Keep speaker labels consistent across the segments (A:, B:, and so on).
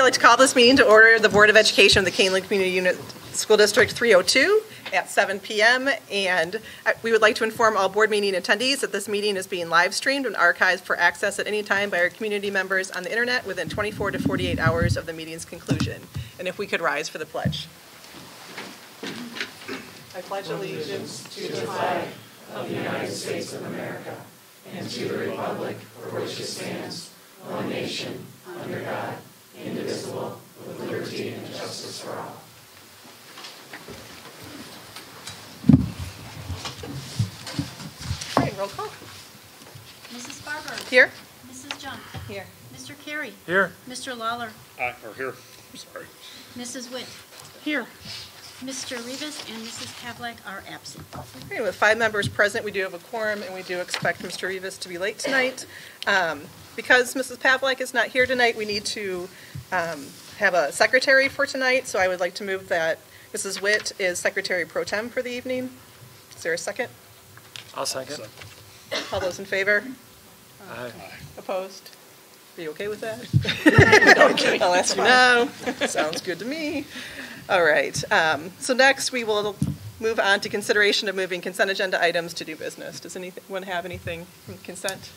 A: I'd like to call this meeting to order the Board of Education of the Kaneland Community Unit School District 302 at 7 p.m. And we would like to inform all board meeting attendees that this meeting is being live streamed and archived for access at any time by our community members on the internet within 24 to 48 hours of the meeting's conclusion. And if we could rise for the pledge. I pledge allegiance
B: to the flag of the United States of America and to the republic for which it stands, one nation, under God, indivisible, with liberty and justice for all.
A: All right, roll call.
C: Mrs. Barber.
A: Here.
C: Mrs. Junk.
A: Here.
C: Mr. Carey.
D: Here.
C: Mr. Lawler.
D: Or here. Sorry.
C: Mrs. Witt.
A: Here.
C: Mr. Rivas and Mrs. Pavlik are absent.
A: Okay, with 5 members present, we do have a quorum, and we do expect Mr. Rivas to be late tonight. Because Mrs. Pavlik is not here tonight, we need to have a secretary for tonight, so I would like to move that Mrs. Witt is secretary pro tem for the evening. Is there a second?
D: I'll second.
A: All those in favor?
D: Aye.
A: Opposed? Are you okay with that? No, I'm kidding. I'll ask you now. Sounds good to me. All right. So next we will move on to consideration of moving consent agenda items to new business. Does anyone have anything from consent?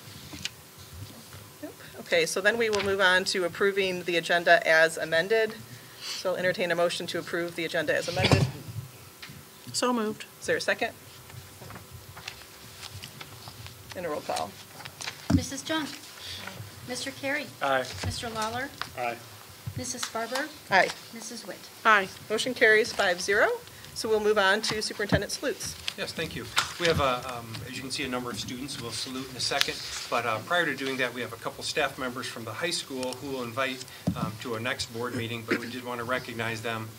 A: Nope. Okay, so then we will move on to approving the agenda as amended. So I'll entertain a motion to approve the agenda as amended.
E: So moved.
A: Is there a second? And a roll call.
C: Mrs. Junk. Mr. Carey.
D: Aye.
C: Mr. Lawler.
D: Aye.
C: Mrs. Barber.
A: Aye.
C: Mrs. Witt.
E: Aye.
A: Motion carries 5-0. So we'll move on to Superintendent salutes.
F: Yes, thank you. We have, as you can see, a number of students. We'll salute in a second. But prior to doing that, we have a couple staff members from the high school who will invite to a next board meeting, but we did want to recognize them.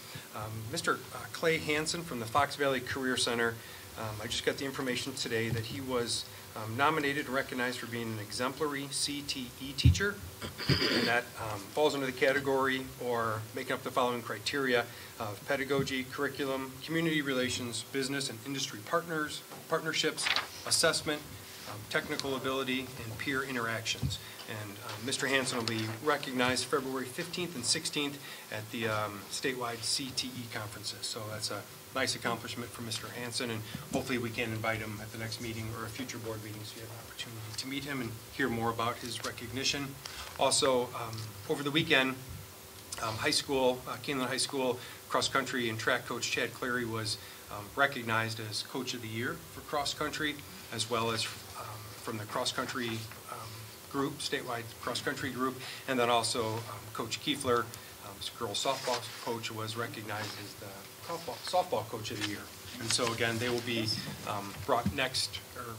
F: Mr. Clay Hansen from the Fox Valley Career Center. I just got the information today that he was nominated and recognized for being an exemplary CTE teacher, and that falls under the category or making up the following criteria of pedagogy, curriculum, community relations, business and industry partnerships, assessment, technical ability, and peer interactions. And Mr. Hansen will be recognized February 15th and 16th at the statewide CTE conferences. So that's a nice accomplishment for Mr. Hansen, and hopefully we can invite him at the next meeting or a future board meeting so you have an opportunity to meet him and hear more about his recognition. Also, over the weekend, Kaneland High School cross country and track coach Chad Clary was recognized as Coach of the Year for cross country, as well as from the cross country group, statewide cross country group, and then also Coach Kiefler, girls softball coach, was recognized as the softball coach of the year. And so again, they will be brought next, or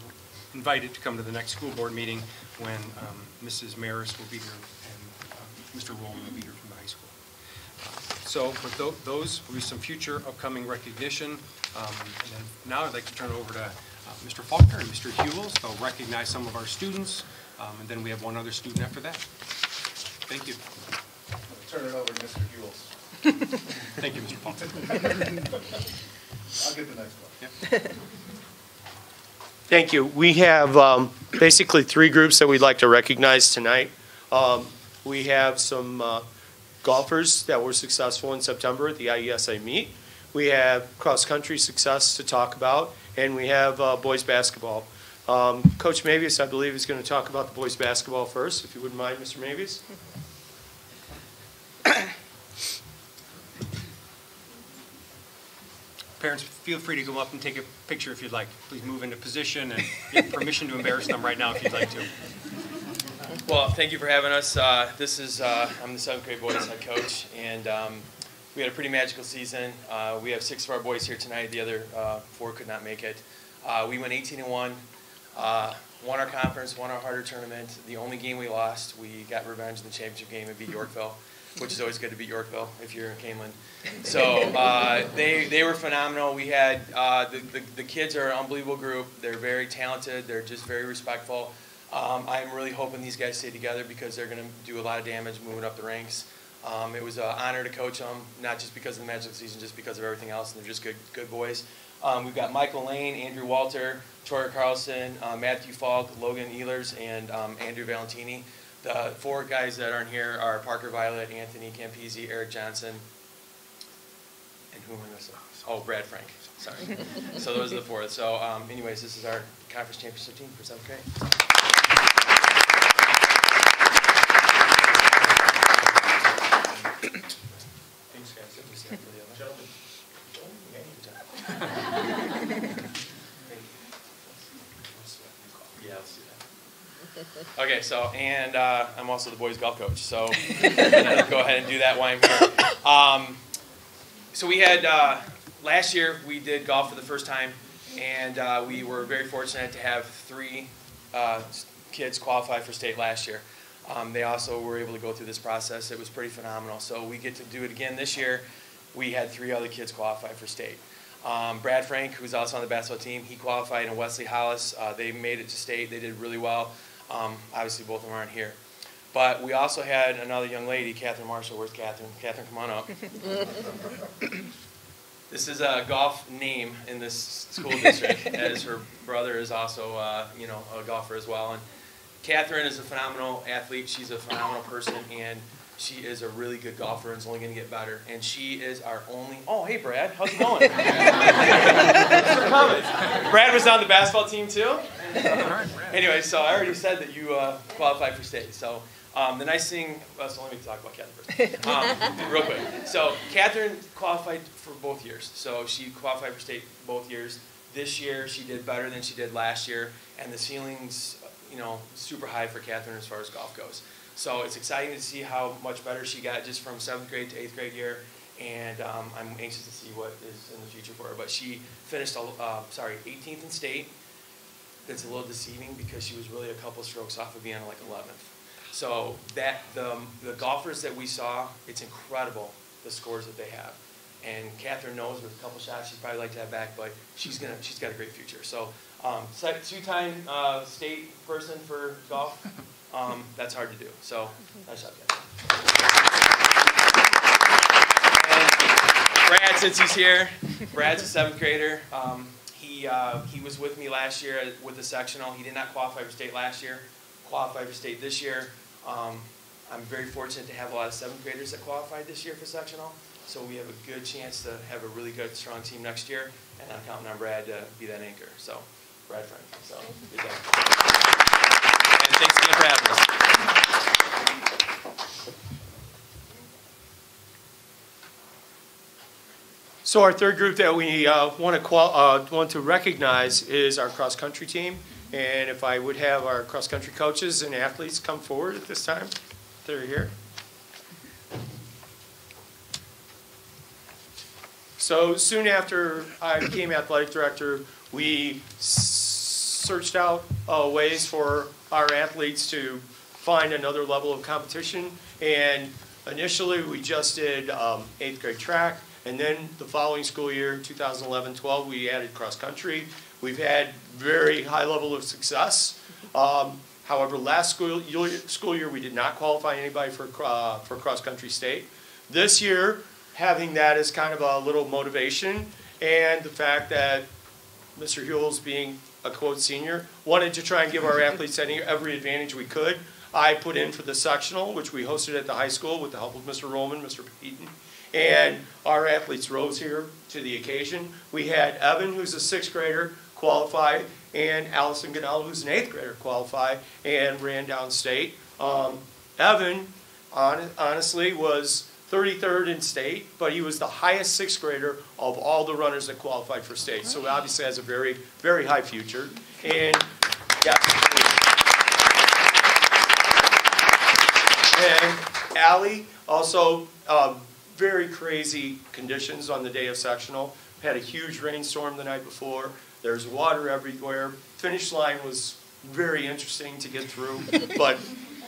F: invited to come to the next school board meeting when Mrs. Maris will be here and Mr. Rowland will be here from the high school. So with those will be some future upcoming recognition. And then now I'd like to turn it over to Mr. Faulkner and Mr. Hewells. They'll recognize some of our students, and then we have one other student after that. Thank you.
G: Turn it over to Mr. Hewells.
F: Thank you, Mr. Faulkner.
G: I'll get the next one.
F: Yep.
D: Thank you. We have basically 3 groups that we'd like to recognize tonight. We have some golfers that were successful in September at the IESA meet. We have cross-country success to talk about, and we have boys basketball. Coach Mavius, I believe, is going to talk about the boys basketball first, if you wouldn't mind, Mr. Mavius.
F: Parents, feel free to go up and take a picture if you'd like. Please move into position, and you have permission to embarrass them right now if you'd like to.
H: Well, thank you for having us. I'm the 7th grade boys head coach, and we had a pretty magical season. We have 6 of our boys here tonight. The other 4 could not make it. We went 18-1, won our conference, won our harder tournament. The only game we lost, we got revenge in the championship game and beat Yorkville, which is always good to beat Yorkville if you're in Kaneland. So they were phenomenal. We had the kids are an unbelievable group. They're very talented. They're just very respectful. I'm really hoping these guys stay together because they're going to do a lot of damage moving up the ranks. It was an honor to coach them, not just because of the magical season, just because of everything else, and they're just good boys. We've got Michael Lane, Andrew Walter, Tori Carlson, Matthew Falk, Logan Ehlers, and Andrew Valentini. The 4 guys that aren't here are Parker Violet, Anthony Campisi, Eric Johnson, and who am I missing? Oh, Brad Frank. Sorry. So those are the 4. So anyways, this is our conference championship team for 7th grade. Thanks, guys. Let me stand for the other. Gentlemen. Yeah, let's do that. Okay, so, and I'm also the boys golf coach, so I'm going to go ahead and do that while I'm here. So we had, last year we did golf for the first time, and we were very fortunate to have 3 kids qualify for state last year. They also were able to go through this process. It was pretty phenomenal. So we get to do it again this year. We had 3 other kids qualify for state. Brad Frank, who's also on the basketball team, he qualified in Wesley Hollis. They made it to state. They did really well. Obviously, both of them aren't here. But we also had another young lady, Catherine Marshall. Where's Catherine? Catherine, come on up. This is a golf name in this school district, as her brother is also, a golfer as well. And Catherine is a phenomenal athlete. She's a phenomenal person, and she is a really good golfer and is only going to get better. And she is our only... Oh, hey, Brad. How's it going? Thanks for coming. Brad was on the basketball team, too? Anyway, so I already said that you qualified for state. So the nice thing... so let me talk about Catherine first. Real quick. So Catherine qualified for both years. So she qualified for state both years. This year, she did better than she did last year. And the ceiling's, super high for Catherine as far as golf goes. So it's exciting to see how much better she got just from 7th grade to 8th grade year, and I'm anxious to see what is in the future for her. But she finished, 18th in state. That's a little deceiving because she was really a couple strokes off of being like 11th. So that the golfers that we saw, it's incredible the scores that they have. And Catherine knows with a couple shots she'd probably like to have back, but she's got a great future. So 2-time state person for golf. That's hard to do. So, nice job, guys. And Brad, since he's here, Brad's a 7th grader. He was with me last year with the sectional. He did not qualify for state last year. Qualified for state this year. I'm very fortunate to have a lot of 7th graders that qualified this year for sectional. So we have a good chance to have a really good, strong team next year. And I'm counting on Brad to be that anchor. So, Brad Frank. So, good job. And thanks again for having us.
D: So our third group that we want to recognize is our cross-country team. And if I would have our cross-country coaches and athletes come forward at this time, they're here. So soon after I became athletic director, we searched out ways for our athletes to find another level of competition. And initially, we just did 8th grade track. And then the following school year, 2011-12, we added cross-country. We've had very high level of success. However, last school year, we did not qualify anybody for cross-country state. This year, having that as kind of a little motivation, and the fact that Mr. Hewells, being a quote senior, wanted to try and give our athletes every advantage we could. I put in for the sectional, which we hosted at the high school with the help of Mr. Roman, Mr. Payton, and our athletes rose here to the occasion. We had Evan, who's a 6th grader, qualify, and Allison Goodell, who's an 8th grader, qualify, and ran down state. Evan, honestly, was 33rd in state, but he was the highest 6th grader of all the runners that qualified for state. So obviously has a very, very high future. And yeah. And Allie, also very crazy conditions on the day of sectional. Had a huge rainstorm the night before. There's water everywhere. Finish line was very interesting to get through, but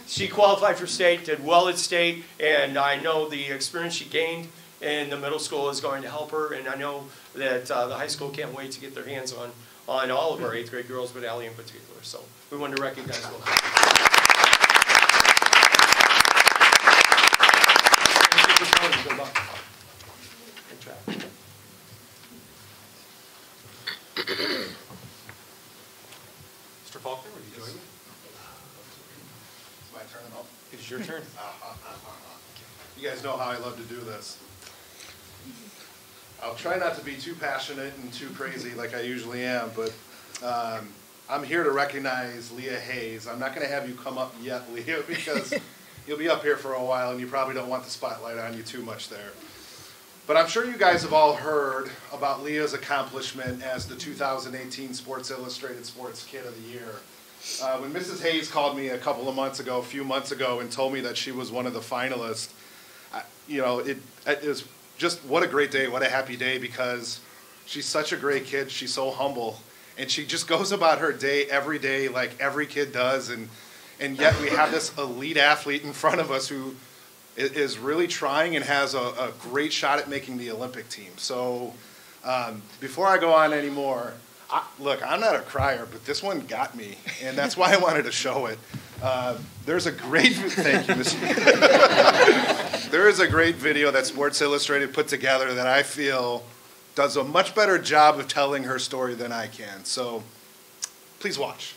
D: she qualified for state, did well at state, and I know the experience she gained in the middle school is going to help her, and I know that the high school can't wait to get their hands on all of our 8th grade girls, but Allie in particular. So we wanted to recognize both. Good luck. Good job.
F: Mr. Faulkner, will you join me?
G: my turn? Oh.
H: It's your turn.
G: You guys know how I love to do this. I'll try not to be too passionate and too crazy like I usually am, but I'm here to recognize Leah Hayes. I'm not going to have you come up yet, Leah, because you'll be up here for a while and you probably don't want the spotlight on you too much there. But I'm sure you guys have all heard about Leah's accomplishment as the 2018 Sports Illustrated Sports Kid of the Year. When Mrs. Hayes called me a few months ago, and told me that she was one of the finalists, it was just what a great day, what a happy day, because she's such a great kid. She's so humble, and she just goes about her day every day like every kid does, and yet we have this elite athlete in front of us who is really trying and has a great shot at making the Olympic team. So before I go on anymore, look, I'm not a crier, but this one got me, and that's why I wanted to show it. There's a great, thank you, there is a great video that Sports Illustrated put together that I feel does a much better job of telling her story than I can. So please watch.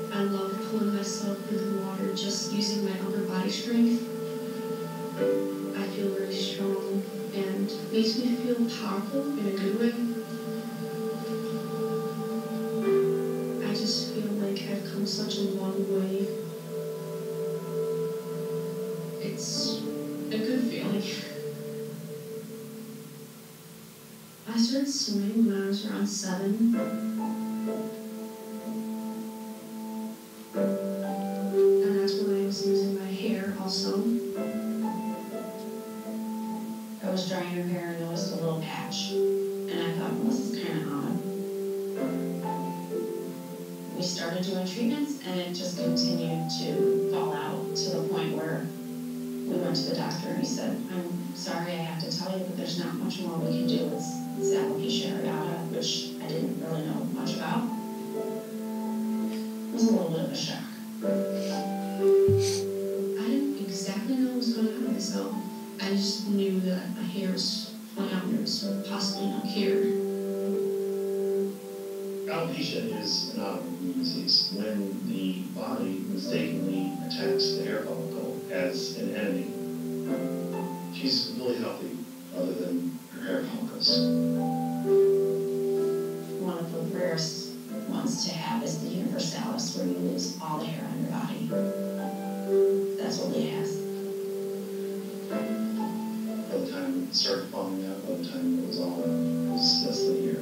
I: I love pulling myself into the water, just using my upper body strength. I feel very strong and makes me feel powerful in a good way. I just feel like I've come such a long way. It's a good feeling. I started swimming when I was around 7. Also, I was drying her hair and noticed a little patch, and I thought, well, this is kind of odd. We started doing treatments, and it just continued to fall out to the point where we went to the doctor, and he said, I'm sorry, I have to tell you, but there's not much more we can do. It's alopecia areata, which I didn't really know much about. It was a little bit of a shock. So I just knew that my hair was falling out and it was possibly not cured.
J: Alopecia is an autoimmune disease when the body mistakenly attacks the hair follicle as an enemy. She's really healthy other than her hair follicles.
I: One of the rarest ones to have is the universalis, where you lose all the hair on your body. That's what Leah has.
J: By the time it started falling out, by the time it was all out, it was less than a year.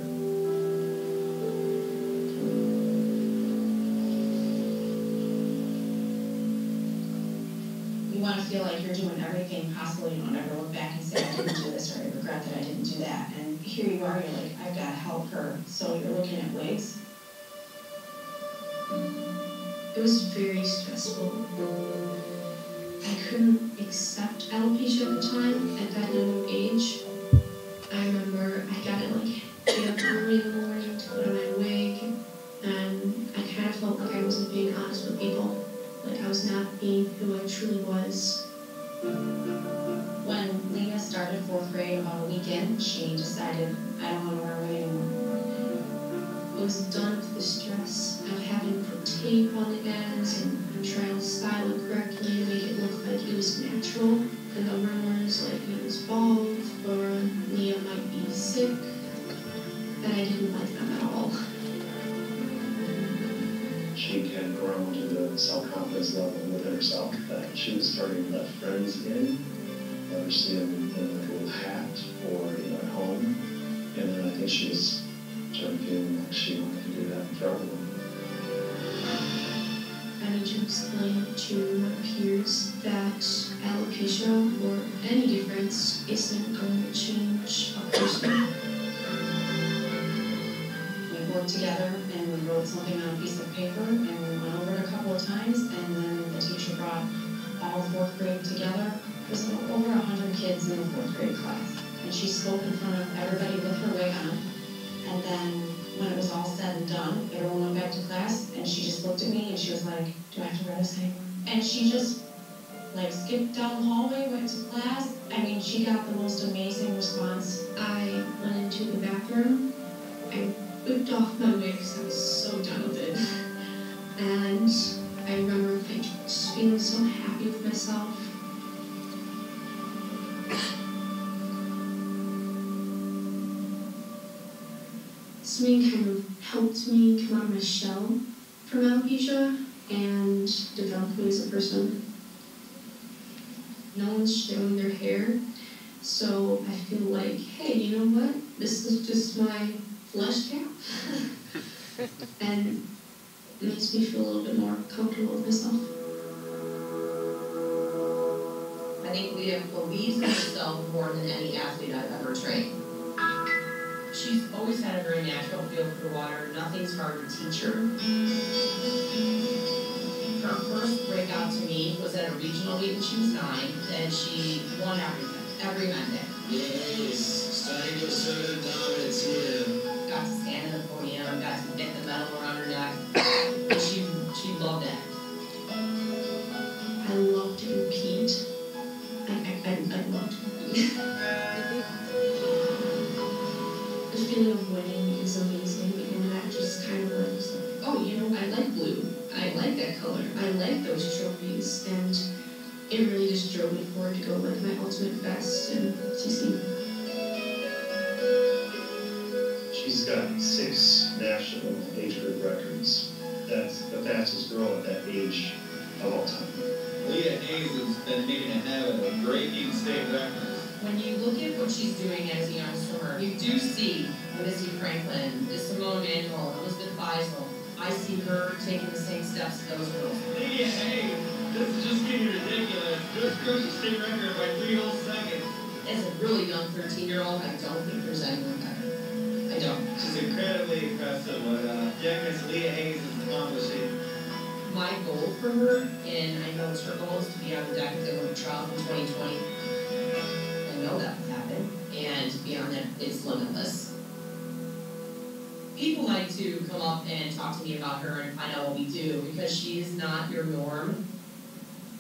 I: You want to feel like you're doing everything possible. You don't ever look back and say, I didn't do this, or I regret that I didn't do that. And here you are, you're like, I've got to help her. So you're looking at wigs. It was very stressful. I couldn't accept alopecia at the time, at that young age. I remember I got it get up early in the morning to put on my wig, and I kind of felt like I wasn't being honest with people. Like I was not being who I truly was.
K: When Leah started 4th grade about a weekend, she decided, I don't want to wear a wig anymore.
I: I was done with the stress of having to put tape on the ends and trying to style it correctly to make it look like it was natural. And the rumors like it was bald or Leah might be sick, and I didn't like them at all.
J: She had grown to the self-confidence level within herself that she was starting to let friends in, let her see them in like a little hat or at home, and then I think she was starting feeling like she wanted to do that for everyone.
I: I need to explain to my peers that alopecia or any difference isn't going to
K: worked together and we wrote something on a piece of paper and we went over it a couple of times, and then the teacher brought all 4th grade together. There's over 100 kids in the 4th grade class, and she spoke in front of everybody with her wig on. And then when it was all said and done, everyone went back to class, and she just looked at me and she was like, "Do I have to write a statement?" And she just like skipped down the hallway, went to class. I mean, she got the most amazing response.
I: I went into the bathroom. I whipped off my wig because I was so done with it. And I remember like just feeling so happy with myself. Swimming kind of helped me come out of my shell from alopecia and develop me as a person. No one's showing their hair, so I feel like, hey, you know what? This is just my flesh cap. And it makes me feel a little bit more comfortable with myself.
L: I think Leah believes in herself more than any athlete I've ever trained. She's always had a very natural feel for the water. Nothing's hard to teach her. Her first breakout to me was at a regional meet when she was 9, and she won every Monday.
B: Yes, starting to serve dominance here.
L: Got to stand in the podium, got to get the medal around her neck. And she loved it.
I: I love to compete. I love to compete. The feeling of winning is amazing, and that just kind of like, oh, you know, I like blue. I like that color. I like those trophies, and it really just drove me forward to go like my ultimate best and to see.
J: She's got 6 national age group records. That's the fastest girl at that age of all time.
B: Leah Hayes has been making a habit of breaking state records.
L: When you look at what she's doing as a young swimmer, you do see Missy Franklin, Simone Manuel, Elizabeth Beisel. I see her taking the same steps as those girls.
B: Leah Hayes, this is just getting ridiculous. Just crushed the state record by 3 whole seconds.
L: As a really young 13-year-old, I don't think there's anyone better. I don't.
B: It's incredibly impressive what young Miss Leah Hayes is accomplishing.
L: My goal for her, and I know it's her goal, is to be on the deck of the Olympic trial in 2020. I know that will happen, and beyond that, it's limitless. People like to come up and talk to me about her and find out what we do, because she is not your norm.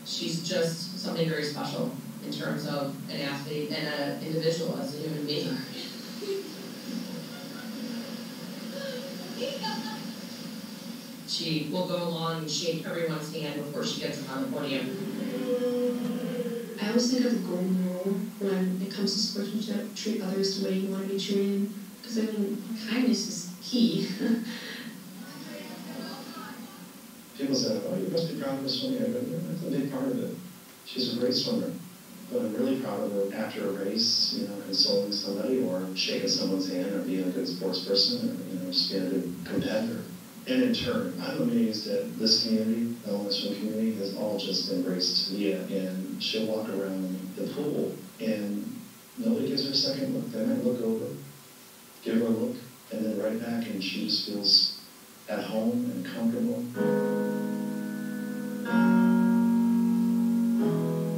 L: She's just something very special in terms of an athlete and an individual as a human being. She will go along and shake everyone's hand before she gets on the podium.
I: I always think of the golden rule when it comes to sportsmanship: treat others the way you want to be treated. Because I mean, kindness is key.
J: People say, "Oh, you must be proud of her swimming." That's a big part of it. She's a great swimmer, but I'm really proud of her after a race, you know, consoling somebody or shaking someone's hand or being a good sports person or, you know, just being a good competitor. And in turn, I'm amazed at this community, the wellness swim community, has all just embraced Leah, and she'll walk around the pool and nobody gives her a second look. They might look over, give her a look, and then right back, and she just feels at home and comfortable.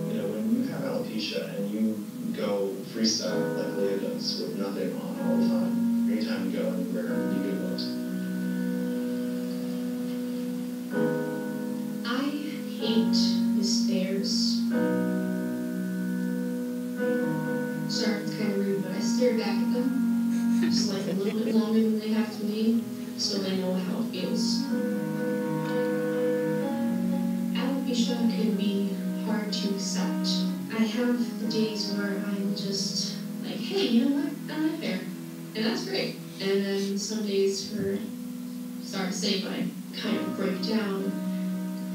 J: You know, when you have alopecia and you go freestyle like Leah does with nothing on all the time, anytime you go anywhere, you get looks.
I: I hate the stairs. Sorry, it's kind of rude, but I stare back at them just like a little bit longer than they have to me, so they know how it feels. Alopecia can be hard to accept. I have the days where I'm just like, hey, you know what? I'm not there. And that's great. And then some days where, sorry to say, but I kind of break down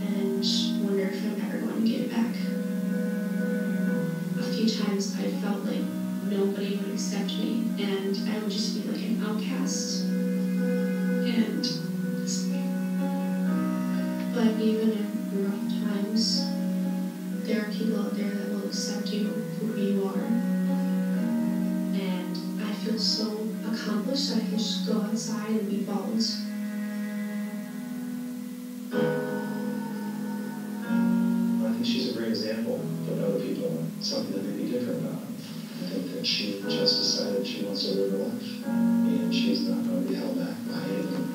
I: and wonder if I'm ever going to get it back. A few times I felt like nobody would accept me, and I would just be like an outcast. And but even in rough times, there are people out there that will accept you for who you are. And I feel so accomplished that I can just go outside and be bold.
J: I think she's a great example for other people, something that may be different about her. I think that she just decided she wants to live her life, and she's not going to be held back by anything.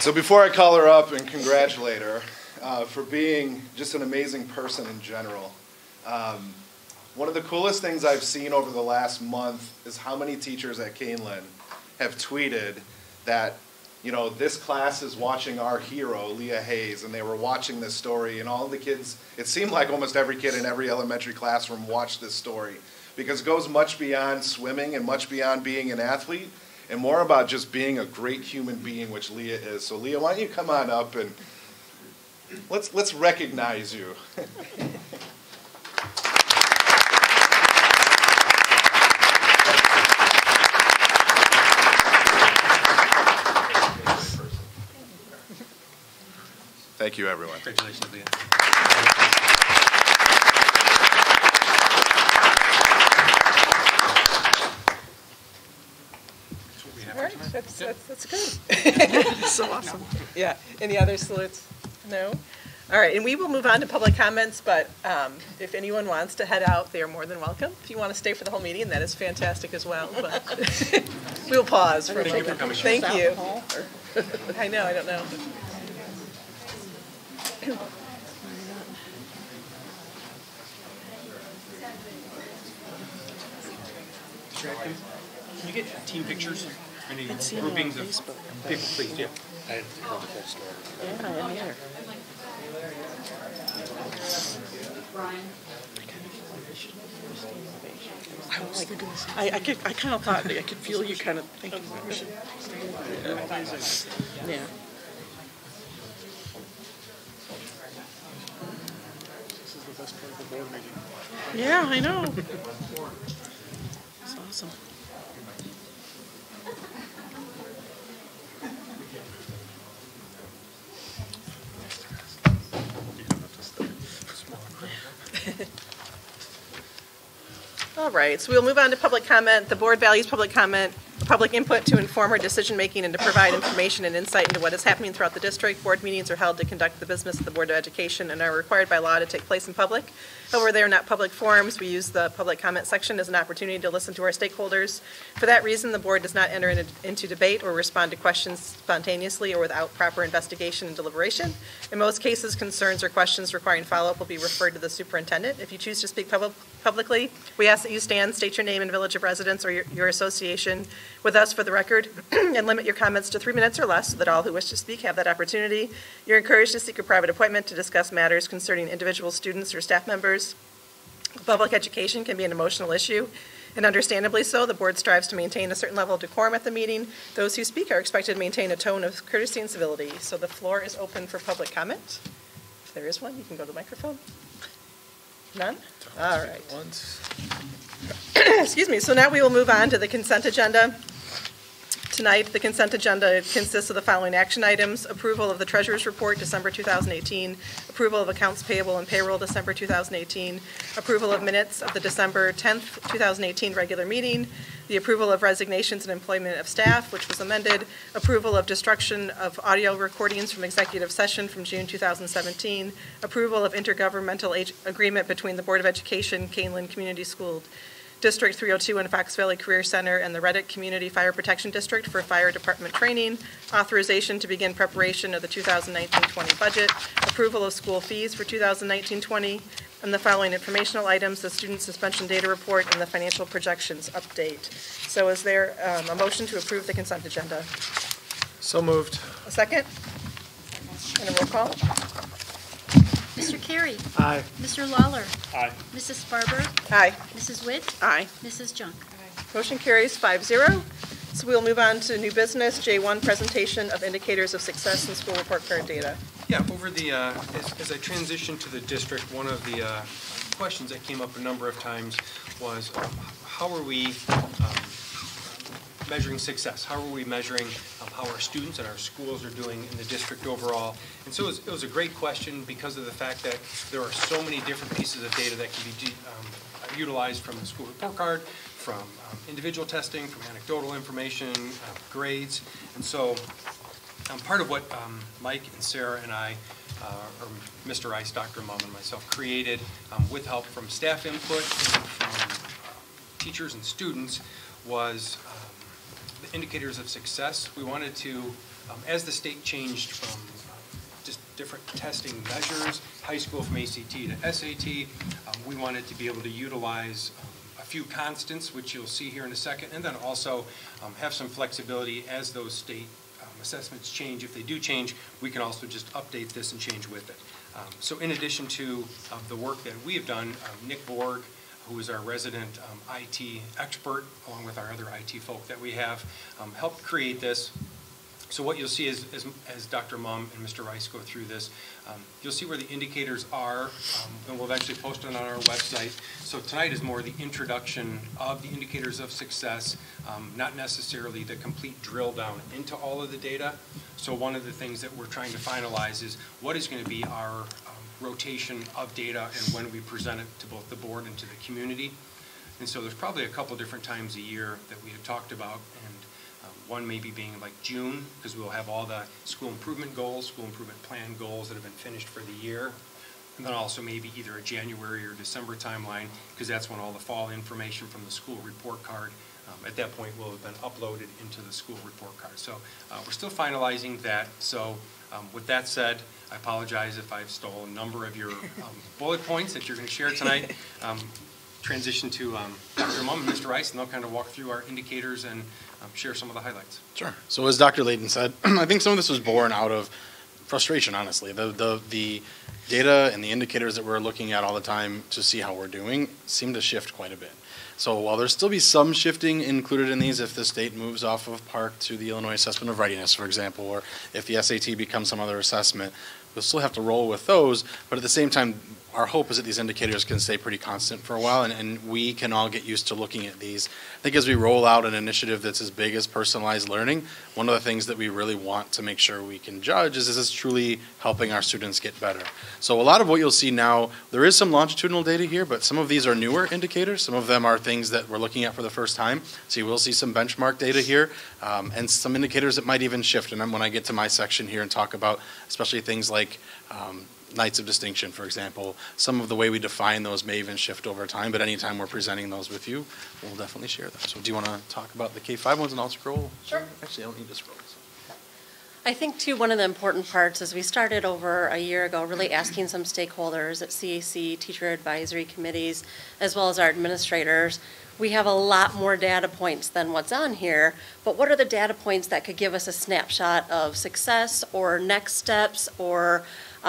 G: So before I call her up and congratulate her for being just an amazing person in general, one of the coolest things I've seen over the last month is how many teachers at Kaneland have tweeted that, you know, this class is watching our hero, Leah Hayes, and they were watching this story, and all the kids, it seemed like almost every kid in every elementary classroom watched this story, because it goes much beyond swimming and much beyond being an athlete, and more about just being a great human being, which Leah is. So Leah, why don't you come on up and let's recognize you. Thank you, everyone.
F: Congratulations, Leah.
A: All right, that's good.
E: So awesome.
A: Yeah. Any other salutes? No? All right, and we will move on to public comments, but if anyone wants to head out, they are more than welcome. If you want to stay for the whole meeting, that is fantastic as well, but we'll pause for a moment. Thank you. I know, I don't know.
F: Can you get team pictures? Any
E: It's seen it on
F: groupings of
E: Facebook.
F: people, please? Yeah.
E: Yeah, in here. I kind of thought, I could feel you kind of thinking. Yeah.
M: This is the best part of the board meeting.
E: Yeah, I know. It's awesome.
A: All right, so we'll move on to public comment. The board values public comment, public input to inform our decision-making and to provide information and insight into what is happening throughout the district. Board meetings are held to conduct the business of the Board of Education and are required by law to take place in public. However, they are not public forums. We use the public comment section as an opportunity to listen to our stakeholders. For that reason, the board does not enter into debate or respond to questions spontaneously or without proper investigation and deliberation. In most cases, concerns or questions requiring follow-up will be referred to the superintendent. If you choose to speak publicly, we ask that you stand, state your name and village of residence or your association with us for the record, and limit your comments to 3 minutes or less so that all who wish to speak have that opportunity. You're encouraged to seek a private appointment to discuss matters concerning individual students or staff members. Public education can be an emotional issue, and understandably so. The board strives to maintain a certain level of decorum at the meeting. Those who speak are expected to maintain a tone of courtesy and civility. So the floor is open for public comment. If there is one, you can go to the microphone. None? All right. Excuse me. So now we will move on to the consent agenda. Tonight, the consent agenda consists of the following action items: approval of the Treasurer's Report, December 2018, approval of accounts payable and payroll, December 2018, approval of minutes of the December 10th, 2018 regular meeting, the approval of resignations and employment of staff, which was amended, approval of destruction of audio recordings from executive session from June 2017, approval of intergovernmental agreement between the Board of Education, Kaneland Community School District 302 and Fox Valley Career Center and the Reddick Community Fire Protection District for fire department training, authorization to begin preparation of the 2019-20 budget, approval of school fees for 2019-20, and the following informational items: the student suspension data report and the financial projections update. So is there a motion to approve the consent agenda?
M: So moved.
A: A second? And a roll call?
C: Mr. Carey.
M: Aye.
C: Mr. Lawler.
M: Aye.
C: Mrs. Farber.
A: Aye.
C: Mrs. Witt.
E: Aye.
C: Mrs. Junk.
A: Motion carries 5-0. So we'll move on to new business. J1, presentation of indicators of success in school report card data.
F: Yeah, over the, as I transitioned to the district, one of the questions that came up a number of times was how are we measuring success. How are we measuring how our students and our schools are doing in the district overall? And so it was a great question because of the fact that there are so many different pieces of data that can be utilized from the school report card, from individual testing, from anecdotal information, grades. And so part of what Mike and Sarah and I, or Mr. Rice, Dr. Mum, and myself created with help from staff input and from teachers and students was the indicators of success. We wanted to, as the state changed from just different testing measures, high school from ACT to SAT, we wanted to be able to utilize a few constants, which you'll see here in a second, and then also have some flexibility as those state assessments change. If they do change, we can also just update this and change with it. So in addition to the work that we have done, Nick Borg, who is our resident IT expert, along with our other IT folk that we have, helped create this. So what you'll see is, as Dr. Mum and Mr. Rice go through this, you'll see where the indicators are, and we'll eventually post it on our website. So tonight is more the introduction of the indicators of success, not necessarily the complete drill down into all of the data. So one of the things that we're trying to finalize is what is going to be our rotation of data and when we present it to both the board and to the community. And so there's probably a couple different times a year that we have talked about, and one maybe being like June, because we'll have all the school improvement goals, school improvement plan goals that have been finished for the year. And then also maybe either a January or December timeline, because that's when all the fall information from the school report card at that point will have been uploaded into the school report card. So we're still finalizing that. So with that said, I apologize if I've stolen a number of your bullet points that you're going to share tonight. Transition to Dr. Mum and Mr. Rice, and they'll kind of walk through our indicators and share some of the highlights.
N: Sure. So as Dr. Layden said, I think some of this was born out of frustration, honestly. The data and the indicators that we're looking at all the time to see how we're doing seem to shift quite a bit. So while there'll still be some shifting included in these if the state moves off of PARCC to the Illinois Assessment of Readiness, for example, or if the SAT becomes some other assessment, we'll still have to roll with those, but at the same time, our hope is that these indicators can stay pretty constant for a while, and we can all get used to looking at these. I think as we roll out an initiative that's as big as personalized learning, one of the things that we really want to make sure we can judge is this truly helping our students get better. So a lot of what you'll see now, there is some longitudinal data here, but some of these are newer indicators. Some of them are things that we're looking at for the first time. So you will see some benchmark data here, and some indicators that might even shift. And then when I get to my section here and talk about especially things like Knights of Distinction, for example, some of the way we define those may even shift over time, but anytime we're presenting those with you, we'll definitely share them. So do you want to talk about the K-5 ones, and I'll scroll?
C: Sure.
N: Actually, I don't need to scroll. So.
C: I think, too, one of the important parts is we started over a year ago really asking some stakeholders at CAC, teacher advisory committees, as well as our administrators. We have a lot more data points than what's on here, but what are the data points that could give us a snapshot of success or next steps or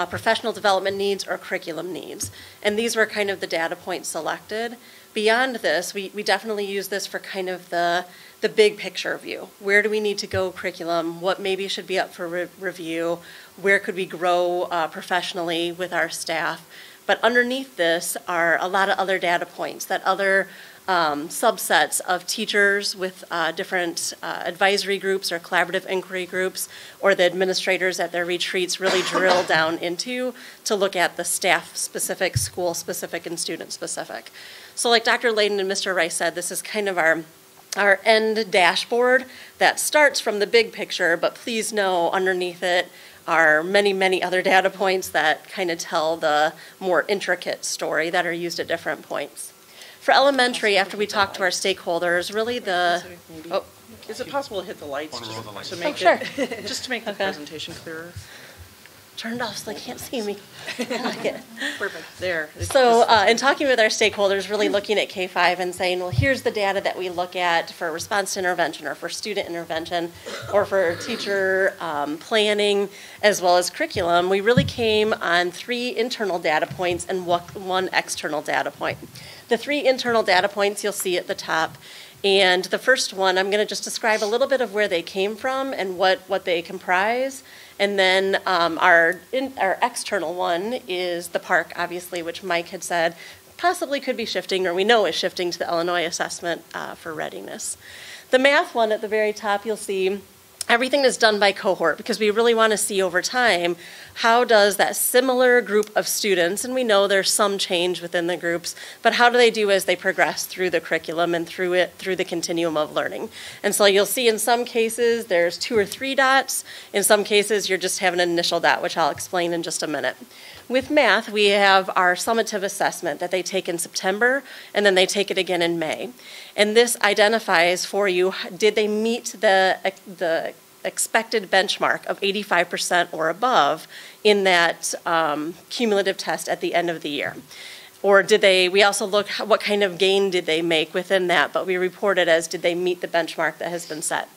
C: professional development needs or curriculum needs? And these were kind of the data points selected. Beyond this, we definitely use this for kind of the big picture view. Where do we need to go curriculum? What maybe should be up for review? Where could we grow professionally with our staff? But underneath this are a lot of other data points that other subsets of teachers with different advisory groups or collaborative inquiry groups, or the administrators at their retreats really drill down into to look at the staff-specific, school-specific, and student-specific. So like Dr. Layden and Mr. Rice said, this is kind of our end dashboard that starts from the big picture, but please know underneath it are many, many other data points that kind of tell the more intricate story that are used at different points. For elementary, after we talk to our stakeholders, really
E: Is it possible to hit the lights to make
C: sure.
E: Just to make the presentation clearer?
C: Turned off so they can't see me. I like it.
E: Perfect. There.
C: So in talking with our stakeholders, really looking at K-5 and saying, well, here's the data that we look at for response to intervention or for student intervention or for teacher planning as well as curriculum, we really came on 3 internal data points and 1 external data point. The 3 internal data points you'll see at the top. And the first one, I'm going to just describe a little bit of where they came from and what they comprise. And then our external one is the PARCC, obviously, which Mike had said possibly could be shifting, or we know is shifting to the Illinois assessment for readiness. The math one at the very top, you'll see everything is done by cohort because we really want to see over time how does that similar group of students, and we know there's some change within the groups, but how do they do as they progress through the curriculum and through the continuum of learning. And so you'll see in some cases there's 2 or 3 dots. In some cases you're just having an initial dot, which I'll explain in just a minute. With math, we have our summative assessment that they take in September, and then they take it again in May. And this identifies for you, did they meet the expected benchmark of 85% or above in that cumulative test at the end of the year? Or we also look what kind of gain did they make within that, but we report it as did they meet the benchmark that has been set.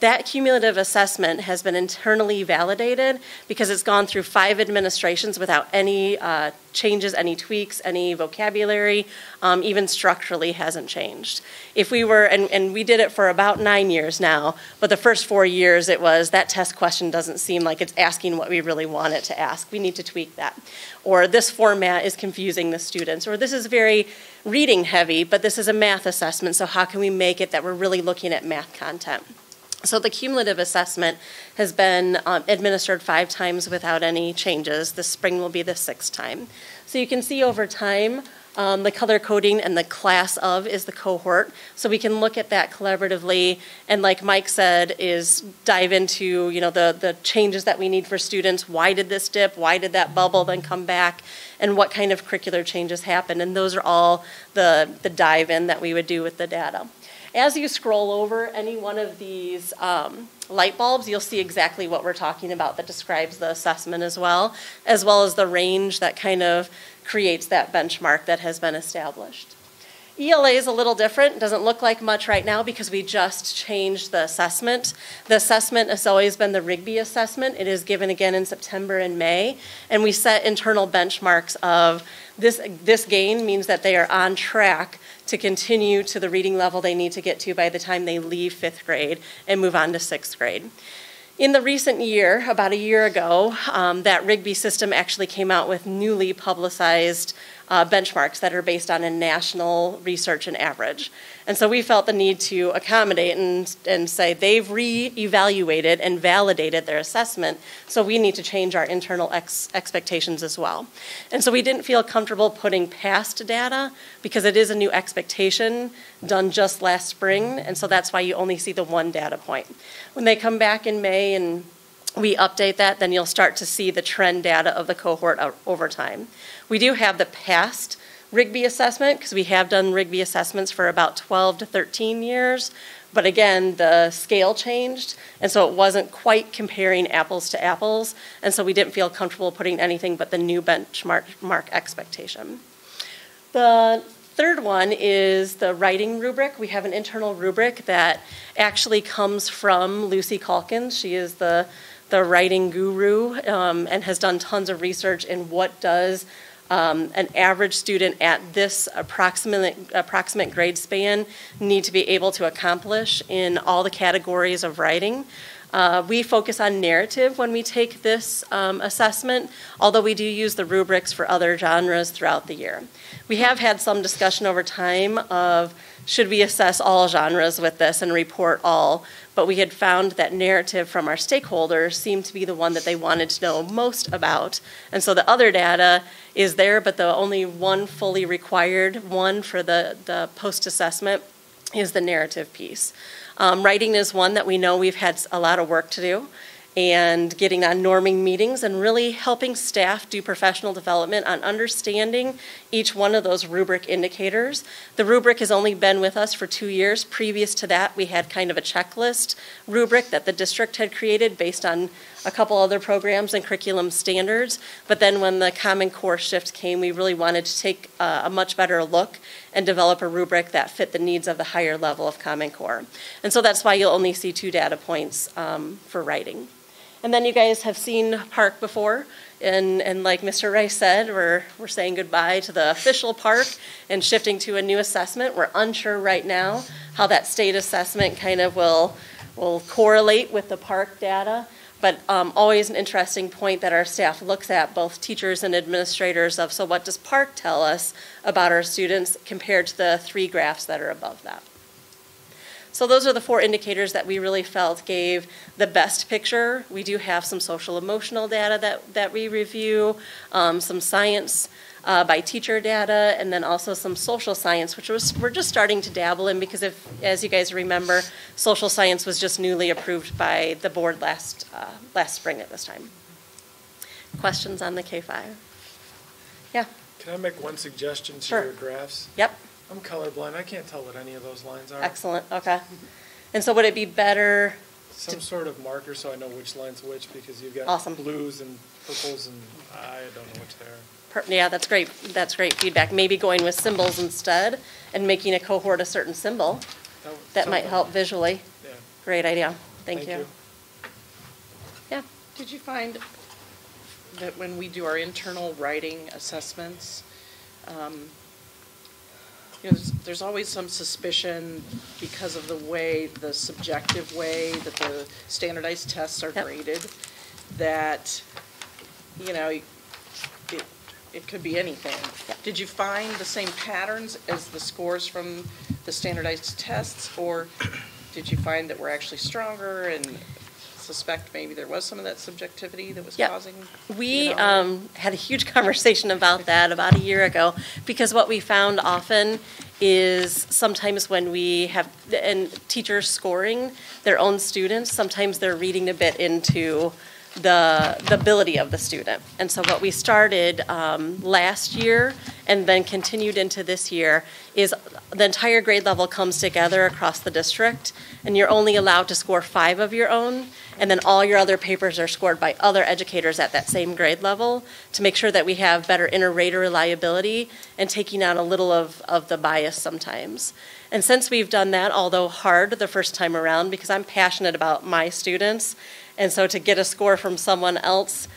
C: That cumulative assessment has been internally validated because it's gone through 5 administrations without any changes, any tweaks, any vocabulary, even structurally hasn't changed. If we were, and we did it for about 9 years now, but the first 4 years it was that test question doesn't seem like it's asking what we really want it to ask. We need to tweak that. Or this format is confusing the students. Or this is very reading heavy, but this is a math assessment, so how can we make it that we're really looking at math content? So the cumulative assessment has been administered 5 times without any changes. This spring will be the 6th time. So you can see over time, the color coding and the class of is the cohort. So we can look at that collaboratively, and like Mike said, is dive into the changes that we need for students. Why did this dip? Why did that bubble then come back? And what kind of curricular changes happen? And those are all the dive in that we would do with the data. As you scroll over any one of these light bulbs, you'll see exactly what we're talking about that describes the assessment as well as the range that kind of creates that benchmark that has been established. ELA is a little different. It doesn't look like much right now because we just changed the assessment. The assessment has always been the Rigby assessment. It is given again in September and May, and we set internal benchmarks of this gain means that they are on track to continue to the reading level they need to get to by the time they leave 5th grade and move on to 6th grade. In the recent year, about a year ago, that Rigby system actually came out with newly publicized benchmarks that are based on a national research and average. And so we felt the need to accommodate and say they've re-evaluated and validated their assessment, so we need to change our internal expectations as well. And so we didn't feel comfortable putting past data because it is a new expectation done just last spring, and so that's why you only see the 1 data point. When they come back in May and we update that, then you'll start to see the trend data of the cohort over time. We do have the past Rigby assessment because we have done Rigby assessments for about 12 to 13 years, but again, the scale changed, and so it wasn't quite comparing apples to apples, and so we didn't feel comfortable putting anything but the new benchmark expectation. The 3rd one is the writing rubric. We have an internal rubric that actually comes from Lucy Calkins. She is the writing guru and has done tons of research in what does an average student at this approximate grade span need to be able to accomplish in all the categories of writing. We focus on narrative when we take this assessment, although we do use the rubrics for other genres throughout the year. We have had some discussion over time of should we assess all genres with this and report all, but we had found that narrative from our stakeholders seemed to be the one that they wanted to know most about. And so the other data is there, but the only one fully required one for the post-assessment is the narrative piece. Writing is one that we know we've had a lot of work to do, and getting on norming meetings and really helping staff do professional development on understanding each one of those rubric indicators. The rubric has only been with us for 2 years. Previous to that, we had kind of a checklist rubric that the district had created based on a couple other programs and curriculum standards. But then when the Common Core shift came, we really wanted to take a much better look and develop a rubric that fit the needs of the higher level of Common Core. And so that's why you'll only see 2 data points for writing. And then you guys have seen Park before, and like Mr. Rice said, we're saying goodbye to the official Park and shifting to a new assessment. We're unsure right now how that state assessment kind of will correlate with the Park data, but always an interesting point that our staff looks at, both teachers and administrators, of so what does Park tell us about our students compared to the 3 graphs that are above that. So those are the 4 indicators that we really felt gave the best picture. We do have some social emotional data that we review, some science by teacher data, and then also some social science, which we're just starting to dabble in because, as you guys remember, social science was just newly approved by the board last spring at this time. Questions on the K-5? Yeah.
M: Can I make one suggestion to
C: Sure.
M: your graphs?
C: Yep.
M: I'm colorblind. I can't tell what any of those lines are.
C: Excellent. Okay. And so would it be better?
M: Some sort of marker so I know which line's which, because you've got
C: Awesome.
M: blues and purples and I don't know which they are.
C: Yeah, that's great. That's great feedback. Maybe going with symbols instead and making a cohort a certain symbol. That might help visually.
M: Yeah.
C: Great idea. Thank you. Yeah.
E: Did you find that when we do our internal writing assessments, there's always some suspicion because of the subjective way that the standardized tests are graded, that, it could be anything. Did you find the same patterns as the scores from the standardized tests, or did you find that we're actually stronger and suspect maybe there was some of that subjectivity that was causing?
C: We had a huge conversation about that about a year ago, because what we found often is sometimes when we have teachers scoring their own students, sometimes they're reading a bit into the ability of the student. And so what we started last year and then continued into this year is the entire grade level comes together across the district, and you're only allowed to score 5 of your own, and then all your other papers are scored by other educators at that same grade level to make sure that we have better inter-rater reliability and taking out a little of the bias sometimes. And since we've done that, although hard the first time around, because I'm passionate about my students, and so to get a score from someone else,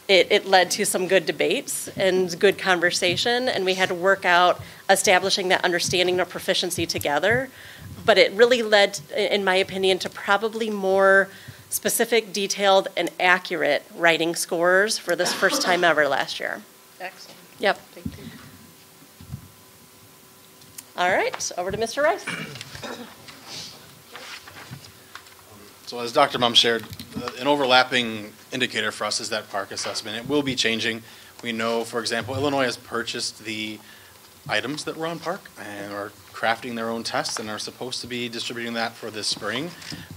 C: it led to some good debates and good conversation, and we had to work out establishing that understanding of proficiency together. But it really led, in my opinion, to probably more specific, detailed, and accurate writing scores for this first time ever last year.
E: Excellent.
C: Yep.
E: Thank you.
C: All right, over to Mr. Rice.
N: So as Dr. Mum shared, an overlapping indicator for us is that PARC assessment. It will be changing. We know, for example, Illinois has purchased the items that were on PARC and are crafting their own tests and are supposed to be distributing that for this spring.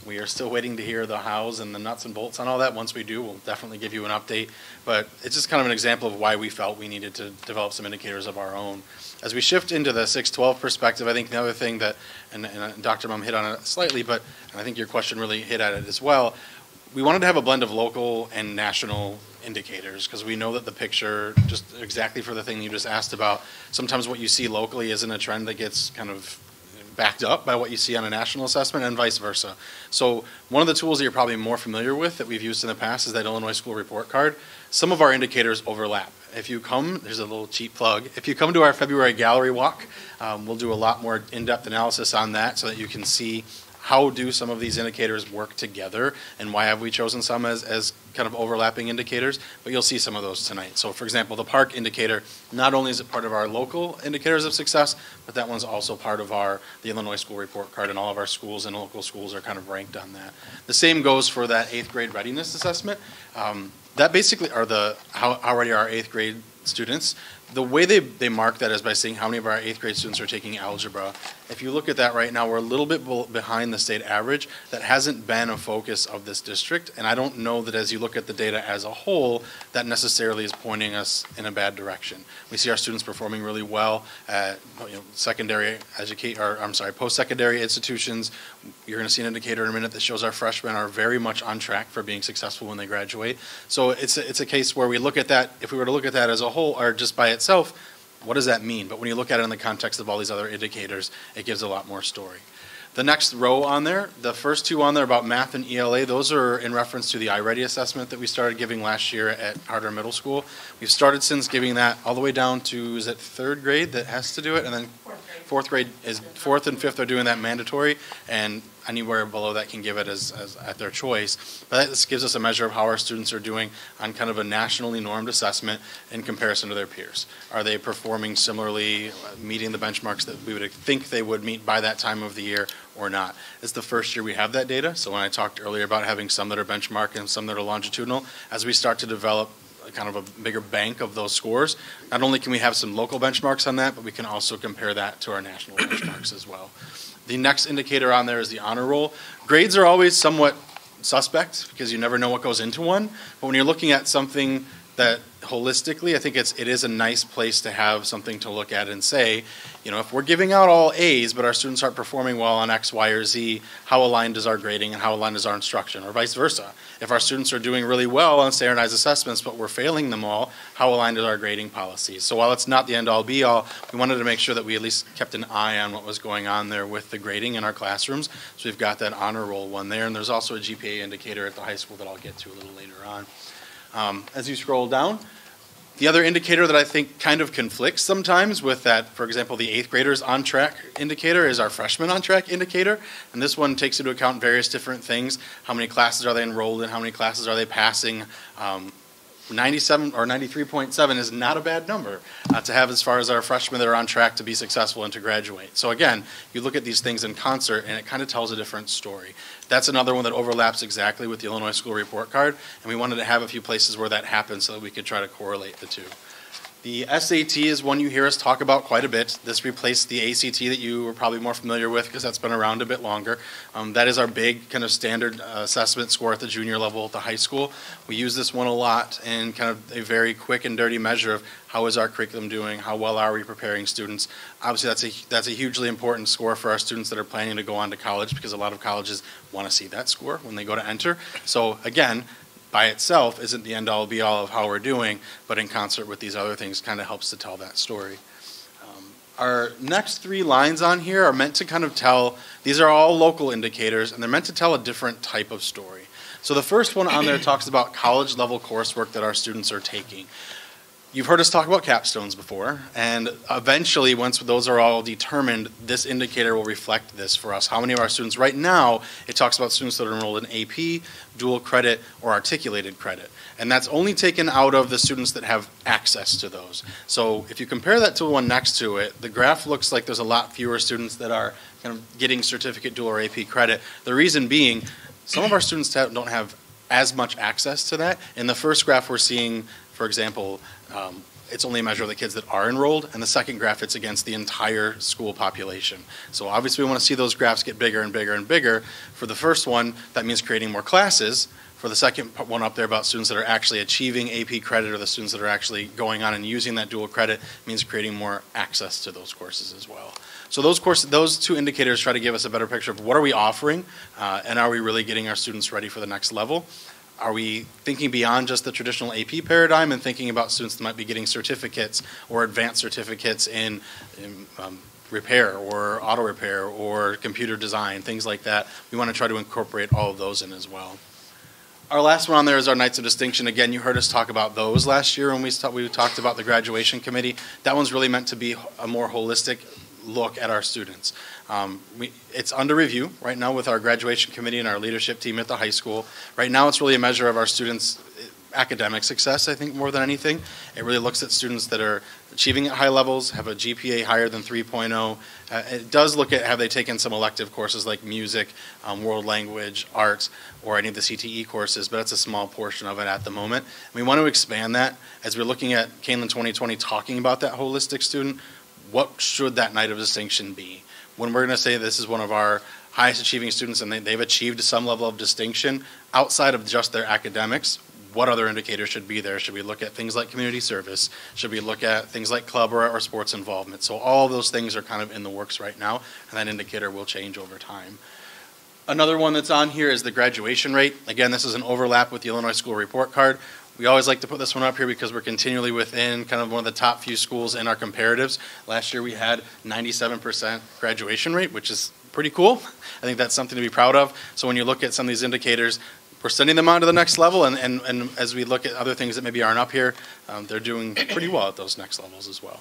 N: We are still waiting to hear the hows and the nuts and bolts on all that. Once we do, we'll definitely give you an update. But it's just kind of an example of why we felt we needed to develop some indicators of our own. As we shift into the 612 perspective, I think the other thing that, and Dr. Mum hit on it slightly, but and I think your question really hit at it as well, we wanted to have a blend of local and national indicators because we know that the picture, just exactly for the thing you just asked about, sometimes what you see locally isn't a trend that gets kind of backed up by what you see on a national assessment and vice versa. So one of the tools that you're probably more familiar with that we've used in the past is that Illinois School Report Card. Some of our indicators overlap. If you come, there's a little cheap plug, if you come to our February gallery walk, we'll do a lot more in-depth analysis on that so that you can see how do some of these indicators work together and why have we chosen some as kind of overlapping indicators, but you'll see some of those tonight. So for example, the PARC indicator, not only is it part of our local indicators of success, but that one's also part of the Illinois School Report Card, and all of our schools and local schools are kind of ranked on that. The same goes for that 8th grade readiness assessment. That basically are how ready are our 8th grade students. The way they mark that is by seeing how many of our 8th grade students are taking algebra. If you look at that right now, we're a little bit behind the state average. That hasn't been a focus of this district, and I don't know that as you look at the data as a whole, that necessarily is pointing us in a bad direction. We see our students performing really well at post-secondary institutions. You're going to see an indicator in a minute that shows our freshmen are very much on track for being successful when they graduate. So it's a case where we look at that, if we were to look at that as a whole or just by itself, what does that mean? But when you look at it in the context of all these other indicators, it gives a lot more story. The next row on there, the first 2 on there about math and ELA, those are in reference to the iReady assessment that we started giving last year at Harder Middle School. We've started since giving that all the way down to, is it 3rd grade that has to do it? And then Fourth and fifth are doing that mandatory, and anywhere below that can give it as at their choice. But this gives us a measure of how our students are doing on kind of a nationally normed assessment in comparison to their peers. Are they performing similarly, meeting the benchmarks that we would think they would meet by that time of the year or not? It's the first year we have that data, so when I talked earlier about having some that are benchmark and some that are longitudinal, as we start to develop kind of a bigger bank of those scores, not only can we have some local benchmarks on that, but we can also compare that to our national benchmarks as well. The next indicator on there is the honor roll. Grades are always somewhat suspect because you never know what goes into one, but when you're looking at something that holistically, I think it is a nice place to have something to look at and say, you know, if we're giving out all A's, but our students aren't performing well on X, Y, or Z, how aligned is our grading and how aligned is our instruction, or vice versa? If our students are doing really well on standardized assessments, but we're failing them all, how aligned is our grading policies? So while it's not the end-all, be-all, we wanted to make sure that we at least kept an eye on what was going on there with the grading in our classrooms. So we've got that honor roll one there, and there's also a GPA indicator at the high school that I'll get to a little later on. As you scroll down, the other indicator that I think kind of conflicts sometimes with that, for example, the 8th graders on track indicator is our freshman on track indicator. And this one takes into account various different things. How many classes are they enrolled in? How many classes are they passing? 97 or 93.7 is not a bad number to have as far as our freshmen that are on track to be successful and to graduate. So again, you look at these things in concert and it kind of tells a different story. That's another one that overlaps exactly with the Illinois School Report Card, and we wanted to have a few places where that happens so that we could try to correlate the two. The SAT is one you hear us talk about quite a bit. This replaced the ACT that you were probably more familiar with because that's been around a bit longer. That is our big kind of standard assessment score at the junior level at the high school. We use this one a lot in kind of a very quick and dirty measure of how is our curriculum doing, how well are we preparing students. Obviously that's a hugely important score for our students that are planning to go on to college because a lot of colleges want to see that score when they go to enter. So again, by itself isn't the end-all be-all of how we're doing, but in concert with these other things kind of helps to tell that story. Our next 3 lines on here are meant to kind of tell, these are all local indicators, and they're meant to tell a different type of story. So the first one on there talks about college-level coursework that our students are taking. You've heard us talk about capstones before, and eventually, once those are all determined, this indicator will reflect this for us. How many of our students, right now, it talks about students that are enrolled in AP, dual credit, or articulated credit. And that's only taken out of the students that have access to those. So if you compare that to the one next to it, the graph looks like there's a lot fewer students that are kind of getting certificate, dual, or AP credit. The reason being, some of our students don't have as much access to that. In the first graph, we're seeing, for example, it's only a measure of the kids that are enrolled, and the second graph, it's against the entire school population. So obviously we want to see those graphs get bigger and bigger and bigger. For the first one, that means creating more classes. For the second one up there about students that are actually achieving AP credit or the students that are actually going on and using that dual credit means creating more access to those courses as well. So those 2 indicators try to give us a better picture of what are we offering and are we really getting our students ready for the next level. Are we thinking beyond just the traditional AP paradigm and thinking about students that might be getting certificates or advanced certificates in repair or auto repair or computer design, things like that? We want to try to incorporate all of those in as well. Our last one on there is our Knights of Distinction. Again, you heard us talk about those last year when we talked about the graduation committee. That one's really meant to be a more holistic look at our students. It's under review right now with our graduation committee and our leadership team at the high school. Right now it's really a measure of our students' academic success, I think, more than anything. It really looks at students that are achieving at high levels, have a GPA higher than 3.0. It does look at have they taken some elective courses like music, world language, arts, or any of the CTE courses, but it's a small portion of it at the moment. And we want to expand that as we're looking at Kaneland 2020 talking about that holistic student. What should that Knight of Distinction be? When we're going to say this is one of our highest achieving students and they've achieved some level of distinction outside of just their academics, what other indicators should be there? Should we look at things like community service? Should we look at things like club or sports involvement? So all of those things are kind of in the works right now, and that indicator will change over time. Another one that's on here is the graduation rate. Again, this is an overlap with the Illinois School Report Card. We always like to put this one up here because we're continually within kind of one of the top few schools in our comparatives. Last year we had 97% graduation rate, which is pretty cool. I think that's something to be proud of. So when you look at some of these indicators, we're sending them on to the next level, and as we look at other things that maybe aren't up here, they're doing pretty well at those next levels as well.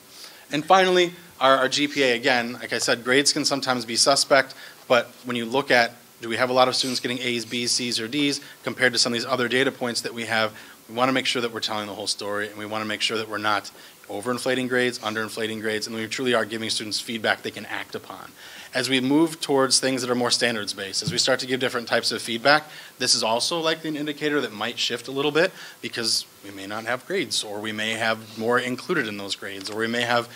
N: And finally, our GPA, again, like I said, grades can sometimes be suspect, but when you look at, do we have a lot of students getting A's, B's, C's, or D's compared to some of these other data points that we have, we want to make sure that we're telling the whole story, and we want to make sure that we're not overinflating grades, underinflating grades, and we truly are giving students feedback they can act upon. As we move towards things that are more standards-based, as we start to give different types of feedback, this is also likely an indicator that might shift a little bit because we may not have grades, or we may have more included in those grades, or we may have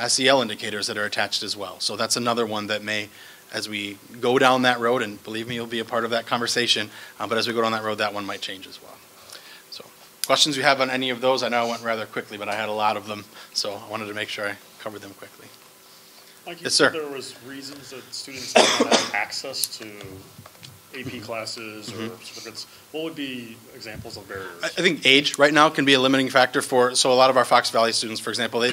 N: SEL indicators that are attached as well. So that's another one that may, as we go down that road, and believe me, you'll be a part of that conversation, but as we go down that road, that one might change as well. So questions you have on any of those? I know I went rather quickly, but I had a lot of them, so I wanted to make sure I covered them quickly.
O: Like you
N: Yes,
O: said,
N: sir.
O: there was reasons that students didn't have access to AP classes or certificates. What would be examples of barriers?
N: I think age right now can be a limiting factor so a lot of our Fox Valley students, for example,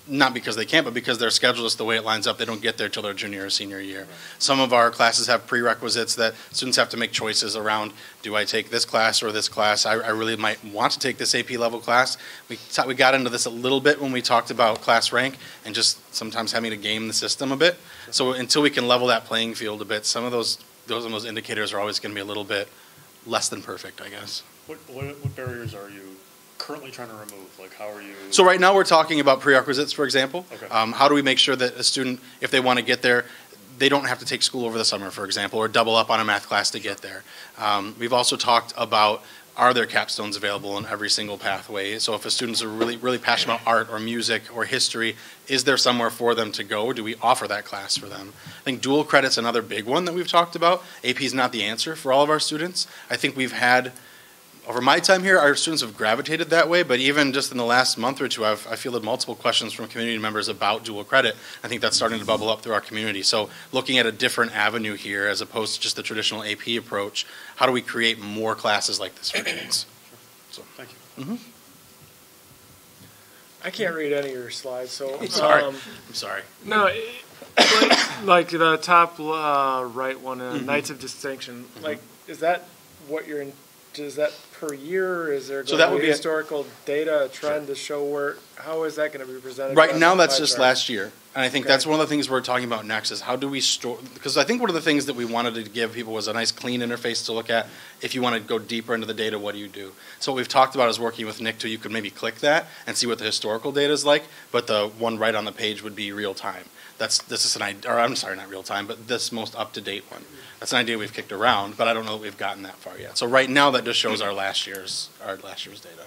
N: not because they can't, but because their schedule is the way it lines up, they don't get there till their junior or senior year. Some of our classes have prerequisites that students have to make choices around, do I take this class or this class? I really might want to take this AP level class. We got into this a little bit when we talked about class rank and just sometimes having to game the system a bit. So until we can level that playing field a bit, some of those indicators are always going to be a little bit less than perfect, I guess.
O: What barriers are you currently trying to remove? Like, how are you?
N: So right now we're talking about prerequisites, for example.
O: Okay.
N: How do we make sure that a student, if they want to get there, they don't have to take school over the summer, for example, or double up on a math class to get there. We've also talked about, are there capstones available in every single pathway? So if a student's really, really passionate about art or music or history, is there somewhere for them to go? Do we offer that class for them? I think dual credit's another big one that we've talked about. AP is not the answer for all of our students. I think we've had, over my time here, our students have gravitated that way, but even just in the last month or two, I fielded multiple questions from community members about dual credit. I think that's starting to bubble up through our community. So looking at a different avenue here as opposed to just the traditional AP approach, how do we create more classes like this for kids?
O: So, thank you.
M: I can't read any of your slides, so
N: I'm sorry. I'm sorry.
M: No, like the top right one, Knights of Distinction. Like, is that what you're in? Is that per year? Or is there
N: So that would
M: be
N: be
M: historical data, a trend to show where? How is that going to be presented?
N: Right now,
M: on
N: that's
M: the pie
N: just
M: chart?
N: last year. And I think that's one of the things we're talking about next is how do we store, because I think one of the things that we wanted to give people was a nice clean interface to look at. If you want to go deeper into the data, what do you do? So what we've talked about is working with Nick too. You could maybe click that and see what the historical data is like, but the one right on the page would be real time. This is an idea, or I'm sorry, not real time, but this most up-to-date one. That's an idea we've kicked around, but I don't know that we've gotten that far yet. So right now, that just shows our last year's data.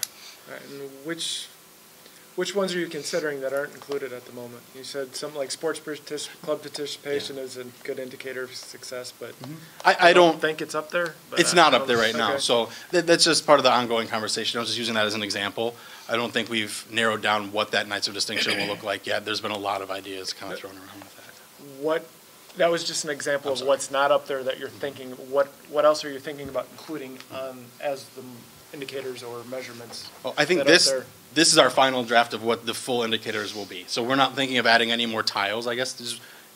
M: Right, and which ones are you considering that aren't included at the moment? You said something like sports club participation is a good indicator of success, but
N: I don't
M: think it's up there. But
N: it's not up there right now. So that's just part of the ongoing conversation. I was just using that as an example. I don't think we've narrowed down what that Knights of Distinction will look like yet. There's been a lot of ideas kind of thrown around with that.
M: That was just an example of what's not up there that you're thinking. What else are you thinking about including as the indicators or measurements?
N: Well, I think this is our final draft of what the full indicators will be. So we're not thinking of adding any more tiles, I guess.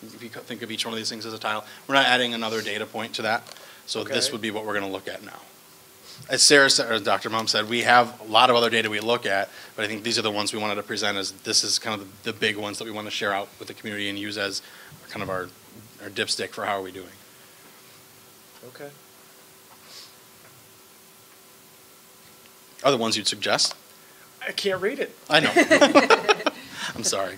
N: If you think of each one of these things as a tile, we're not adding another data point to that. So this would be what we're going to look at now. As Sarah said, or Dr. Mom said, we have a lot of other data we look at, but I think these are the ones we wanted to present as this is kind of the big ones that we want to share out with the community and use as kind of our dipstick for how are we doing.
M: Okay.
N: Other ones you'd suggest?
M: I can't read it.
N: I know. I'm sorry.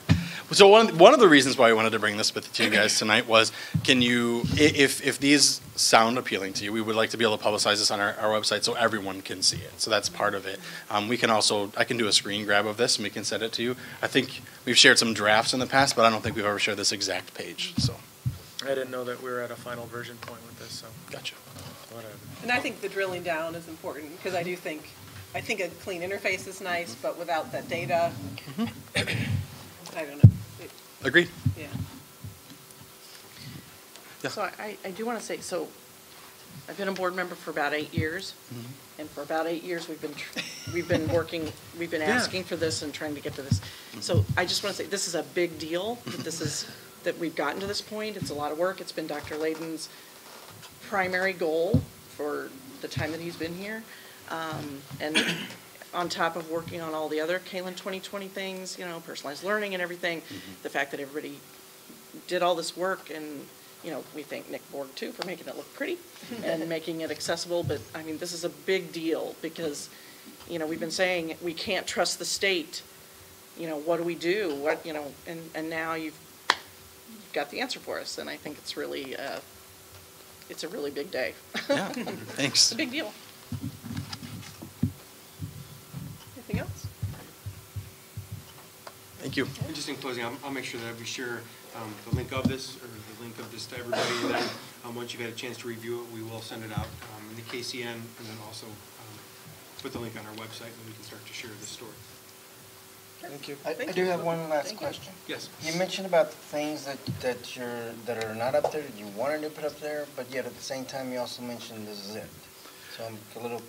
N: So one of the reasons why we wanted to bring this with to you guys tonight was, can you, if these sound appealing to you, we would like to be able to publicize this on our website so everyone can see it. So that's part of it. We can also, I can do a screen grab of this and we can send it to you. I think we've shared some drafts in the past, but I don't think we've ever shared this exact page. So
M: I didn't know that we were at a final version point with this. So
N: gotcha.
M: Whatever.
A: And I think the drilling down is important because I think a clean interface is nice, but without that data, I don't know.
N: Agreed.
A: Yeah.
E: So I do want to say, so I've been a board member for about 8 years, and for about 8 years we've been working, we've been asking for this and trying to get to this. So I just want to say this is a big deal that we've gotten to this point. It's a lot of work. It's been Dr. Layden's primary goal for the time that he's been here, and on top of working on all the other Kaneland 2020 things, you know, personalized learning and everything, the fact that everybody did all this work, and, you know, we thank Nick Borg too for making it look pretty and making it accessible, but I mean, this is a big deal because, you know, we've been saying we can't trust the state. You know, what do we do? What, you know, and now you've got the answer for us, and I think it's really, it's a really big day.
N: Yeah, thanks.
E: It's a big deal. Anything else?
N: Thank you.
F: And just in closing, I'll make sure that we share the link of this, or the link of this to everybody, and then once you've had a chance to review it, we will send it out in the KCN, and then also put the link on our website, and we can start to share the story.
M: Thank you.
P: I do have one last question.
F: Yes.
P: You mentioned about the things that are not up there that you wanted to put up there, but yet at the same time you also mentioned this is it. So I'm a little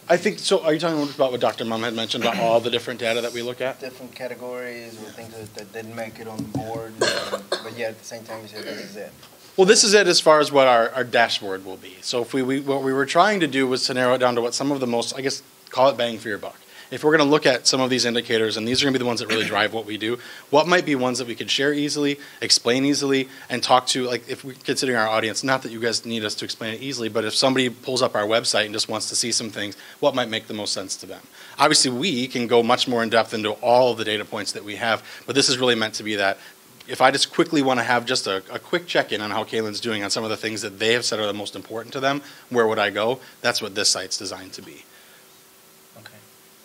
N: I think, so are you talking about what Dr. Mum had mentioned about all the different data that we look at?
P: different categories or things that didn't make it on the board, but yet at the same time you said this is it.
N: Well, this is it as far as what our dashboard will be. So if what we were trying to do was to narrow it down to what some of the most, I guess, call it bang for your buck. If we're going to look at some of these indicators, and these are going to be the ones that really drive what we do, what might be ones that we could share easily, explain easily, and talk to, like if we're considering our audience, not that you guys need us to explain it easily, but if somebody pulls up our website and just wants to see some things, what might make the most sense to them? Obviously, we can go much more in depth into all of the data points that we have, but this is really meant to be that if I just quickly want to have just a quick check-in on how Kaneland's doing on some of the things that they have said are the most important to them, where would I go? That's what this site's designed to be.
P: Okay.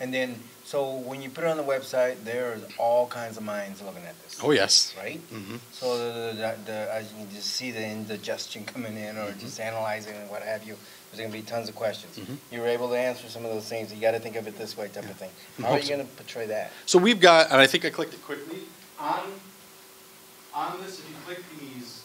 P: And then, so when you put it on the website, there's all kinds of minds looking at this.
N: Oh, yes.
P: Right?
N: Mm-hmm.
P: So as you can just see the indigestion coming in or just analyzing and what have you, there's going to be tons of questions.
N: Mm-hmm.
P: You were able to answer some of those things. You got to think of it this way type of thing. How are you going to portray that?
N: So we've got, and I think I clicked it quickly, on this, if you click these,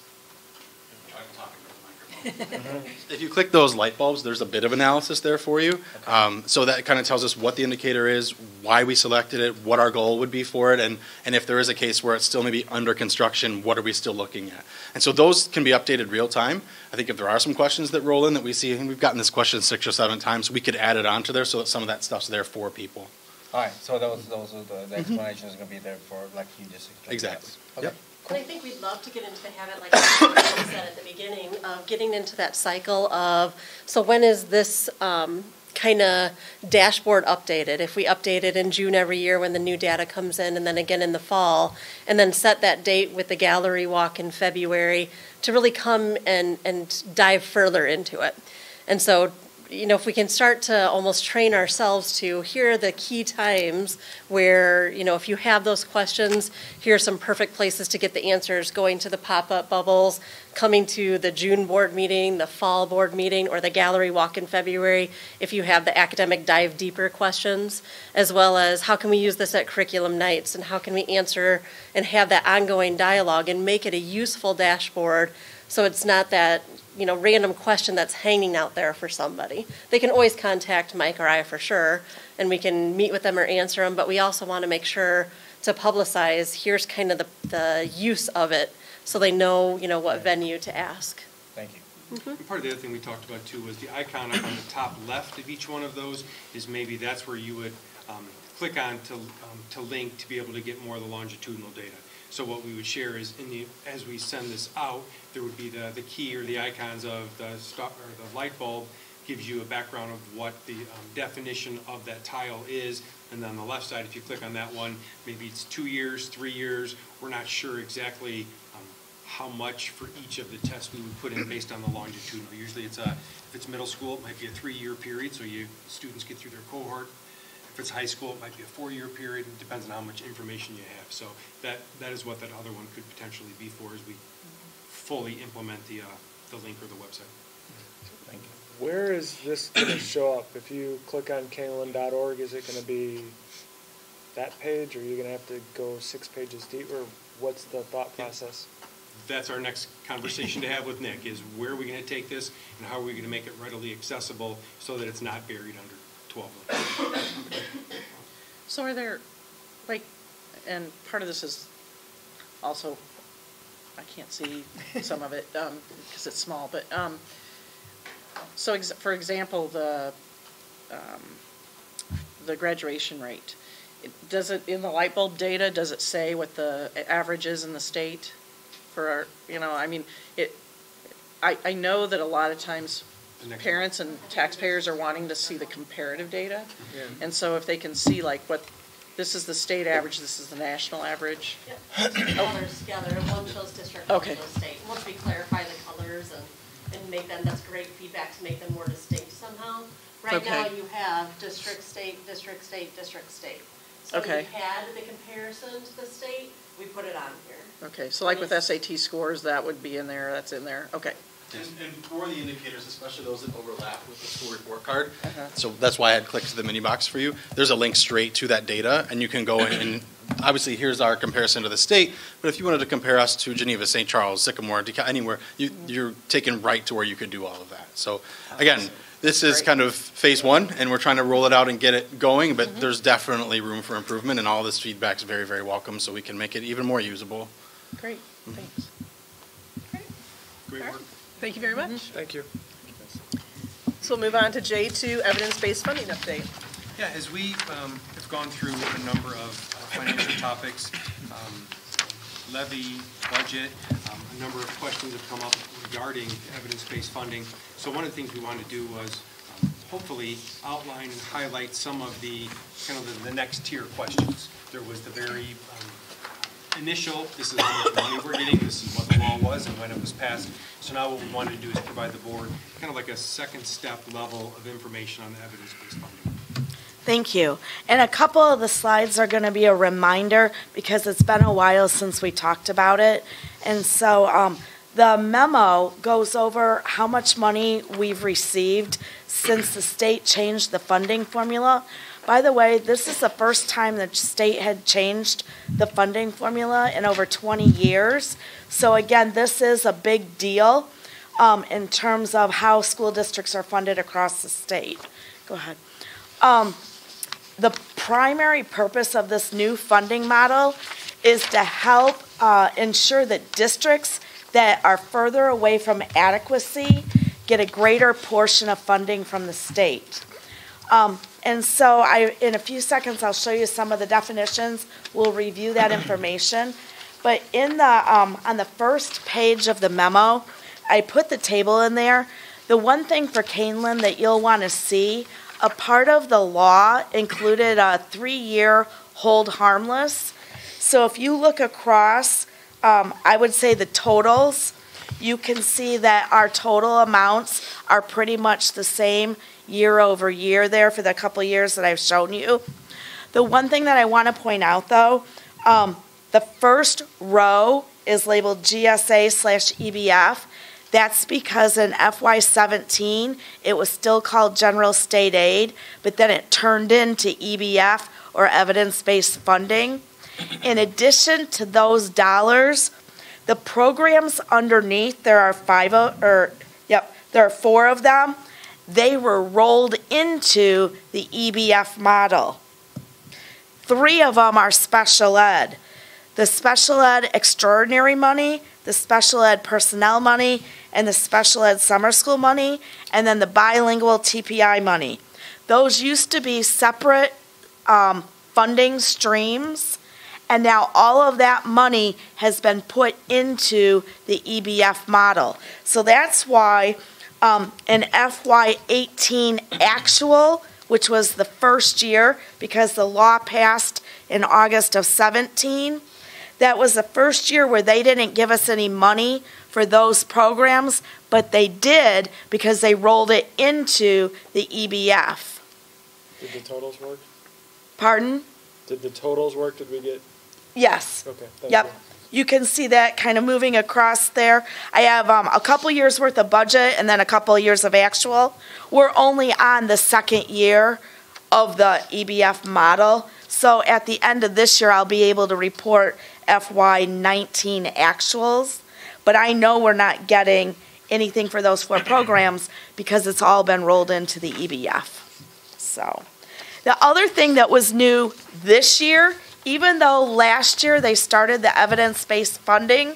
N: if you click those light bulbs, there's a bit of analysis there for you.
P: Okay.
N: So that kind of tells us what the indicator is, why we selected it, what our goal would be for it, and if there is a case where it's still maybe under construction, what are we still looking at? And so those can be updated real time. I think if there are some questions that roll in that we see, and we've gotten this question 6 or 7 times, we could add it onto there so that some of that stuff's there for people.
P: All right. So those are the explanation is going to be there for, like you just explained.
N: Exactly.
P: Okay.
N: Yep.
C: And I think we'd love to get into the habit, like you said at the beginning, of getting into that cycle of, so when is this kind of dashboard updated? If we update it in June every year when the new data comes in, and then again in the fall, and then set that date with the gallery walk in February to really come and dive further into it. And so, you know, if we can start to almost train ourselves to, here are the key times where, you know, if you have those questions, here are some perfect places to get the answers, going to the pop-up bubbles, coming to the June board meeting, the fall board meeting, or the gallery walk in February, if you have the academic dive deeper questions, as well as how can we use this at curriculum nights, and how can we answer and have that ongoing dialogue and make it a useful dashboard so it's not that, you know, random question that's hanging out there for somebody. They can always contact Mike or I for sure, and we can meet with them or answer them, but we also want to make sure to publicize, here's kind of the use of it, so they know, you know, what venue to ask.
P: Thank you.
F: And part of the other thing we talked about too was the icon up on the top left of each one of those is maybe that's where you would click on to link to be able to get more of the longitudinal data. So what we would share is as we send this out, there would be the key or the icons of the light bulb gives you a background of what the definition of that tile is. And then on the left side, if you click on that one, maybe it's 2 years, 3 years. We're not sure exactly how much for each of the tests we would put in based on the longitudinal. Usually it's if it's middle school, it might be a 3-year period, so students get through their cohort. If it's high school, it might be a 4-year period. It depends on how much information you have. So that is what that other one could potentially be for as we fully implement the link or the website.
P: Thank you.
M: Where is this going to show up? If you click on Kaneland.org, is it going to be that page, or are you going to have to go 6 pages deeper? What's the thought process?
F: That's our next conversation to have with Nick, is where are we going to take this and how are we going to make it readily accessible so that it's not buried under 12 links.
E: So are there, like, and part of this is also, I can't see some of it because it's small, but so for example, the the graduation rate. Does it, in the light bulb data, does it say what the average is in the state? For our, you know, I mean, I know that a lot of times parents and taxpayers are wanting to see the comparative data.
M: Yeah.
E: And so if they can see like what, this is the state average, this is the national average.
C: Yep. Colors together, one shows district, one
E: Okay.
C: shows state. Once we clarify the colors and make them, that's great feedback to make them more distinct somehow. Right now
E: Okay.
C: you have district, state, district, state, district, state. So
E: Okay.
C: we had the comparison to the state, we put it on here.
E: Okay, so like with SAT scores, that would be in there, that's in there, okay.
N: And for the indicators, especially those that overlap with the school report card,
E: Uh-huh.
N: so that's why I had clicked to the mini box for you. There's a link straight to that data, and you can go in and obviously here's our comparison to the state, but if you wanted to compare us to Geneva, St. Charles, Sycamore, anywhere, you're taken right to where you could do all of that. So again, this is kind of phase one, and we're trying to roll it out and get it going, but there's definitely room for improvement, and all this feedback is very, very welcome, so we can make it even more usable.
E: Great, thanks.
F: Great work.
A: Thank you very much.
M: Thank you.
A: So we'll move on to J2, evidence-based funding update.
F: Yeah, as we have gone through a number of financial topics, levy, budget, a number of questions have come up regarding evidence-based funding. So one of the things we wanted to do was hopefully outline and highlight some of the kind of the next tier questions. There was the very initial, this is how much money we're getting, this is what the law was and when it was passed. So now what we wanted to do is provide the board kind of like a second step level of information on the evidence-based funding.
Q: Thank you. And a couple of the slides are going to be a reminder because it's been a while since we talked about it. And so the memo goes over how much money we've received since the state changed the funding formula. By the way, this is the first time the state had changed the funding formula in over 20 years. So again, this is a big deal in terms of how school districts are funded across the state. Go ahead. The primary purpose of this new funding model is to help ensure that districts that are further away from adequacy get a greater portion of funding from the state. And so in a few seconds, I'll show you some of the definitions. We'll review that information. But in the, on the first page of the memo, I put the table in there. The one thing for Kaneland that you'll want to see, a part of the law included a 3-year hold harmless. So if you look across, I would say the totals, you can see that our total amounts are pretty much the same year over year there for the couple years that I've shown you. The one thing that I want to point out though, the first row is labeled GSA/EBF. That's because in FY17, it was still called General State Aid, but then it turned into EBF or evidence-based funding. In addition to those dollars, the programs underneath, there are 4 of them. They were rolled into the EBF model. 3 of them are special ed. The special ed extraordinary money, the special ed personnel money, and the special ed summer school money, and then the bilingual TPI money. Those used to be separate funding streams, and now all of that money has been put into the EBF model. So that's why in FY18 actual, which was the first year, because the law passed in August of 17, that was the first year where they didn't give us any money for those programs, but they did because they rolled it into the EBF.
M: Did the totals work?
Q: Pardon?
M: Did the totals work? Did we get?
Q: Yes.
M: Okay. Thank
Q: Yep.
M: you.
Q: You can see that kind of moving across there. I have a couple years worth of budget and then a couple years of actual. We're only on the second year of the EBF model. So at the end of this year, I'll be able to report FY19 actuals. But I know we're not getting anything for those 4 programs because it's all been rolled into the EBF. So the other thing that was new this year, even though last year they started the evidence-based funding,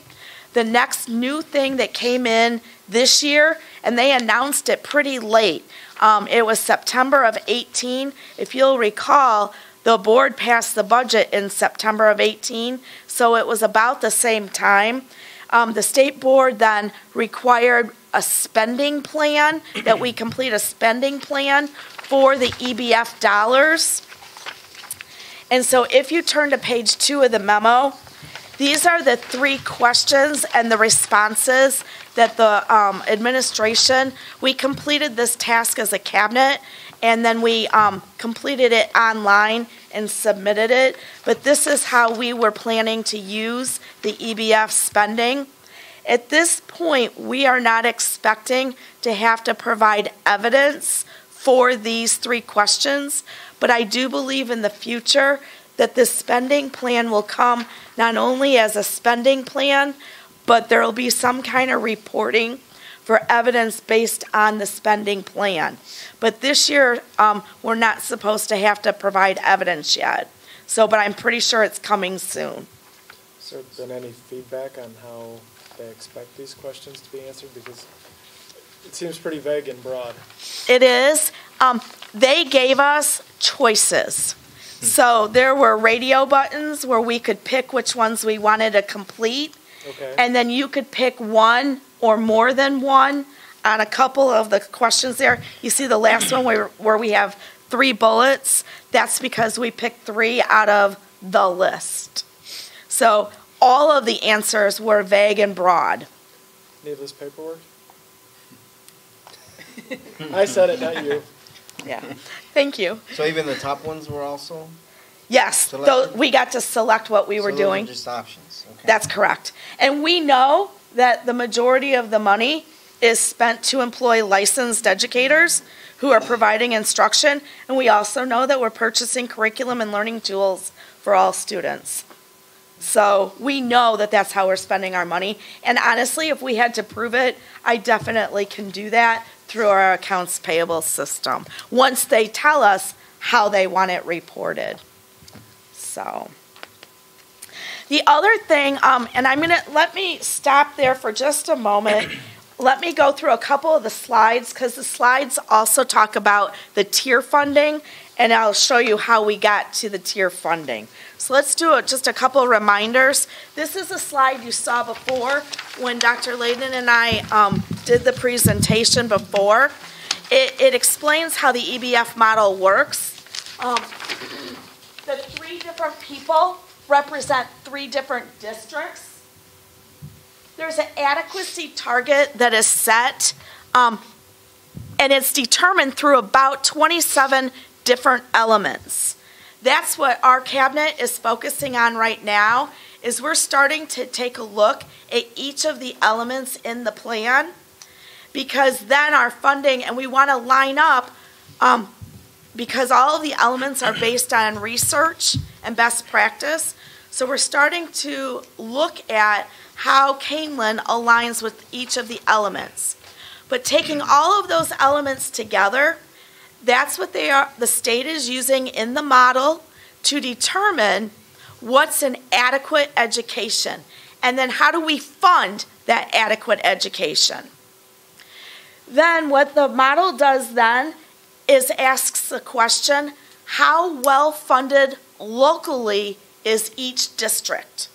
Q: the next new thing that came in this year, and they announced it pretty late. It was September of 18. If you'll recall, the board passed the budget in September of 18, so it was about the same time. The state board then required a spending plan, that we complete a spending plan for the EBF dollars. And so if you turn to page 2 of the memo, these are the 3 questions and the responses that the administration, we completed this task as a cabinet, and then we completed it online and submitted it. But this is how we were planning to use the EBF spending. At this point, we are not expecting to have to provide evidence for these 3 questions, but I do believe in the future that this spending plan will come not only as a spending plan, but there will be some kind of reporting for evidence based on the spending plan. But this year, we're not supposed to have to provide evidence yet. So, but I'm pretty sure it's coming soon.
M: Has there been any feedback on how they expect these questions to be answered? Because it seems pretty vague and broad.
Q: It is. They gave us choices. So there were radio buttons where we could pick which ones we wanted to complete.
M: Okay.
Q: And then you could pick one or more than one on a couple of the questions there. You see the last one where we have 3 bullets. That's because we picked 3 out of the list. So all of the answers were vague and broad.
M: Needless paperwork? I said it, not you.
Q: Yeah. Thank you.
P: So even the top ones were also?
Q: Yes, we got to select what we were
P: those
Q: doing.
P: Are just options. Okay.
Q: That's correct. And we know that the majority of the money is spent to employ licensed educators who are providing instruction. And we also know that we're purchasing curriculum and learning tools for all students. So we know that that's how we're spending our money. And honestly, if we had to prove it, I definitely can do that through our accounts payable system, once they tell us how they want it reported. So, the other thing, and let me stop there for just a moment. Let me go through a couple of the slides, because the slides also talk about the tier funding, and I'll show you how we got to the tier funding. So let's do just a couple of reminders. This is a slide you saw before when Dr. Layden and I did the presentation before. It explains how the EBF model works. The 3 different people represent 3 different districts. There's an adequacy target that is set, and it's determined through about 27 different elements. That's what our cabinet is focusing on right now, is we're starting to take a look at each of the elements in the plan, because then our funding, and we want to line up, because all of the elements are based on research and best practice. So we're starting to look at how Kaneland aligns with each of the elements. But taking all of those elements together, that's what the state is using in the model to determine what's an adequate education. And then how do we fund that adequate education? Then what the model does then is asks the question, how well funded locally is each district?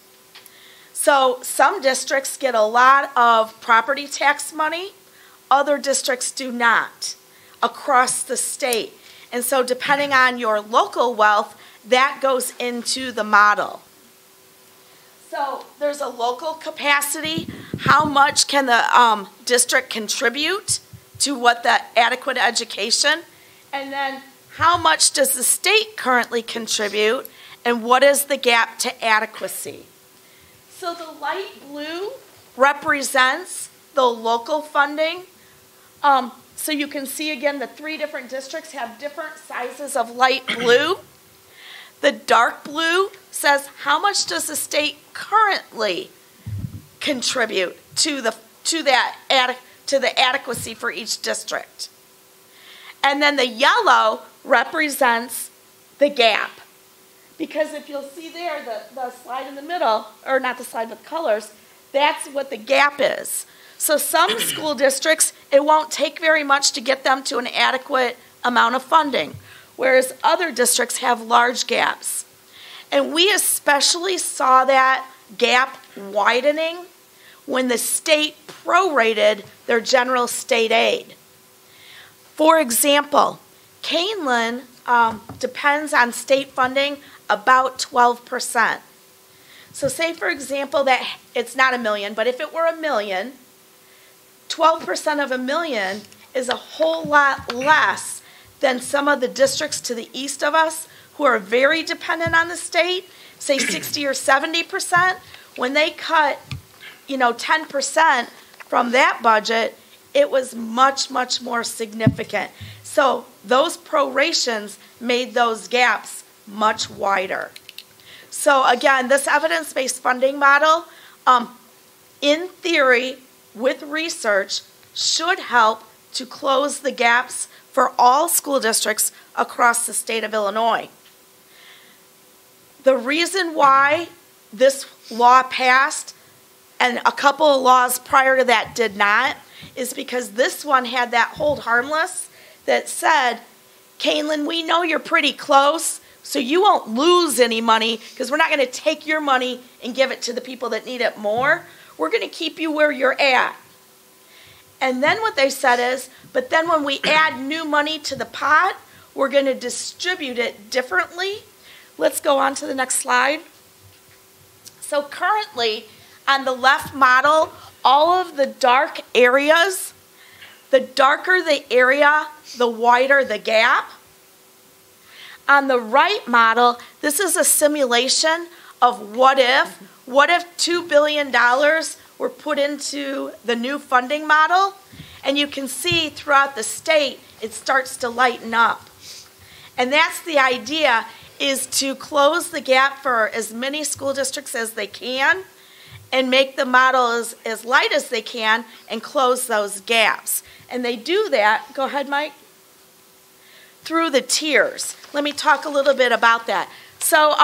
Q: So some districts get a lot of property tax money, other districts do not across the state. And so depending on your local wealth, that goes into the model. So there's a local capacity. How much can the district contribute to what the adequate education? And then how much does the state currently contribute, and what is the gap to adequacy? So the light blue represents the local funding. So you can see again the 3 different districts have different sizes of light blue. The dark blue says how much does the state currently contribute to the adequacy for each district. And then the yellow represents the gap. Because if you'll see there, the slide in the middle, or not the slide with colors, That's what the gap is. So some school districts, it won't take very much to get them to an adequate amount of funding, whereas other districts have large gaps. And we especially saw that gap widening when the state prorated their general state aid. For example, Kaneland depends on state funding about 12%. So say, for example, that it's not $1 million, but if it were $1 million, 12% of $1 million is a whole lot less than some of the districts to the east of us who are very dependent on the state, say 60 or 70%. When they cut, 10% from that budget, it was much, much more significant. So those prorations made those gaps much wider. So again, this evidence-based funding model, in theory, with research, should help to close the gaps for all school districts across the state of Illinois. The reason why this law passed and a couple of laws prior to that did not is because this one had that hold harmless that said, Kaneland, we know you're pretty close, so you won't lose any money because we're not going to take your money and give it to the people that need it more. We're going to keep you where you're at. And then what they said is, but then when we add new money to the pot, we're going to distribute it differently. Let's go on to the next slide. So currently, on the left model, all of the dark areas, the darker the area, the wider the gap. On the right model, this is a simulation of what if $2 billion were put into the new funding model, and you can see throughout the state, it starts to lighten up. And that's the idea, is to close the gap for as many school districts as they can and make the model as light as they can and close those gaps. And they do that, go ahead, Mike, through the tiers. Let me talk a little bit about that. So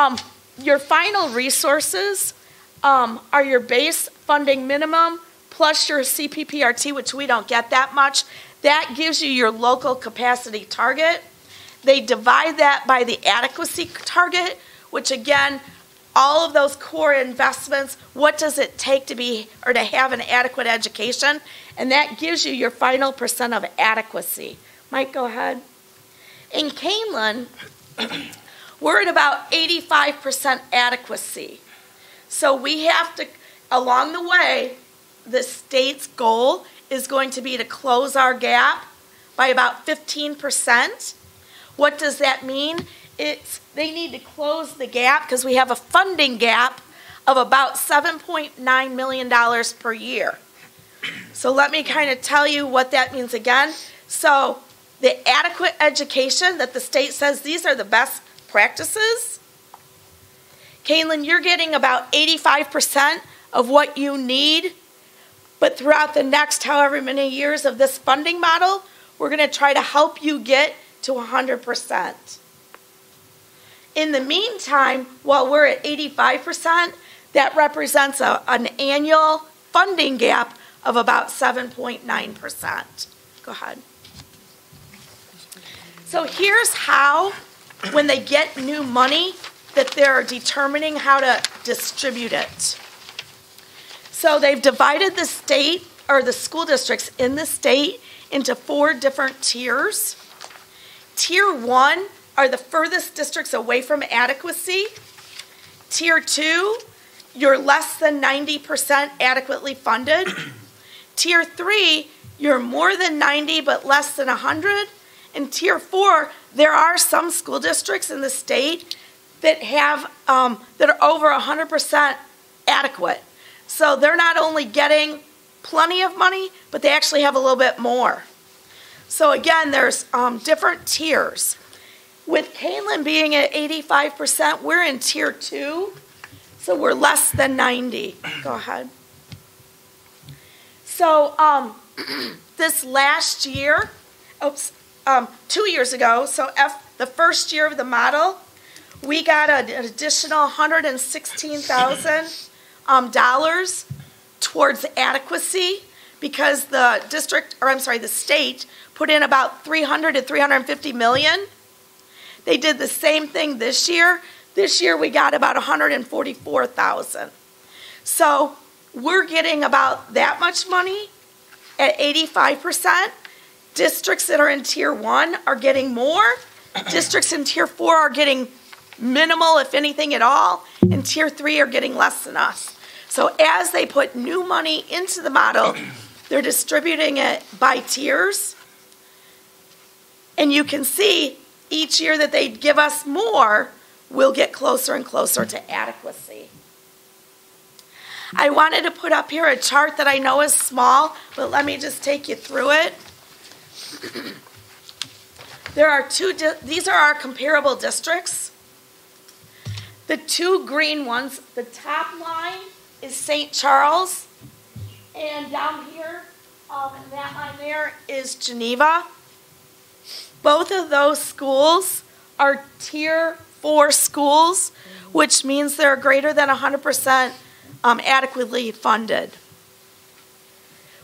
Q: your final resources are your base funding minimum plus your CPPRT, which we don't get that much. That gives you your local capacity target. They divide that by the adequacy target, which again, all of those core investments, what does it take to be or to have an adequate education? And that gives you your final percent of adequacy. Mike, go ahead. In Kaneland, we're at about 85% adequacy. So we have to, along the way, the state's goal is going to be to close our gap by about 15%. What does that mean? They need to close the gap because we have a funding gap of about $7.9 million per year. So let me kind of tell you what that means again. So the adequate education that the state says these are the best practices, Kaneland, you're getting about 85% of what you need, but throughout the next however many years of this funding model, we're going to try to help you get to 100%. In the meantime, while we're at 85%, that represents an annual funding gap of about 7.9%. Go ahead. So here's how, when they get new money, that they're determining how to distribute it. So they've divided the state, or the school districts in the state, into 4 different tiers. Tier 1 are the furthest districts away from adequacy. Tier 2, you're less than 90% adequately funded. Tier 3, you're more than 90 but less than 100. And Tier 4, there are some school districts in the state that have that are over 100% adequate. So they're not only getting plenty of money, but they actually have a little bit more. So again, there's different tiers. With Kaneland being at 85%, we're in Tier 2, so we're less than 90. Go ahead. So this last year, 2 years ago, so the first year of the model, we got an additional $116,000 towards adequacy because the the state put in about 300 to 350 million. They did the same thing this year. This year we got about 144,000. So we're getting about that much money at 85%. Districts that are in Tier 1 are getting more. Districts in Tier 4 are getting minimal, if anything at all, and Tier 3 are getting less than us. So as they put new money into the model, they're distributing it by tiers. And you can see each year that they give us more, we'll get closer and closer to adequacy. I wanted to put up here a chart that I know is small, but let me just take you through it. There are these are our comparable districts. The two green ones, the top line is St. Charles, and down here, and that line there is Geneva. Both of those schools are Tier 4 schools, which means they're greater than 100% adequately funded.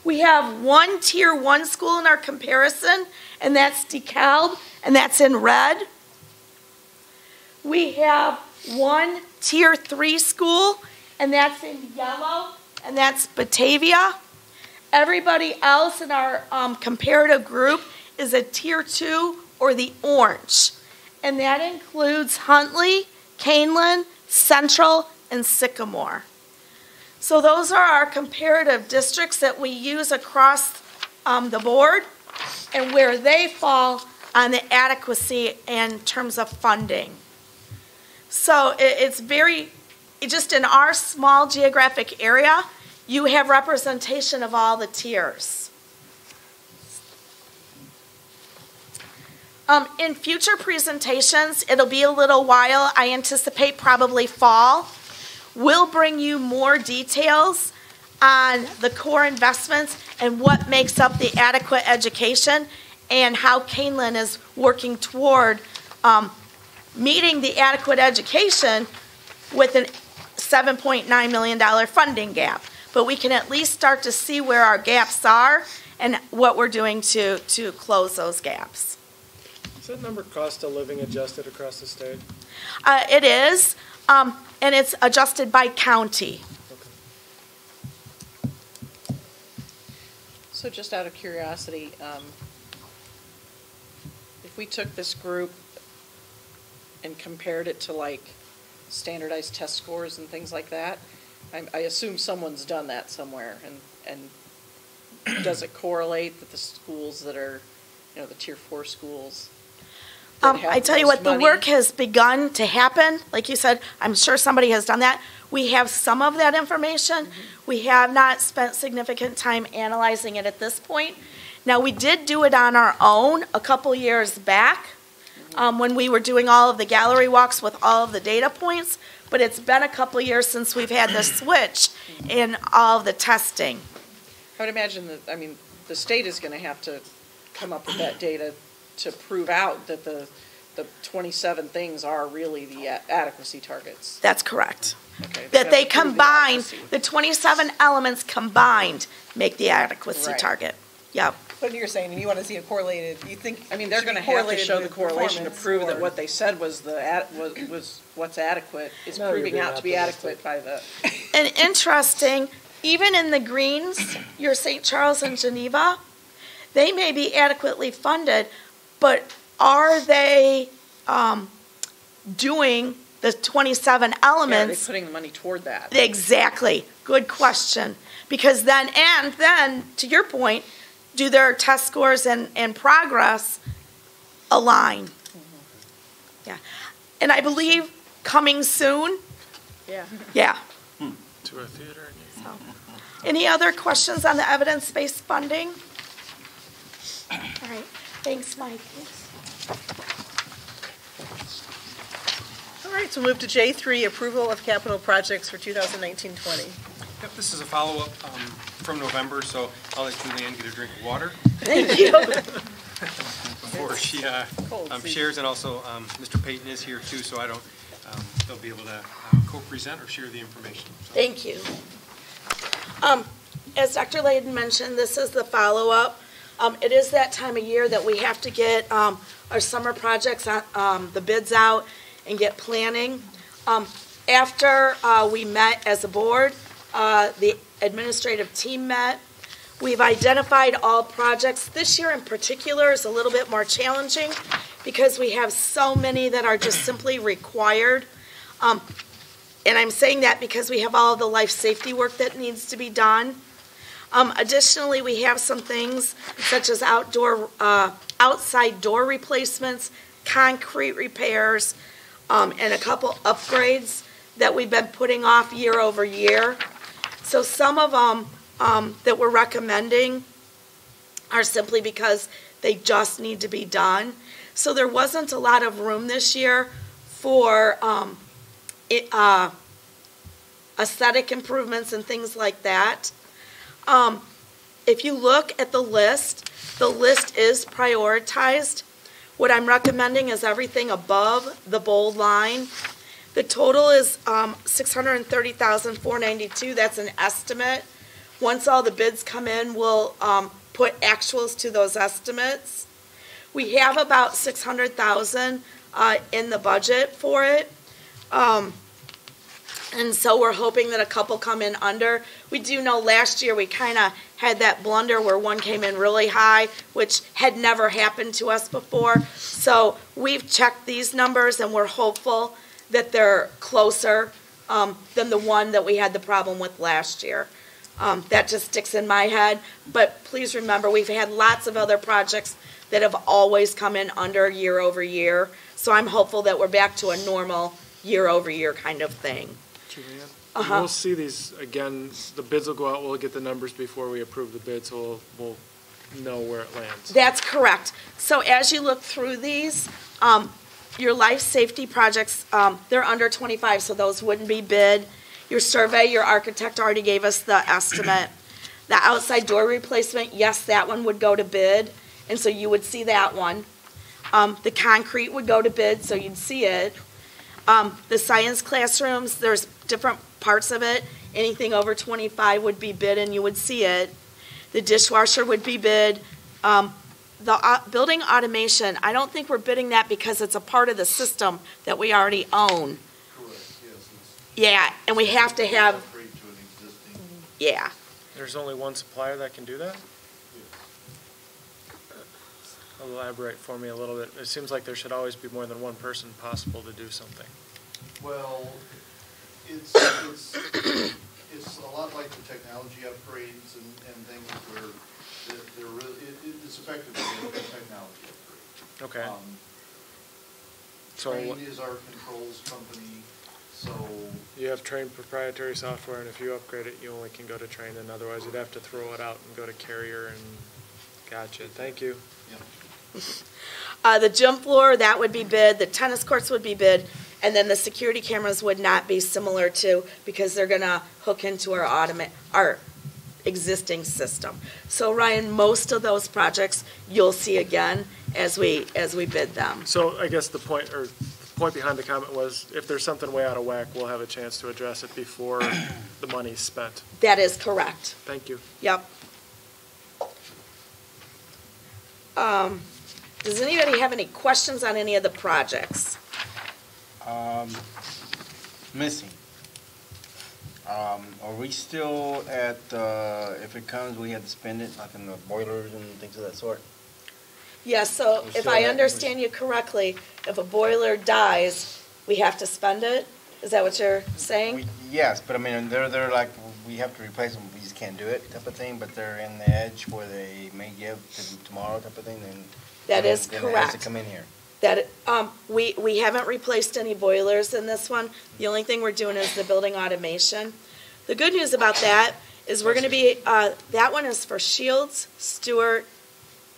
Q: We have one Tier 1 school in our comparison, and that's DeKalb, and that's in red. We have one Tier 3 school, and that's in yellow, and that's Batavia. Everybody else in our comparative group is a Tier 2 or the orange, and that includes Huntley, Kaneland, Central, and Sycamore. So those are our comparative districts that we use across the board and where they fall on the adequacy in terms of funding. So it's just in our small geographic area, you have representation of all the tiers. In future presentations, it'll be a little while, I anticipate probably fall. We'll bring you more details on the core investments and what makes up the adequate education and how Kaneland is working toward meeting the adequate education with a $7.9 million funding gap. But we can at least start to see where our gaps are and what we're doing to close those gaps.
M: Is that number cost of living adjusted across the state?
Q: It is. And it's adjusted by county.
M: Okay.
E: So just out of curiosity, if we took this group and compared it to like standardized test scores and things like that, I assume someone's done that somewhere, and does it correlate that the schools that are, the Tier 4 schools?
Q: I tell you what, the work has begun to happen. Like you said, I'm sure somebody has done that. We have some of that information. Mm-hmm. We have not spent significant time analyzing it at this point. Now, we did do it on our own a couple years back when we were doing all of the gallery walks with all of the data points, but it's been a couple years since we've had the switch in all of the testing.
E: I would imagine that, the state is going to have to come up with that data to prove out that the 27 things are really the adequacy targets.
Q: That's correct.
E: Okay,
Q: that they combine, the 27 elements combined make the adequacy target. Yep.
A: But you're saying you want to see it correlated, you think
E: they're going to have to show the correlation to prove that what they said was was what's adequate is proving out to be adequate by the...
Q: And interesting, even in the greens, your St. Charles and Geneva, they may be adequately funded, but are they doing the 27 elements?
E: Yeah, are they putting the money toward that?
Q: Exactly. Good question. Because then, to your point, do their test scores and progress align? Mm-hmm. Yeah. And I believe coming soon.
E: Yeah.
Q: Yeah.
M: To a theater.
Q: So, any other questions on the evidence-based funding? All right. Thanks, Mike.
A: All right, so move to J3, approval of capital projects for 2019-20.
F: Yep, this is a follow-up from November, so I'll let Julianne get a drink of water.
Q: Thank you.
F: Before she shares, and also Mr. Payton is here too, so they'll be able to co-present or share the information. So.
Q: Thank you. As Dr. Layden mentioned, this is the follow-up. It is that time of year that we have to get our summer projects, the bids out and get planning. After we met as a board, the administrative team met. We've identified all projects. This year in particular is a little bit more challenging because we have so many that are just simply required. And I'm saying that because we have all the life safety work that needs to be done. Additionally, we have some things such as outside door replacements, concrete repairs, and a couple upgrades that we've been putting off year over year. So some of them that we're recommending are simply because they just need to be done. So there wasn't a lot of room this year for aesthetic improvements and things like that. If you look at the list is prioritized. What I'm recommending is everything above the bold line. The total is $630,492. That's an estimate. Once all the bids come in, we'll put actuals to those estimates. We have about $600,000 in the budget for it. And so we're hoping that a couple come in under. We do know last year we kind of had that blunder where one came in really high, which had never happened to us before. So we've checked these numbers and we're hopeful that they're closer than the one that we had the problem with last year. That just sticks in my head. But please remember, we've had lots of other projects that have always come in under year over year. So I'm hopeful that we're back to a normal year over year kind of thing.
M: Julianne, we'll see these again. The bids will go out. We'll get the numbers before we approve the bid, so we'll know where it lands.
Q: That's correct. So as you look through these, your life safety projects, they're under 25, so those wouldn't be bid. Your survey, your architect already gave us the estimate. The outside door replacement, yes, that one would go to bid, and so you would see that one. The concrete would go to bid, so you'd see it. The science classrooms, there's different parts of it. Anything over 25 would be bid and you would see it. The dishwasher would be bid. The building automation, I don't think we're bidding that because it's a part of the system that we already own.
G: Correct, yes.
Q: Yeah, and we have to have, yeah.
M: There's only one supplier that can do that? Elaborate for me a little bit. It seems like there should always be more than one person possible to do something.
G: Well, it's a lot like the technology upgrades and things where they're really, it's effectively a technology upgrade.
M: Okay.
G: Train is our controls company, so.
M: You have Train proprietary software, and if you upgrade it, you only can go to Train, and otherwise you'd have to throw it out and go to Carrier and, gotcha, thank you.
G: Yep.
Q: The gym floor, that would be bid. The tennis courts would be bid. And then the security cameras would not be similar to, because they're going to hook into our existing system. So Ryan, most of those projects you'll see again as we bid them.
M: So I guess the point behind the comment was, if there's something way out of whack, we'll have a chance to address it before the money's spent.
Q: That is correct.
M: Thank you.
Q: Yep. Does anybody have any questions on any of the projects?
P: Missing. Are we still at, if it comes, we have to spend it, like in the boilers and things of that sort?
Q: Yes, so if I understand you correctly, if a boiler dies, we have to spend it? Is that what you're saying?
P: Yes, but I mean, they're like, we have to replace them, we just can't do it type of thing, but they're in the edge where they may give to tomorrow type of thing, then.
Q: That is
P: then
Q: correct.
P: it has to come in here.
Q: That, we haven't replaced any boilers in this one. The only thing we're doing is the building automation. The good news about that is we're going to be, that one is for Shields, Stewart.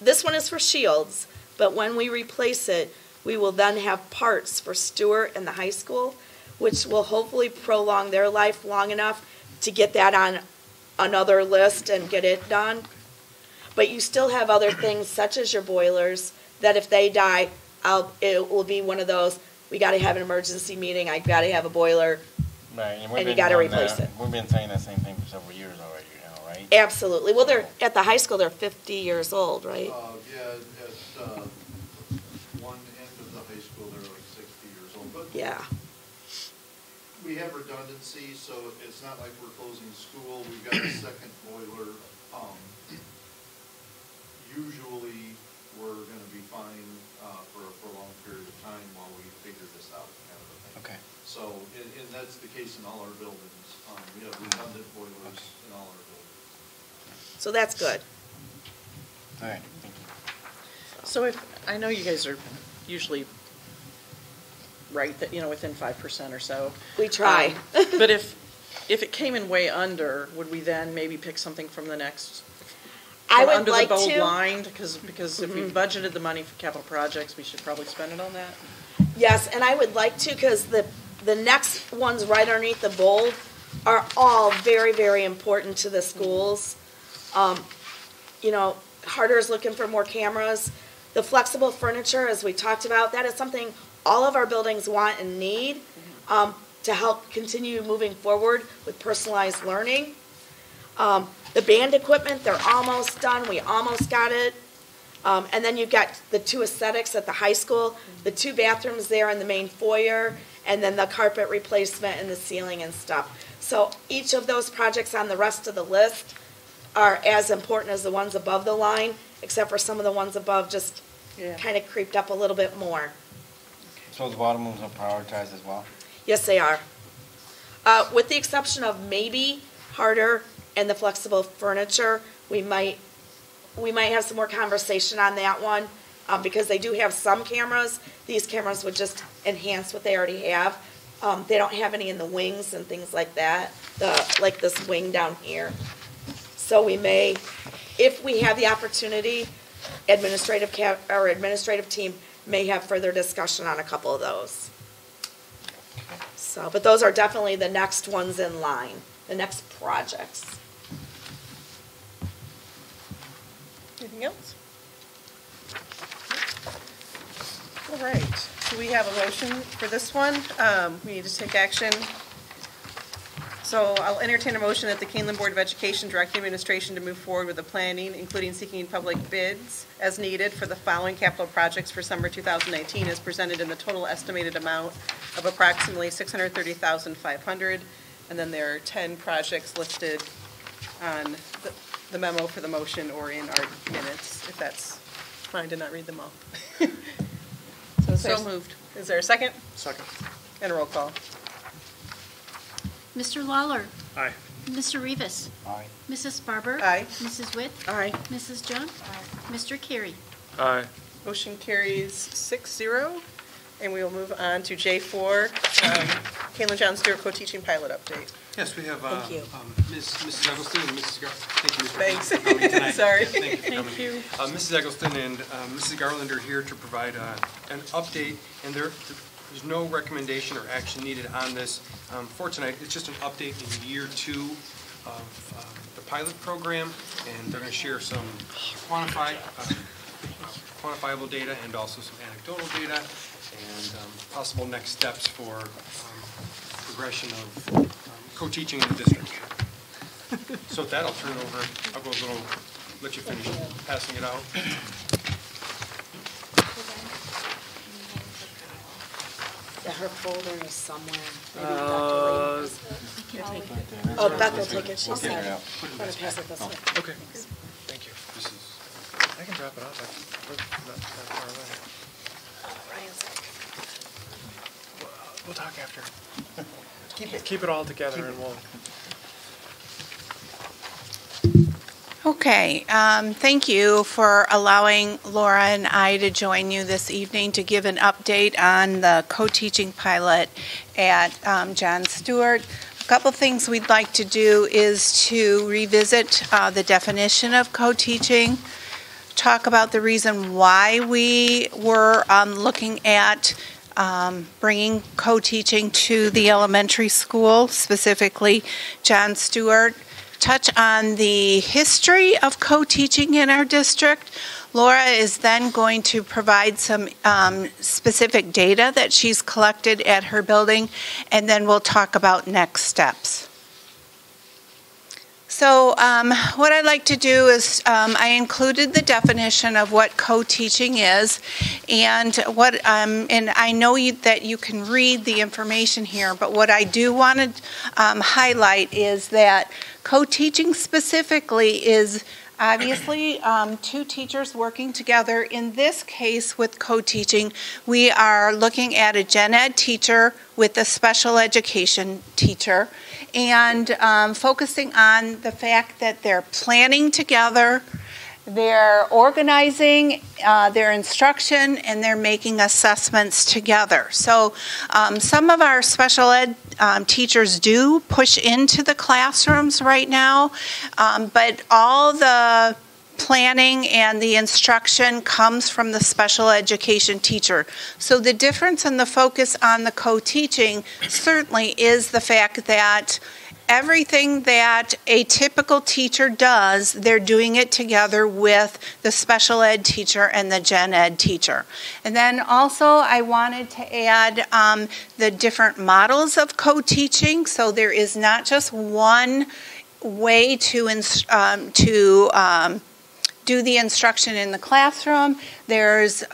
Q: This one is for Shields, but when we replace it, we will then have parts for Stewart and the high school, which will hopefully prolong their life long enough to get that on another list and get it done. But you still have other things such as your boilers that if they die, it will be one of those, we got to have an emergency meeting, I got to have a boiler,
P: Right,
Q: and you got to replace it.
P: We've been saying that same thing for several years already.
Q: Absolutely. Well, they're, at the high school, they're 50 years old, right?
R: Yeah, at one end of the high school, they're like 60 years old. But
Q: Yeah.
R: we have redundancy, so it's not like we're closing school. We've got a second boiler. Usually, we're going to be fine for a prolonged period of time while we figure this out, kind of a thing.
P: Okay.
R: So, and that's the case in all our buildings. We have redundant boilers in all our buildings.
Q: So that's good.
P: All right, thank you.
E: So if, I know you guys are usually right, that, within 5% or so.
Q: We try.
E: But if it came in way under, would we then maybe pick something from the next?
Q: I would
E: under
Q: like
E: the bold
Q: to.
E: line, because if we budgeted the money for capital projects, we should probably spend it on that.
Q: Yes, and I would like to, because the next ones right underneath the bold are all very, very important to the schools. Harder's looking for more cameras. The flexible furniture, as we talked about, that is something all of our buildings want and need to help continue moving forward with personalized learning. The band equipment, they're almost done. We almost got it. And then you've got the 2 aesthetics at the high school, the 2 bathrooms there in the main foyer, and then the carpet replacement and the ceiling and stuff. So each of those projects on the rest of the list are as important as the ones above the line, except for some of the ones above just kind of creeped up a little bit more.
P: So the bottom ones are prioritized as well?
Q: Yes, they are. With the exception of maybe Harder and the flexible furniture, we might have some more conversation on that one because they do have some cameras. These cameras would just enhance what they already have. They don't have any in the wings and things like that, like this wing down here. So we may, if we have the opportunity, our administrative team may have further discussion on a couple of those. So, but those are definitely the next ones in line, the next projects.
A: Anything else? All right. Do we have a motion for this one? We need to take action. So I'll entertain a motion that the Kaneland Board of Education direct the administration to move forward with the planning, including seeking public bids as needed for the following capital projects for summer 2019 as presented in the total estimated amount of approximately $630,500. And then there are 10 projects listed on the memo for the motion or in our minutes, if that's fine to not read them all. So moved. Is there a second?
O: Second.
A: And a roll call.
S: Mr. Lawler.
O: Aye.
S: Mr. Rivas.
P: Aye.
S: Mrs. Barber.
A: Aye.
S: Mrs. Witt.
Q: Aye.
S: Mrs. Jones. Aye. Mr. Carey.
M: Aye.
A: Motion carries 6-0. And we will move on to J4, Kaneland John Stewart co-teaching pilot update.
F: Yes, we have
Q: Thank you.
F: Mrs. Eggleston and Mrs. Thank you, Ms.
A: Thanks.
F: for coming tonight.
A: Sorry.
F: Thank you for coming.
A: Thank you.
F: Mrs. Eggleston and Mrs. Garland are here to provide an update, and there's no recommendation or action needed on this for tonight. It's just an update in year 2 of the pilot program, and they're going to share some quantifiable data and also some anecdotal data and possible next steps for progression of co-teaching in the district. So with that, I'll turn it over. I'll go a little, let you finish passing it out.
Q: Yeah, her folder is somewhere. Maybe Dr. Lee. Oh, Beth will take it. She's got it. I'm going to pass it this way.
F: Okay. Thank you. This is.
M: I can drop it off. I'm not that far away. We'll talk after. Keep it all together and we'll.
T: Okay, thank you for allowing Laura and I to join you this evening to give an update on the co-teaching pilot at John Stewart. A couple things we'd like to do is to revisit the definition of co-teaching, talk about the reason why we were looking at bringing co-teaching to the elementary school, specifically John Stewart, touch on the history of co-teaching in our district. Laura is then going to provide some specific data that she's collected at her building, and then we'll talk about next steps. So what I'd like to do is I included the definition of what co-teaching is, and and I know that you can read the information here, but what I do want to highlight is that co-teaching specifically is obviously two teachers working together. In this case with co-teaching, we are looking at a gen ed teacher with a special education teacher, and focusing on the fact that they're planning together, they're organizing their instruction, and they're making assessments together. So some of our special ed teachers do push into the classrooms right now, but all the planning and the instruction comes from the special education teacher. So the difference in the focus on the co-teaching certainly is the fact that everything that a typical teacher does, they're doing it together with the special ed teacher and the gen ed teacher. And then also I wanted to add the different models of co-teaching. So there is not just one way to do the instruction in the classroom. There's,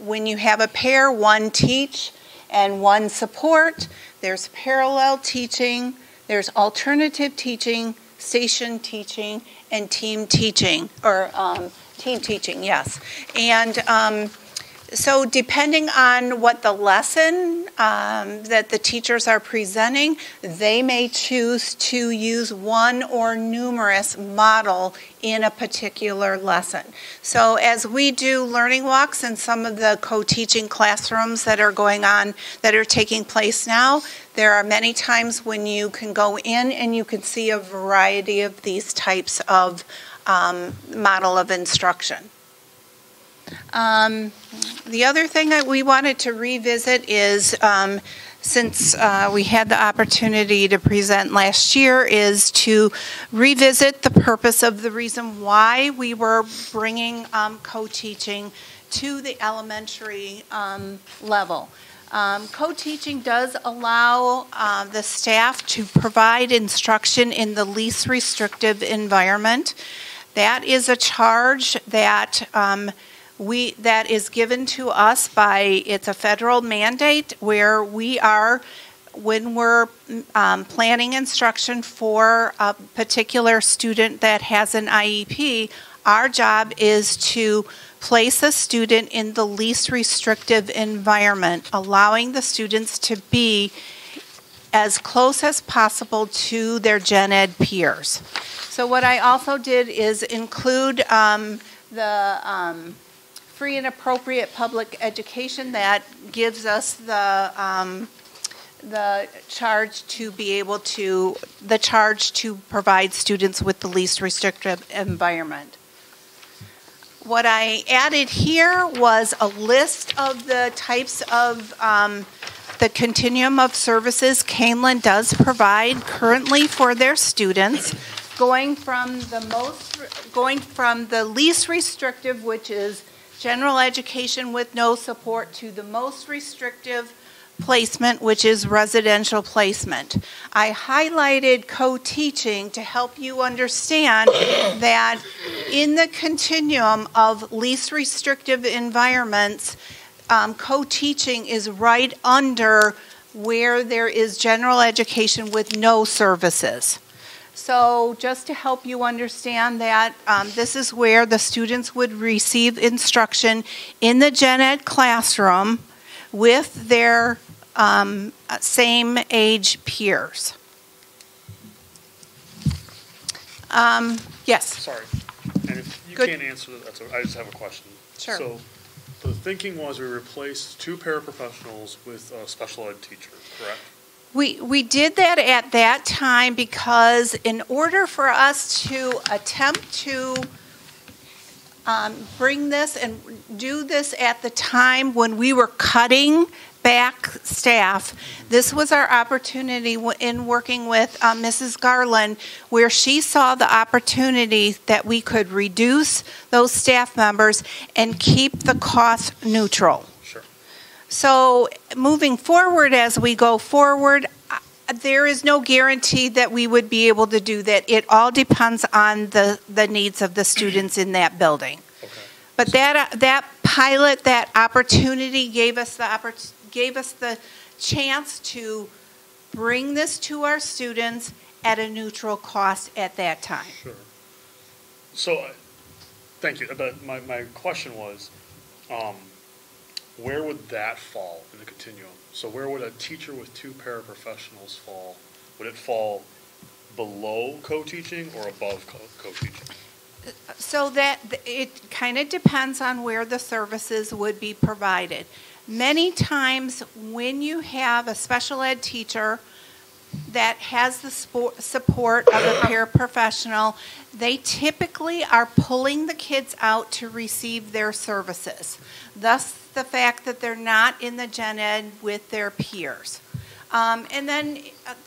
T: when you have a pair, one teach and one support. There's parallel teaching. There's alternative teaching, station teaching, and team teaching, or team teaching, yes. And so depending on what the lesson that the teachers are presenting, they may choose to use one or numerous model in a particular lesson. So as we do learning walks in some of the co-teaching classrooms that are going on, that are taking place now, there are many times when you can go in and you can see a variety of these types of model of instruction. The other thing that we wanted to revisit is, since we had the opportunity to present last year, is to revisit the purpose of the reason why we were bringing co-teaching to the elementary level. Co-teaching does allow the staff to provide instruction in the least restrictive environment. That is a charge that that is given to us by, it's a federal mandate where we are, when we're planning instruction for a particular student that has an IEP, our job is to place a student in the least restrictive environment, allowing the students to be as close as possible to their gen ed peers. So what I also did is include the free and appropriate public education that gives us the charge to be able to, the charge to provide students with the least restrictive environment. What I added here was a list of the types of the continuum of services Kaneland does provide currently for their students, going from the least restrictive, which is general education with no support, to the most restrictive placement, which is residential placement. I highlighted co-teaching to help you understand that in the continuum of least restrictive environments, co-teaching is right under where there is general education with no services. So just to help you understand that, this is where the students would receive instruction in the gen ed classroom with their same age peers. Yes?
O: Sorry. And if you
T: Good.
O: can't answer that, that's okay. I just have a question.
T: Sure.
O: So the thinking was we replaced 2 paraprofessionals with a special ed teacher, correct?
T: We did that at that time because in order for us to attempt to bring this and do this at the time when we were cutting back staff, this was our opportunity in working with Mrs. Garland, where she saw the opportunity that we could reduce those staff members and keep the cost neutral.
O: Sure.
T: So moving forward, as we go forward, there is no guarantee that we would be able to do that. It all depends on the needs of the students in that building.
O: Okay.
T: But that pilot, that opportunity gave us the chance to bring this to our students at a neutral cost at that time.
O: Sure. So, thank you. But my question was, where would that fall in the continuum? So where would a teacher with 2 paraprofessionals fall? Would it fall below co-teaching or above co-teaching?
T: So that it kind of depends on where the services would be provided. Many times when you have a special ed teacher that has the support of a paraprofessional, they typically are pulling the kids out to receive their services. Thus, the fact that they're not in the gen ed with their peers. And then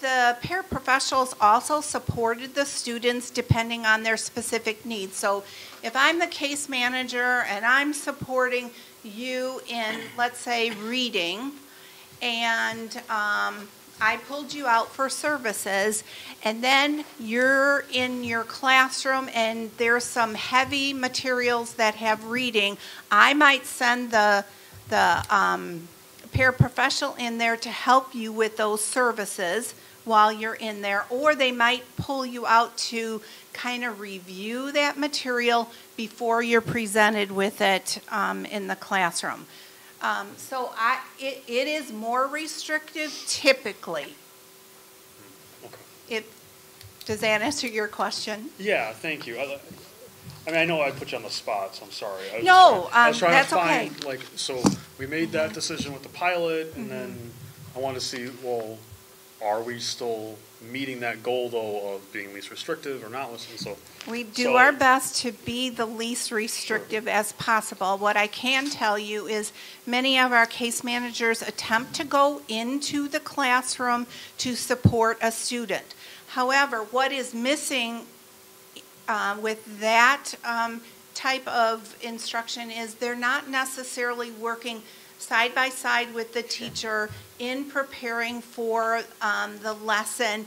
T: the paraprofessionals also supported the students depending on their specific needs. So if I'm the case manager and I'm supporting you in, let's say, reading, and I pulled you out for services, and then you're in your classroom and there's some heavy materials that have reading, I might send the paraprofessional in there to help you with those services while you're in there, or they might pull you out to kind of review that material before you're presented with it in the classroom. So it is more restrictive typically.
O: Okay.
T: Does that answer your question?
O: Yeah, thank you. I mean, I know I put you on the spot, so I'm sorry.
T: I was trying
O: that's
T: to find,
O: okay. Like, so we made that decision with the pilot, and then I want to see, well, are we still meeting that goal, though, of being least restrictive or not listening? So
T: we do our best to be the least restrictive as possible. What I can tell you is many of our case managers attempt to go into the classroom to support a student. However, what is missing with that type of instruction is they're not necessarily working side by side with the teacher in preparing for the lesson,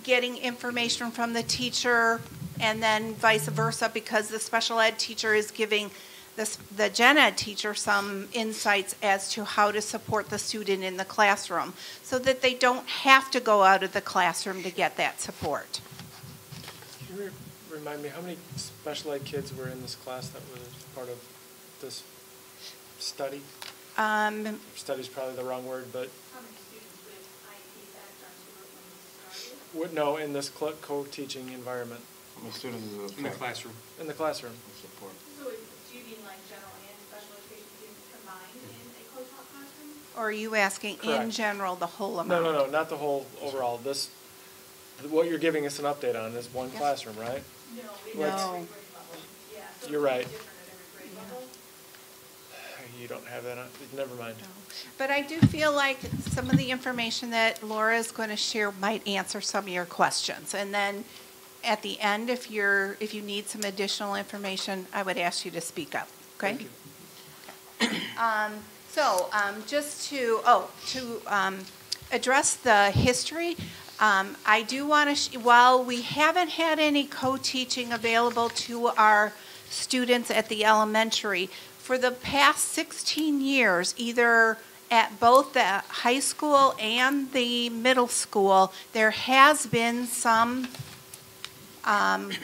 T: getting information from the teacher, and then vice versa, because the special ed teacher is giving the gen ed teacher some insights as to how to support the student in the classroom so that they don't have to go out of the classroom to get that support.
M: Can you remind me how many special ed kids were in this class that was part of this study? Study's probably the wrong word, but
K: How many students with IEP backgrounds were when you started?
M: no, in this co-teaching environment.
R: How many students
F: in the classroom?
M: In the classroom.
R: Support.
K: So do you mean like general and special education students combined in a co-taught classroom?
T: Or are you asking in
M: Correct.
T: general the whole amount?
M: No, not the whole overall. What you're giving us an update on is one classroom, right?
T: No.
M: You're right. You don't have that. Never mind.
T: But I do feel like some of the information that Laura is going to share might answer some of your questions. And then at the end, if you need some additional information, I would ask you to speak up. Okay?
M: Thank you.
T: Just to address the history, I do want to, while we haven't had any co-teaching available to our students at the elementary, for the past 16 years, either at both the high school and the middle school, there has been some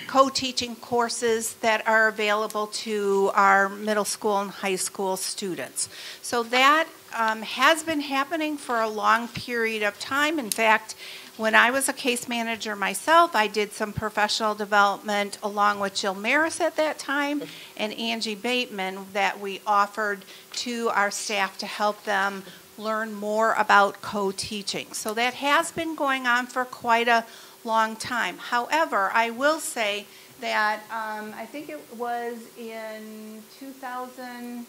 T: co-teaching courses that are available to our middle school and high school students. So that has been happening for a long period of time. In fact, when I was a case manager myself, I did some professional development along with Jill Maris at that time and Angie Bateman that we offered to our staff to help them learn more about co-teaching. So that has been going on for quite a long time. However, I will say that I think it was in 2000,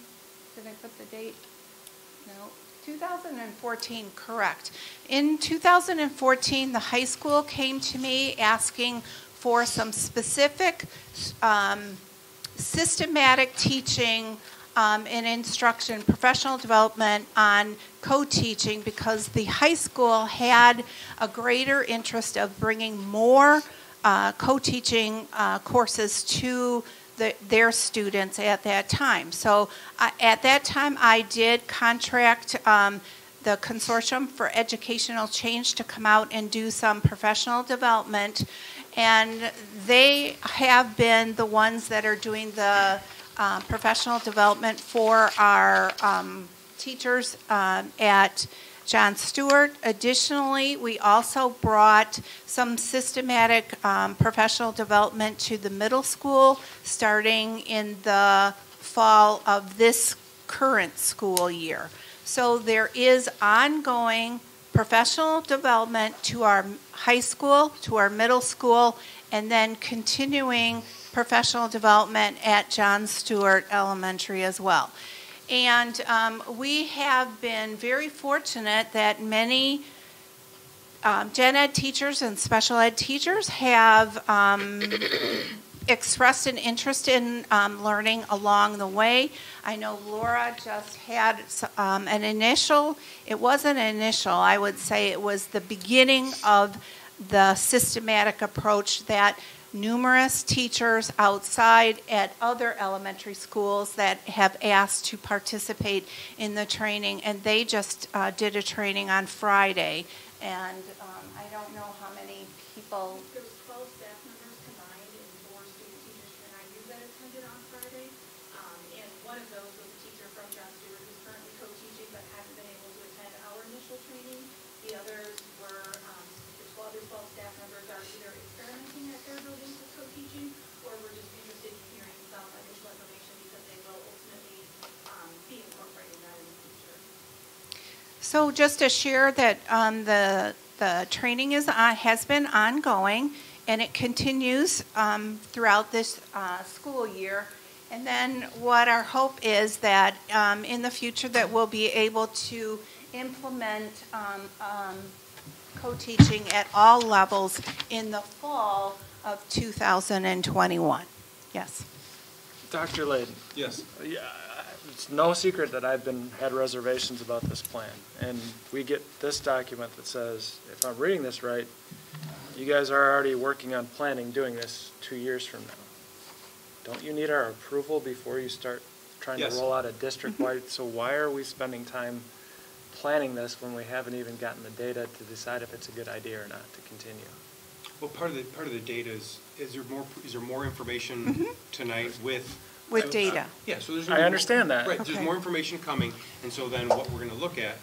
T: did I put the date? No. 2014, correct. In 2014, the high school came to me asking for some specific systematic teaching in instruction, professional development on co-teaching, because the high school had a greater interest of bringing more co-teaching courses to their students at that time. So at that time, I did contract the Consortium for Educational Change to come out and do some professional development, and they have been the ones that are doing the professional development for our teachers at John Stewart. Additionally, we also brought some systematic professional development to the middle school starting in the fall of this current school year. So there is ongoing professional development to our high school, to our middle school, and then continuing professional development at John Stewart Elementary as well. And we have been very fortunate that many gen ed teachers and special ed teachers have expressed an interest in learning along the way. I know Laura just had an initial, it wasn't an initial, I would say it was the beginning of the systematic approach that numerous teachers outside at other elementary schools that have asked to participate in the training, and they just did a training on Friday, and I don't know how many people.
U: There was 12 staff members combined and 4 student teachers from IU that attended on Friday, and one of those was a teacher from John Stewart who's currently co-teaching but hasn't been able to attend our initial training. The others were, the 12 staff members are either experimenting at their buildings with co-teaching, or we're just interested in hearing some initial information because they will ultimately be incorporating that in the future.
T: So just to share that the training has been ongoing, and it continues throughout this school year. And then what our hope is that in the future that we'll be able to implement co-teaching at all levels in the fall of 2021. Yes.
M: Dr. Layden.
F: Yes.
M: Yeah, it's no secret that I've had reservations about this plan. And we get this document that says, if I'm reading this right, you guys are already working on planning doing this 2 years from now. Don't you need our approval before you start trying to roll out a district-wide? So why are we spending time planning this when we haven't even gotten the data to decide if it's a good idea or not to continue?
F: Well, part of the data is there more information tonight with
T: data?
F: Yeah, so there's.
M: I understand that.
F: Right,
T: Okay.
F: there's more information coming, and so then what we're going to look at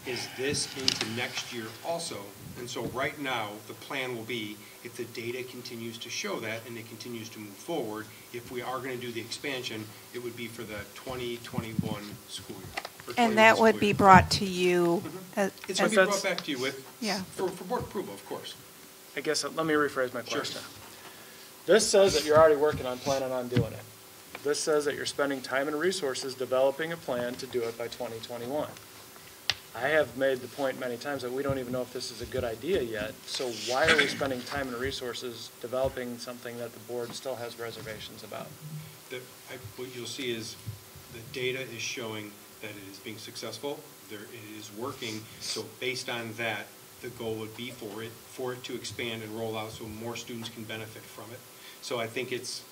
F: is this into next year also. And so right now, the plan will be, if the data continues to show that and it continues to move forward, if we are going to do the expansion, it would be for the 2021 school year.
T: And that would be brought to you.
F: It's going to be brought back to you with,
T: Yeah.
F: for board approval, of course.
M: I guess, let me rephrase my
F: Sure.
M: question. This says that you're already working on planning on doing it. This says that you're spending time and resources developing a plan to do it by 2021. I have made the point many times that we don't even know if this is a good idea yet, so why are we spending time and resources developing something that the board still has reservations about?
F: What you'll see is the data is showing that it is being successful, it is working, so based on that, the goal would be for it to expand and roll out so more students can benefit from it. So I think it's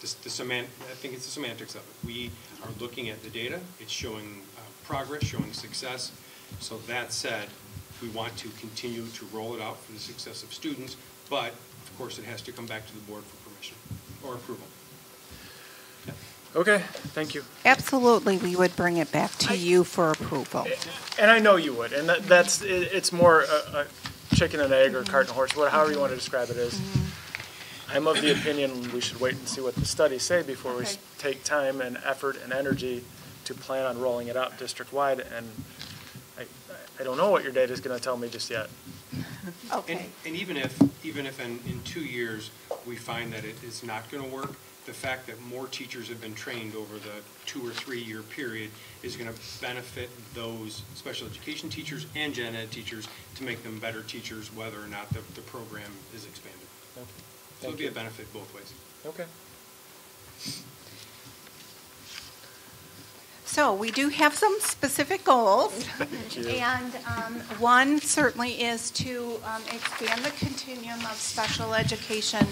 F: the semantics of it. We are looking at the data, it's showing progress, showing success. So that said, we want to continue to roll it out for the success of students, but of course it has to come back to the board for permission or approval. Yeah.
M: Okay, thank you.
T: Absolutely, we would bring it back to you for approval.
M: And I know you would, and it's more a chicken and egg or cart and horse, however you want to describe it is. I'm of the opinion we should wait and see what the studies say before we take time and effort and energy to plan on rolling it out district-wide, and I don't know what your data is going to tell me just yet.
T: Okay.
F: And even if in 2 years we find that it is not going to work, the fact that more teachers have been trained over the 2 or 3 year period is going to benefit those special education teachers and gen ed teachers to make them better teachers, whether or not the program is expanded.
M: Okay.
F: So it'll be a benefit both ways.
M: Okay.
T: So we do have some specific goals.
B: Thank you.
T: And one certainly is to expand the continuum of special education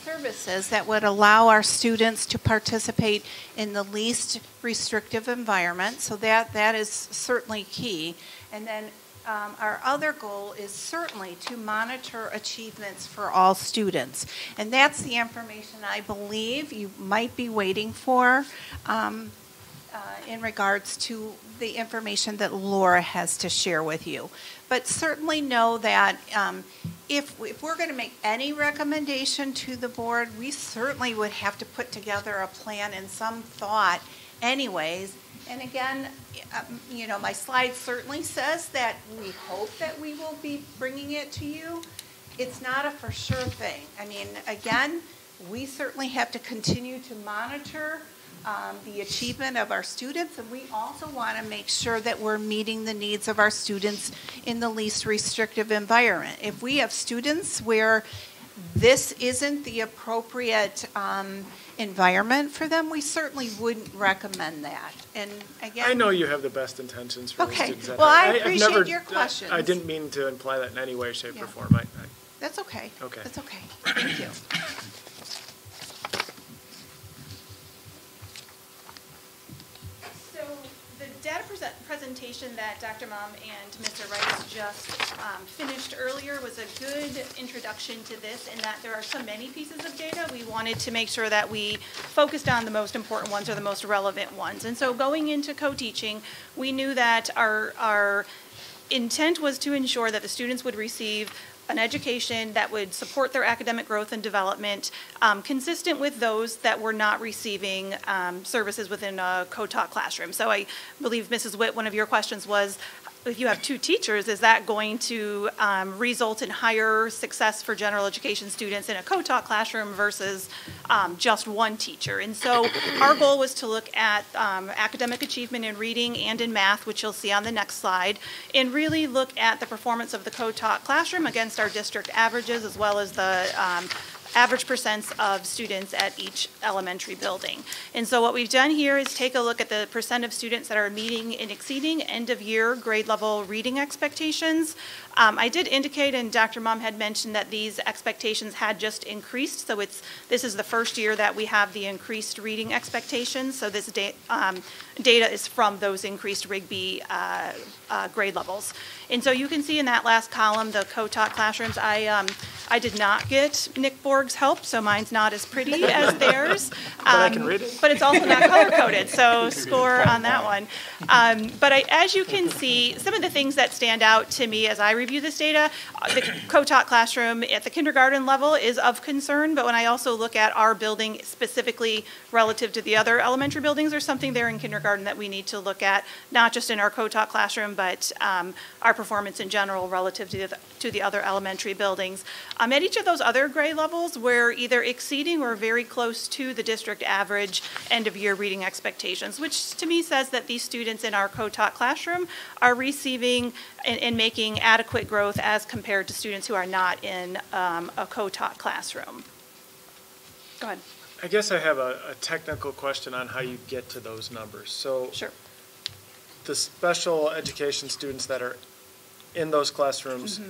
T: services that would allow our students to participate in the least restrictive environment. So that is certainly key. And then our other goal is certainly to monitor achievements for all students. And that's the information I believe you might be waiting for in regards to the information that Laura has to share with you. But certainly know that if we're going to make any recommendation to the board, we certainly would have to put together a plan and some thought anyways. And again, you know, my slide certainly says that we hope that we will be bringing it to you. It's not a for sure thing. I mean, again, we certainly have to continue to monitor the achievement of our students, and we also want to make sure that we're meeting the needs of our students in the least restrictive environment. If we have students where this isn't the appropriate environment for them, we certainly wouldn't recommend that. And again,
M: I know you have the best intentions for the students.
T: Well, I appreciate your questions.
M: I didn't mean to imply that in any way, shape, or form.
T: That's okay.
M: Okay.
T: That's okay. Thank you.
S: So the data presentation that Dr. Mom and Mr. Rice just finished earlier was a good introduction to this, in that there are so many pieces of data. We wanted to make sure that we focused on the most important ones or the most relevant ones. And so going into co-teaching, we knew that our intent was to ensure that the students would receive an education that would support their academic growth and development, consistent with those that were not receiving services within a co-taught classroom. So I believe, Mrs. Witt, one of your questions was, if you have two teachers, is that going to result in higher success for general education students in a co-taught classroom versus just one teacher? And so our goal was to look at academic achievement in reading and in math, which you'll see on the next slide, and really look at the performance of the co-taught classroom against our district averages, as well as the average percents of students at each elementary building. And so what we've done here is take a look at the percent of students that are meeting and exceeding end of year grade level reading expectations. I did indicate, and Dr. Mom had mentioned, that these expectations had just increased. So this is the first year that we have the increased reading expectations. So this data is from those increased Rigby grade levels. And so you can see in that last column, the co-taught classrooms. I did not get Nick Borg's help, so mine's not as pretty as theirs.
M: But I can read it.
S: But it's also not color-coded, so score on that one. But as you can see, some of the things that stand out to me as I review this data, the co-taught classroom at the kindergarten level is of concern, but when I also look at our building specifically relative to the other elementary buildings, there's something there in kindergarten that we need to look at, not just in our co-taught classroom, but our performance in general relative to the other elementary buildings. At each of those other grade levels, we're either exceeding or very close to the district average end of year reading expectations, which to me says that these students in our co-taught classroom are receiving and making adequate growth as compared to students who are not in a co-taught classroom. Go ahead.
M: I guess I have a technical question on how you get to those numbers. So
S: sure.
M: The special education students that are in those classrooms,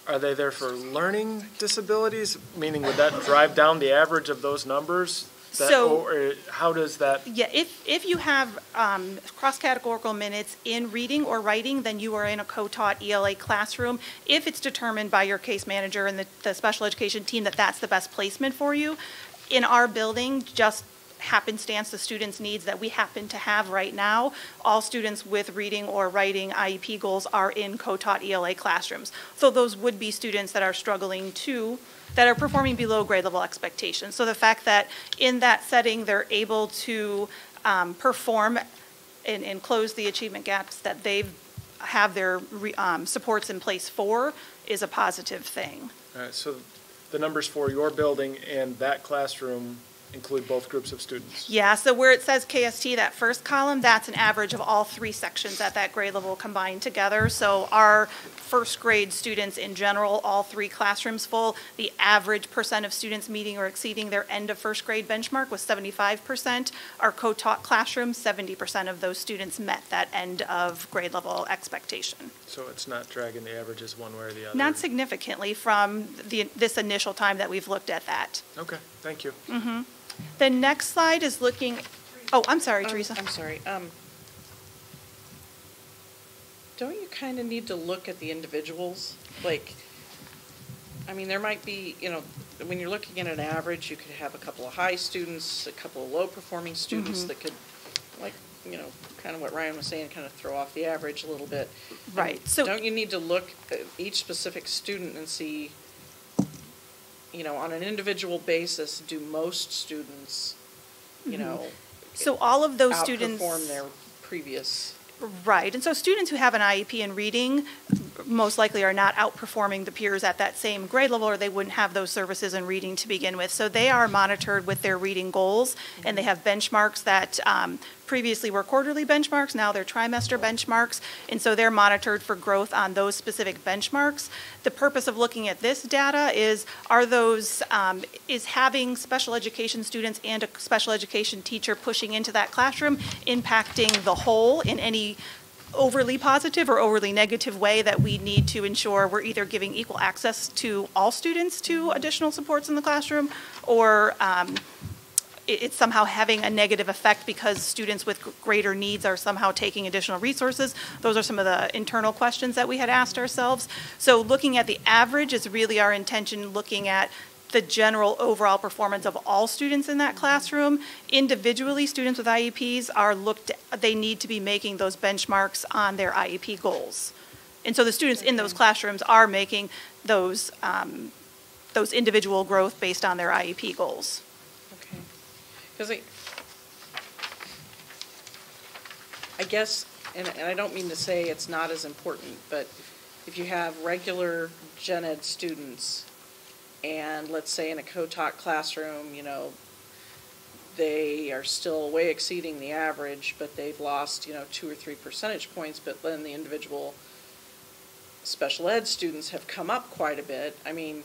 M: are they there for learning disabilities? Meaning, would that drive down the average of those numbers? Or how does that?
S: Yeah, if you have cross-categorical minutes in reading or writing, then you are in a co-taught ELA classroom. If it's determined by your case manager and the special education team that that's the best placement for you, in our building, just happenstance, the students' needs that we happen to have right now, all students with reading or writing IEP goals are in co-taught ELA classrooms. So those would be students that are struggling that are performing below grade level expectations. So the fact that in that setting they're able to perform and close the achievement gaps that they have their supports in place for is a positive thing.
M: All right, so the numbers for your building and that classroom include both groups of students?
S: Yeah, so where it says KST, that first column, that's an average of all 3 sections at that grade level combined together. So our first grade students in general, all 3 classrooms full, the average percent of students meeting or exceeding their end of first grade benchmark was 75%. Our co-taught classroom, 70% of those students met that end of grade level expectation.
M: So it's not dragging the averages one way or the other?
S: Not significantly from this initial time that we've looked at that.
M: Okay, thank you.
S: Mm-hmm. The next slide is looking, oh, I'm sorry, Teresa.
E: I'm sorry. Don't you kind of need to look at the individuals? Like, I mean, there might be, you know, when you're looking at an average, you could have a couple of high students, a couple of low-performing students that could, like, you know, kind of what Ryan was saying, kind of throw off the average a little bit.
S: Right. So
E: don't you need to look at each specific student and see, you know, on an individual basis, do most students, you know,
S: so all of those students
E: outperform their previous?
S: Right, and so students who have an IEP in reading most likely are not outperforming the peers at that same grade level, or they wouldn't have those services in reading to begin with. So they are monitored with their reading goals, and they have benchmarks that previously were quarterly benchmarks, now they're trimester benchmarks, and so they're monitored for growth on those specific benchmarks. The purpose of looking at this data is, is having special education students and a special education teacher pushing into that classroom impacting the whole in any overly positive or overly negative way that we need to ensure we're either giving equal access to all students to additional supports in the classroom, or it's somehow having a negative effect because students with greater needs are somehow taking additional resources. Those are some of the internal questions that we had asked ourselves. So looking at the average is really our intention, looking at the general overall performance of all students in that classroom. Individually, students with IEPs are they need to be making those benchmarks on their IEP goals. And so the students in those classrooms are making those individual growth based on their IEP goals.
E: Okay. Because I guess, and I don't mean to say it's not as important, but if you have regular gen ed students, and let's say in a co-taught classroom, you know, they are still way exceeding the average, but they've lost, you know, 2 or 3 percentage points, but then the individual special ed students have come up quite a bit. I mean,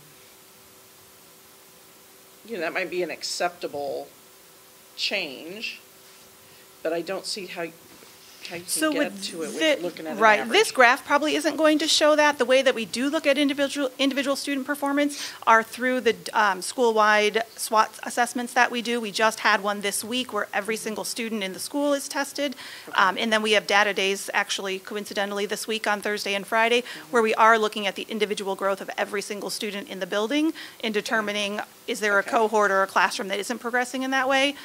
E: you know, that might be an acceptable change, but I don't see how you can get to it with looking at an average.
S: This graph probably isn't going to show that. The way that we do look at individual student performance are through the school-wide SWOT assessments that we do. We just had one this week where every single student in the school is tested. And then we have data days, actually coincidentally this week on Thursday and Friday, where we are looking at the individual growth of every single student in the building and determining, is there a cohort or a classroom that isn't progressing in that way?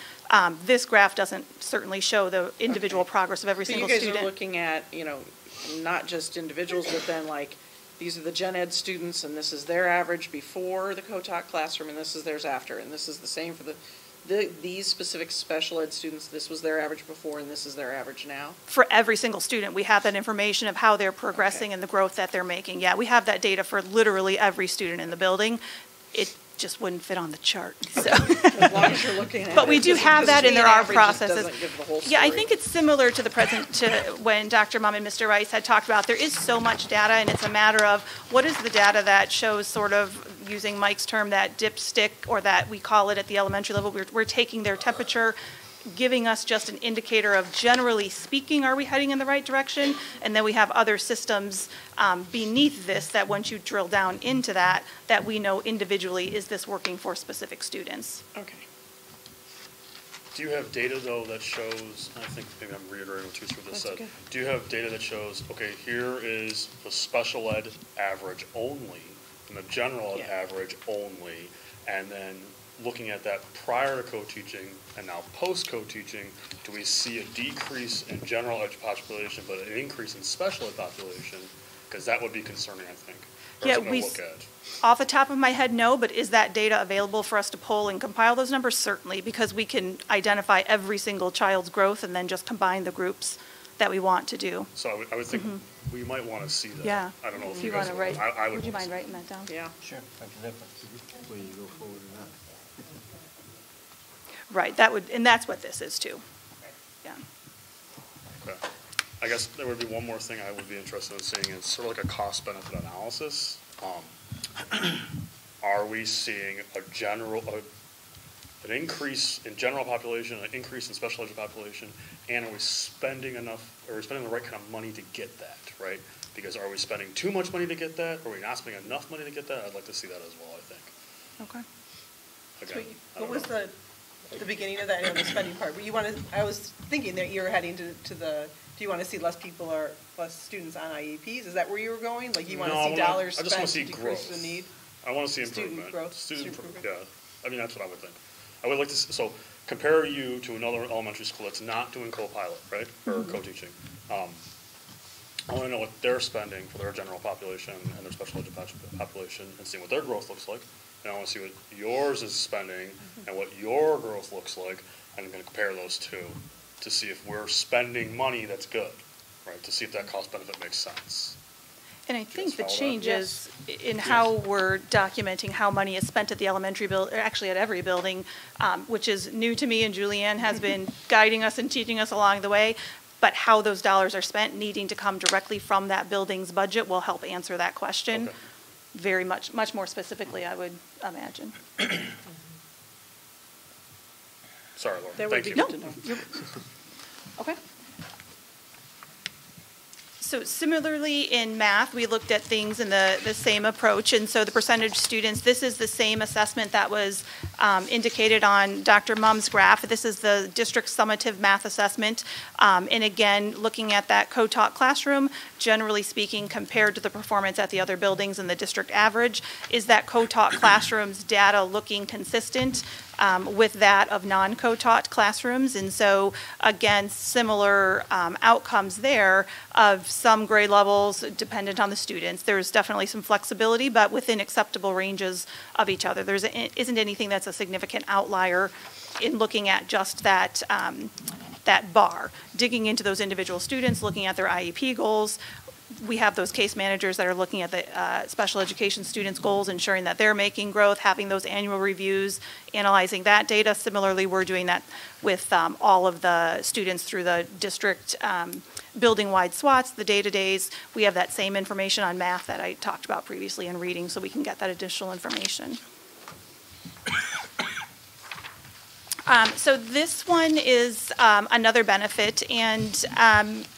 S: This graph doesn't certainly show the individual progress of every single student.
E: So you guys are looking at, you know, not just individuals, but then like, these are the gen ed students, and this is their average before the co-taught classroom, and this is theirs after, and this is the same for these specific special ed students. This was their average before, and this is their average now? For every single student, we have that information of how they're progressing and the growth that they're making. Yeah, we have that data for literally every student in the building. It just wouldn't fit on the chart. So. As long as you're looking at it.
S: But we do have that, and there are processes.
E: Doesn't give the whole story.
S: Yeah, I think it's similar to when Dr. Mum and Mr. Rice had talked about. There is so much data, and it's a matter of what is the data that shows, sort of using Mike's term, that dipstick, or that we call it at the elementary level. We're taking their temperature, giving us just an indicator of, generally speaking, are we heading in the right direction? And then we have other systems beneath this that once you drill down into that we know individually, is this working for specific students?
E: Okay.
O: Do you have data, though, that shows, I think maybe I'm reiterating what Teresa just said. Do you have data that shows, okay, here is the special ed average only, and the general ed average only, and then looking at that prior to co-teaching and now post-co-teaching, do we see a decrease in general ed population but an increase in special ed population? Because that would be concerning, I think.
S: Yeah, off the top of my head, no, but is that data available for us to pull and compile those numbers? Certainly, because we can identify every single child's growth and then just combine the groups that we want to do.
O: So I would think we might want to see that.
S: Yeah.
O: I don't know if
S: you
O: guys
S: want to write.
O: I would
S: Would you mind writing that down?
E: Yeah.
P: Sure, that's the difference.
R: Will you go forward or not?
S: Right, that would, and that's what this is too. Yeah.
O: Okay. I guess there would be one more thing I would be interested in seeing. It's sort of like a cost-benefit analysis. Are we seeing an increase in general population, an increase in special education population, and are we spending enough, or are we spending the right kind of money to get that, right? Because are we spending too much money to get that? Are we not spending enough money to get that? I'd like to see that as well, I think.
S: Okay.
O: Again,
A: What was the beginning of that, the spending part? I was thinking that you were heading to the, do you want to see less people or less students on IEPs? Is that where you were going? Like you want to see dollars spent to decrease the need?
O: I want to see improvement.
A: Student growth.
O: Student improvement, yeah. I mean, that's what I would think. I would like to, so compare you to another elementary school that's not doing co-pilot, right, or co-teaching. I want to know what they're spending for their general population and their special education population and see what their growth looks like. And I want to see what yours is spending and what your growth looks like, and I'm going to compare those two to see if we're spending money that's good, right, to see if that cost benefit makes sense.
S: And I think the changes in how we're documenting how money is spent at the elementary building, actually at every building, which is new to me, and Julianne has been guiding us and teaching us along the way, but how those dollars are spent needing to come directly from that building's budget will help answer that question very much more specifically, I would imagine.
O: Sorry, Laura.
S: That would be good to know. Okay. So similarly in math, we looked at things in the same approach, and so the percentage students, this is the same assessment that was indicated on Dr. Mum's graph. This is the district summative math assessment, and again, looking at that co-taught classroom, generally speaking, compared to the performance at the other buildings and the district average, is that co-taught classrooms data looking consistent with that of non-co-taught classrooms? And so, again, similar outcomes there of some grade levels dependent on the students. There's definitely some flexibility, but within acceptable ranges of each other. There isn't anything that's a significant outlier in looking at just that, that bar. Digging into those individual students, looking at their IEP goals. We have those case managers that are looking at the special education students' goals, ensuring that they're making growth, having those annual reviews, analyzing that data. Similarly, we're doing that with all of the students through the district building-wide SWATs, the day-to-days. We have that same information on math that I talked about previously in reading, so we can get that additional information. So this one is another benefit and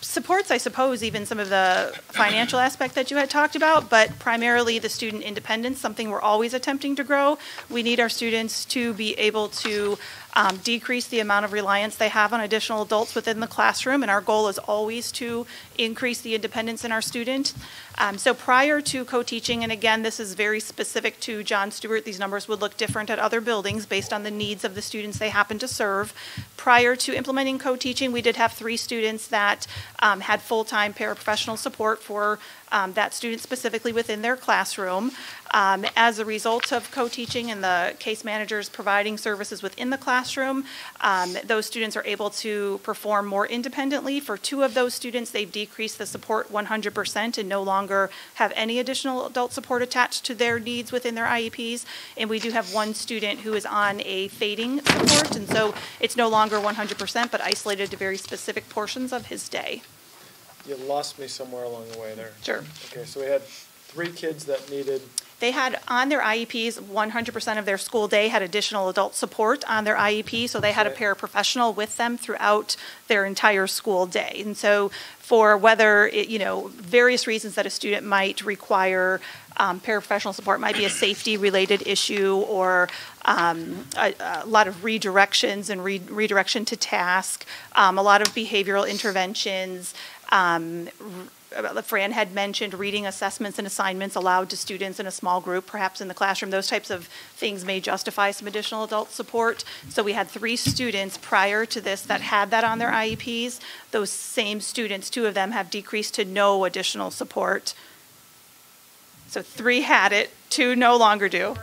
S: supports, I suppose, even some of the financial aspect that you had talked about, but primarily the student independence, something we're always attempting to grow. We need our students to be able to decrease the amount of reliance they have on additional adults within the classroom, and our goal is always to increase the independence in our students. So prior to co-teaching, and again, this is very specific to John Stewart, these numbers would look different at other buildings based on the needs of the students they happen to serve. Prior to implementing co-teaching, we did have 3 students that had full-time paraprofessional support for that student specifically within their classroom. As a result of co-teaching and the case managers providing services within the classroom, those students are able to perform more independently. For 2 of those students, they've decreased the support 100% and no longer have any additional adult support attached to their needs within their IEPs. And we do have 1 student who is on a fading support, and so it's no longer 100%, but isolated to very specific portions of his day.
M: You lost me somewhere along the way there.
S: Sure.
M: Okay, so we had 3 kids that needed...
S: They had on their IEPs, 100% of their school day had additional adult support on their IEP, so they had a paraprofessional with them throughout their entire school day. And so for whether, various reasons that a student might require paraprofessional support, might be a safety-related issue or a lot of redirections and redirection to task, a lot of behavioral interventions, Fran had mentioned reading assessments and assignments allowed to students in a small group, perhaps in the classroom. Those types of things may justify some additional adult support. So we had 3 students prior to this that had that on their IEPs. Those same students, 2 of them have decreased to no additional support. So 3 had it, 2 no longer do.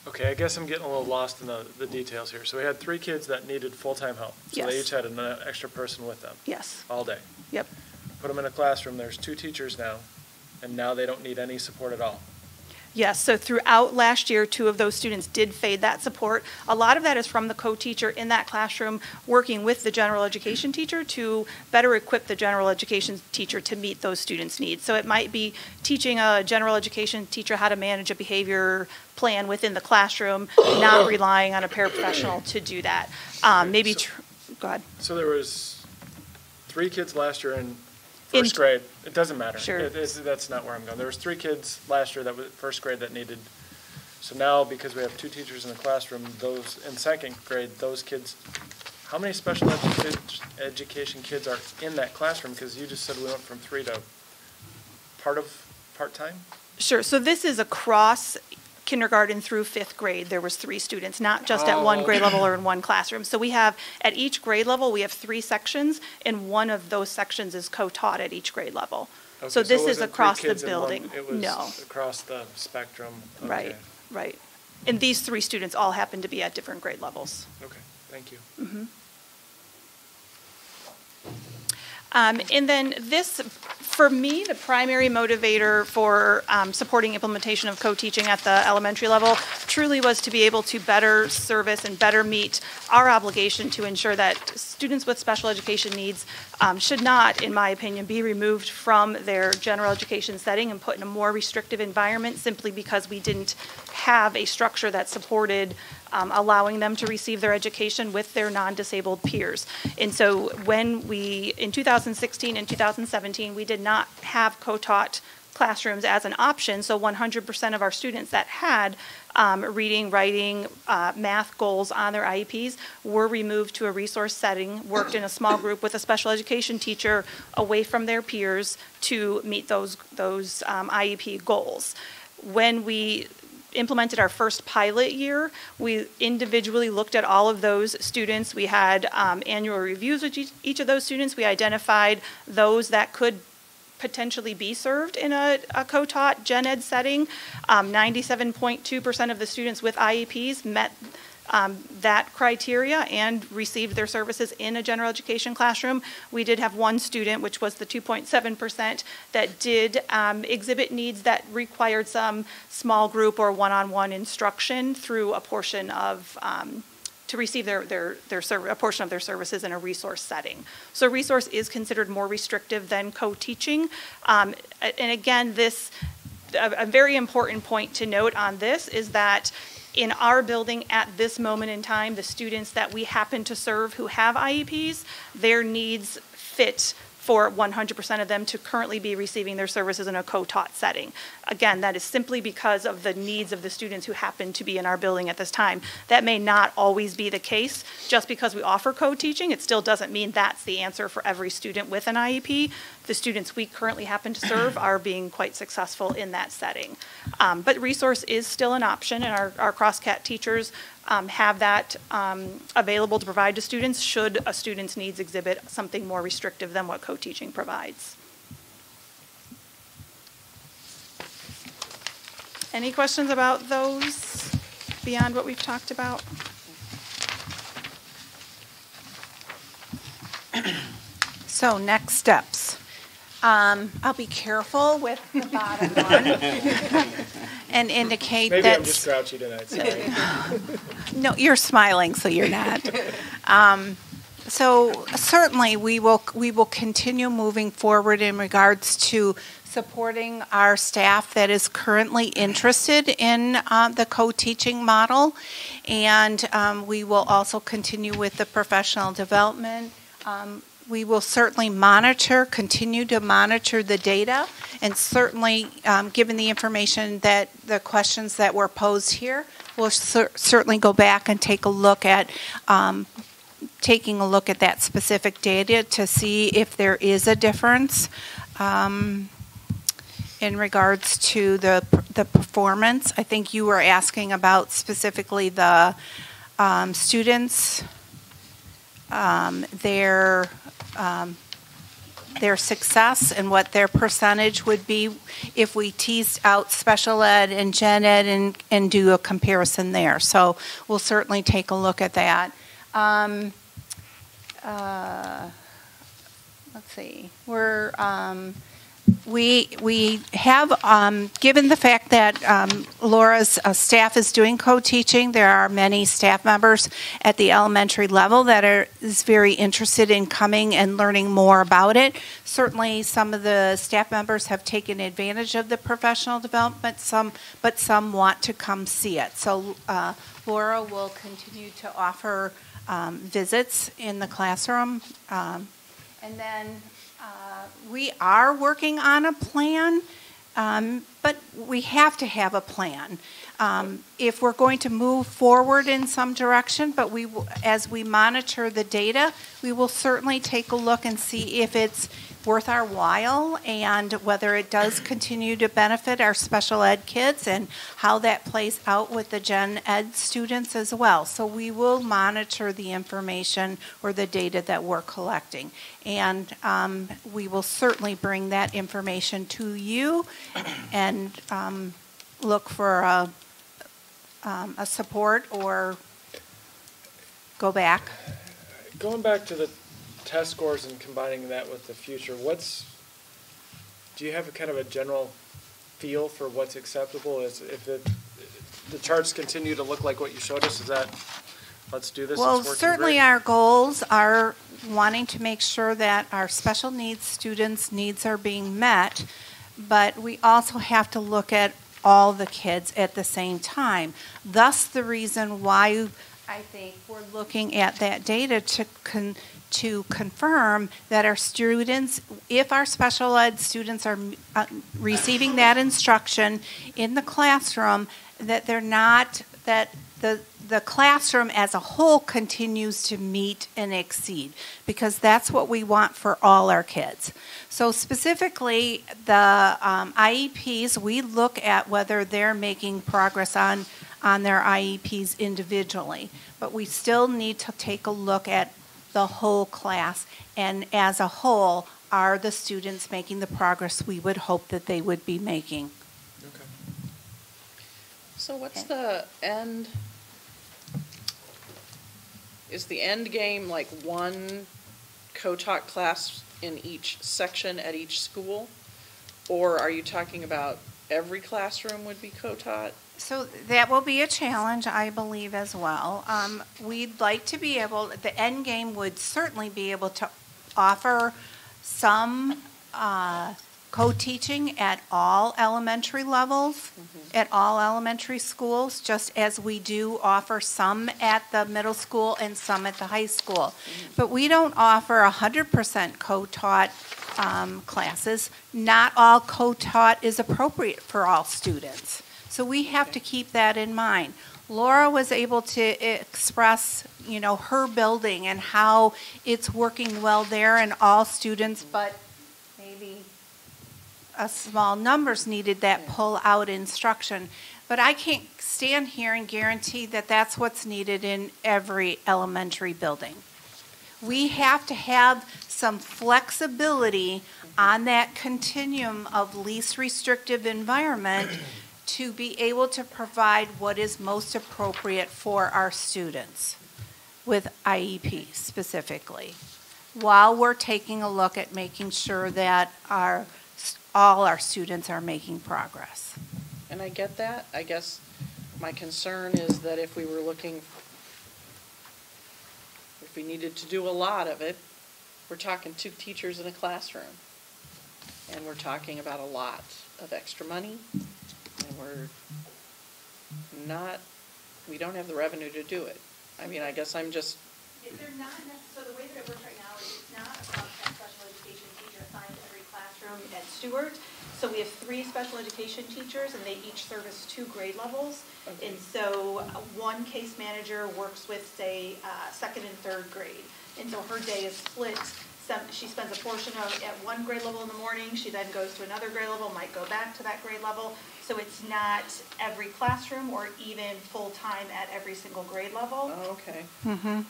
M: Okay, I guess I'm getting a little lost in the details here. So we had 3 kids that needed full-time help. So
S: Yes.
M: they each had an extra person with them.
S: Yes.
M: All day.
S: Yep.
M: put them in a classroom, there's 2 teachers now, and now they don't need any support at all.
S: Yes, so throughout last year, 2 of those students did fade that support. A lot of that is from the co-teacher in that classroom working with the general education teacher to better equip the general education teacher to meet those students' needs. So it might be teaching a general education teacher how to manage a behavior plan within the classroom, not relying on a paraprofessional to do that. Go ahead.
M: So there was 3 kids last year in first grade. It doesn't matter.
S: Sure.
M: That's not where I'm going. There was 3 kids last year that was first grade that needed. So now, because we have 2 teachers in the classroom, those in second grade, those kids. How many special education kids are in that classroom? Because you just said we went from 3 to part-time.
S: Sure. So this is across kindergarten through 5th grade. There was 3 students, not just at one grade level or in one classroom. So we have, at each grade level, we have 3 sections, and one of those sections is co-taught at each grade level.
M: Okay,
S: so this
M: it
S: is
M: wasn't
S: across
M: 3
S: the
M: kids in
S: building.
M: It was
S: No.
M: across the spectrum. Okay.
S: Right, right. And these 3 students all happen to be at different grade levels.
M: Okay, thank you.
S: Mm-hmm. And then this, for me, the primary motivator for supporting implementation of co-teaching at the elementary level truly was to be able to better service and better meet our obligation to ensure that students with special education needs should not, in my opinion, be removed from their general education setting and put in a more restrictive environment simply because we didn't have a structure that supported allowing them to receive their education with their non-disabled peers. And so when we, in 2016 and 2017, we did not have co-taught classrooms as an option, so 100% of our students that had reading, writing, math goals on their IEPs were removed to a resource setting, worked in a small group with a special education teacher away from their peers to meet those IEP goals. When we implemented our first pilot year, we individually looked at all of those students. We had annual reviews with each of those students. We identified those that could potentially be served in a co-taught gen ed setting. 97.2% of the students with IEPs met that criteria and received their services in a general education classroom. We did have 1 student, which was the 2.7%, that did exhibit needs that required some small group or one-on-one instruction through a portion of to receive a portion of their services in a resource setting. So resource is considered more restrictive than co-teaching. And again, a very important point to note on this is that in our building at this moment in time, the students that we happen to serve who have IEPs, their needs fit for 100% of them to currently be receiving their services in a co-taught setting. Again, that is simply because of the needs of the students who happen to be in our building at this time. That may not always be the case. Just because we offer co-teaching, it still doesn't mean that's the answer for every student with an IEP. The students we currently happen to serve are being quite successful in that setting. But resource is still an option, and our cross-cat teachers have that available to provide to students should a student's needs exhibit something more restrictive than what co-teaching provides. Any questions about those beyond what we've talked about?
T: So next steps. I'll be careful with the bottom one and indicate that.
M: Maybe I'm just grouchy tonight, sorry.
T: No, you're smiling, so you're not. So certainly we will continue moving forward in regards to supporting our staff that is currently interested in the co-teaching model, and we will also continue with the professional development. We will certainly continue to monitor the data, and certainly, given the information that the questions that were posed here, we'll certainly go back and take a look at that specific data to see if there is a difference in regards to the performance. I think you were asking about specifically the students, their success and what their percentage would be if we teased out special ed and gen ed and do a comparison there. So we'll certainly take a look at that. let's see, we have, given the fact that Laura's staff is doing co-teaching, there are many staff members at the elementary level that is very interested in coming and learning more about it. Certainly, some of the staff members have taken advantage of the professional development, but some want to come see it. So Laura will continue to offer visits in the classroom. And then we are working on a plan, but we have to have a plan. If we're going to move forward in some direction, but as we monitor the data, we will certainly take a look and see if it's worth our while and whether it does continue to benefit our special ed kids and how that plays out with the gen ed students as well. So we will monitor the information or the data that we're collecting. And we will certainly bring that information to you and look for a support or go back.
M: Going back to the test scores and combining that with the future, do you have a kind of a general feel for what's acceptable? If the charts continue to look like what you showed us, is that let's do this?
T: Well,
M: it's working
T: certainly
M: great?
T: our goals are wanting to make sure that our special needs students' needs are being met, but we also have to look at all the kids at the same time. Thus the reason why I think we're looking at that data to confirm that our students, if our special ed students are receiving that instruction in the classroom, that they're not, that the classroom as a whole continues to meet and exceed, because that's what we want for all our kids. So specifically, the IEPs, we look at whether they're making progress on their IEPs individually, but we still need to take a look at the whole class, and as a whole, are the students making the progress we would hope that they would be making?
E: Okay. So what's the end? Is the end game like one co-taught class in each section at each school? Or are you talking about every classroom would be co-taught?
T: So that will be a challenge, I believe, as well. We'd like to be able, the end game would certainly be able to offer some co-teaching at all elementary levels, at all elementary schools, just as we do offer some at the middle school and some at the high school. But we don't offer 100% co-taught classes. Not all co-taught is appropriate for all students. So we have to keep that in mind. Laura was able to express, her building and how it's working well there and all students, but maybe a small numbers needed that pull-out instruction. But I can't stand here and guarantee that that's what's needed in every elementary building. We have to have some flexibility on that continuum of least restrictive environment to be able to provide what is most appropriate for our students with IEP specifically, while we're taking a look at making sure that all our students are making progress.
E: And I get that. I guess my concern is that if we needed to do a lot of it, we're talking 2 teachers in a classroom. And we're talking about a lot of extra money. And we don't have the revenue to do it. I mean, I guess I'm just.
S: They're not necessarily, so the way that it works right now is it's not about a special education teacher assigned to every classroom at Stewart. So we have 3 special education teachers and they each service 2 grade levels. Okay. And so one case manager works with, say, 2nd and 3rd grade. And so her day is split. She spends a portion of at one grade level in the morning. She then goes to another grade level, might go back to that grade level. So it's not every classroom or even full-time at every sinl grade level.
E: Oh, okay.
T: Mm-hmm.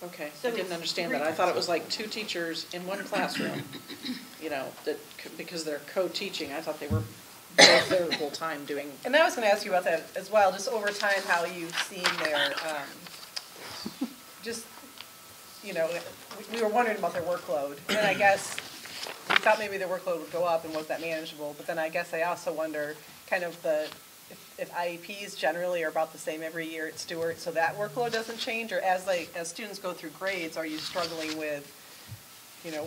E: Okay, so I didn't understand that. I thought it was like 2 teachers in one classroom, because they're co-teaching. I thought they were both there full-time doing.
A: And I was going to ask you about that as well, just over time, how you've seen their, just you know, we were wondering about their workload. And I guess we thought maybe their workload would go up and was that manageable. But then I guess I also wonder kind of if IEPs generally are about the same every year at Stewart, so that workload doesn't change, or as students go through grades, are you struggling with, you know,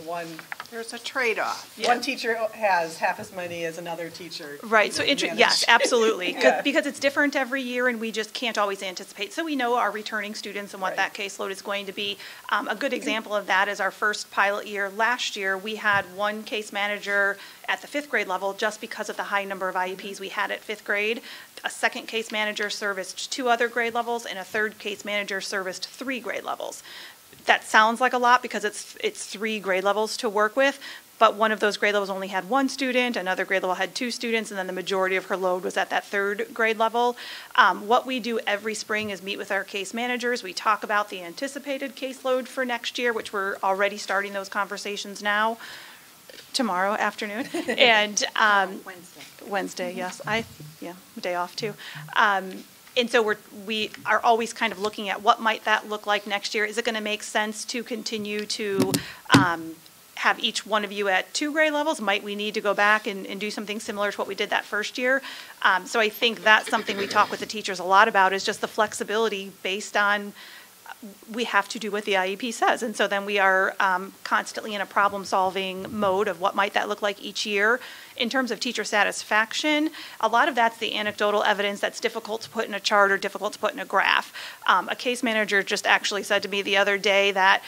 T: there's a trade-off.
A: One teacher has half as many as another teacher.
S: Right, so yes, absolutely,
A: Yeah.
S: because it's different every year and we just can't always anticipate. So we know our returning students and what that caseload is going to be. A good example of that is our first pilot year. Last year, we had one case manager at the 5th grade level just because of the high number of IEPs we had at 5th grade. A second case manager serviced 2 other grade levels and a third case manager serviced 3 grade levels. That sounds like a lot because it's 3 grade levels to work with, but one of those grade levels only had 1 student, another grade level had 2 students, and then the majority of her load was at that 3rd grade level. What we do every spring is meet with our case managers. We talk about the anticipated caseload for next year, which we're already starting those conversations now, tomorrow afternoon, and Wednesday, yes, day off too. And so we are always kind of looking at what might that look like next year. Is it going to make sense to continue to have each one of you at 2 grade levels? Might we need to go back and do something similar to what we did that first year? So I think that's something we talk with the teachers a lot about, is just the flexibility based on we have to do what the IEP says. And so then we are constantly in a problem-solving mode of what might that look like each year. In terms of teacher satisfaction, a lot of that's the anecdotal evidence that's difficult to put in a chart or difficult to put in a graph. A case manager just actually said to me the other day that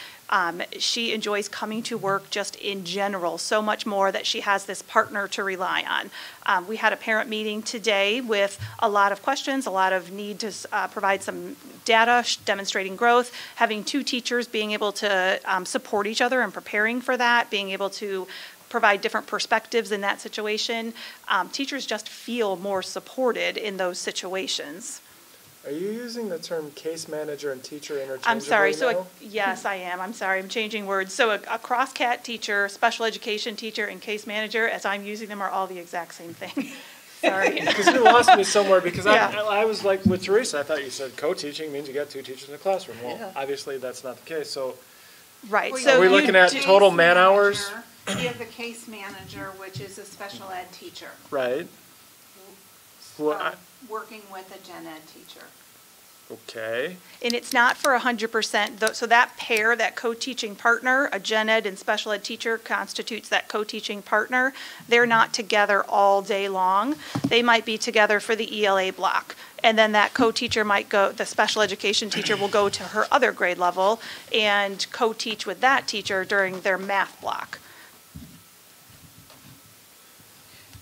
S: she enjoys coming to work just in general so much more, that she has this partner to rely on. We had a parent meeting today with a lot of questions, a lot of need to provide some data demonstrating growth, having 2 teachers being able to support each other and preparing for that, being able to provide different perspectives in that situation. Teachers just feel more supported in those situations.
M: Are you using the term case manager and teacher interchangeably
S: I'm sorry,
M: now?
S: Yes, I am. I'm sorry, I'm changing words. So a cross-cat teacher, special education teacher, and case manager, as I'm using them, are all the exact same thing. Sorry.
M: Because you lost me somewhere, because
S: Yeah.
M: I was like with Teresa, I thought you said co-teaching means you got 2 teachers in the classroom. Well,
S: Yeah.
M: obviously that's not the case, so.
S: Right.
M: Are we looking at total man hours?
T: You have the case manager, which is a special ed teacher,
M: Right. Well,
T: working with a gen ed teacher.
M: okay.
S: And it's not for 100%. So that pair, that co-teaching partner, a gen ed and special ed teacher constitutes that co-teaching partner. They're not together all day long. They might be together for the ELA block. And then that co-teacher might go, the special education teacher will go to her other grade level and co-teach with that teacher during their math block.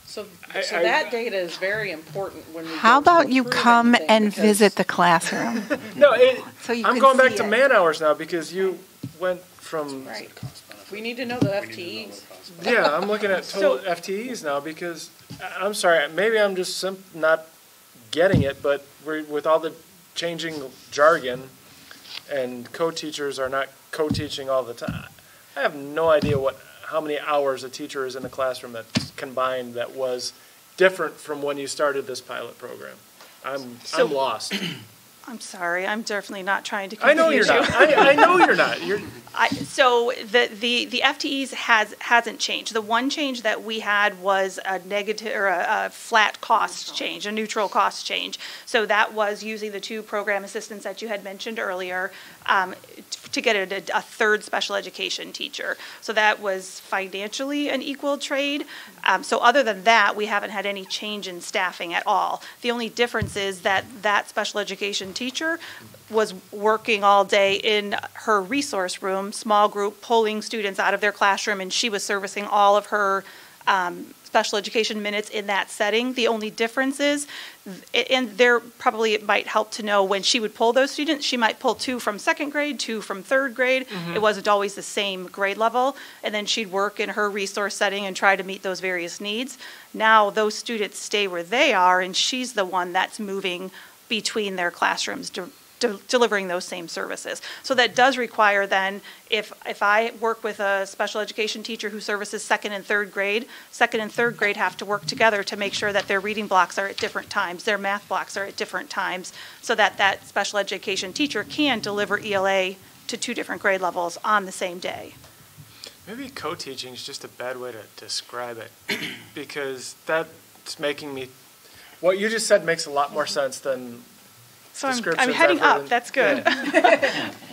E: So that data is very important when we
T: How
E: go to
T: about you
E: approve
T: come
E: anything,
T: and
E: because-
T: visit the classroom?
M: No,
T: So you
M: I'm
T: can
M: going back
T: see
M: to
T: it.
M: man hours now, because you went from.
E: Right. We need to know the FTEs.
M: Yeah, I'm looking at total FTEs now, because, I'm sorry, maybe I'm just not getting it, but with all the changing jargon, and co-teachers are not co-teaching all the time, I have no idea how many hours a teacher is in the classroom that's combined that was different from when you started this pilot program. I'm lost.
S: I'm sorry, I'm definitely not trying to
M: I
S: confuse
M: know you're not. I know you're not.
S: So the FTEs hasn't changed. The one change that we had was a negative or a flat cost change, a neutral cost change. So that was using the 2 program assistants that you had mentioned earlier to get a 3rd special education teacher. So that was financially an equal trade. So other than that, we haven't had any change in staffing at all. The only difference is that special education teacher was working all day in her resource room, small group, pulling students out of their classroom, and she was servicing all of her special education minutes in that setting. The only difference is, and there probably it might help to know, when she would pull those students, she might pull 2 from 2nd grade, 2 from 3rd grade.
M: Mm-hmm.
S: It wasn't always the same grade level, and then she'd work in her resource setting and try to meet those various needs. Now those students stay where they are, and she's the one that's moving between their classrooms, delivering those same services. So that does require then, if I work with a special education teacher who services 2nd and 3rd grade, 2nd and 3rd grade have to work together to make sure that their reading blocks are at different times, their math blocks are at different times, so that special education teacher can deliver ELA to 2 different grade levels on the same day.
M: Maybe co-teaching is just a bad way to describe it, because that's making me, what you just said makes a lot more sense than
S: So I'm
M: descriptions
S: heading
M: I've heard
S: up,
M: in-
S: that's good.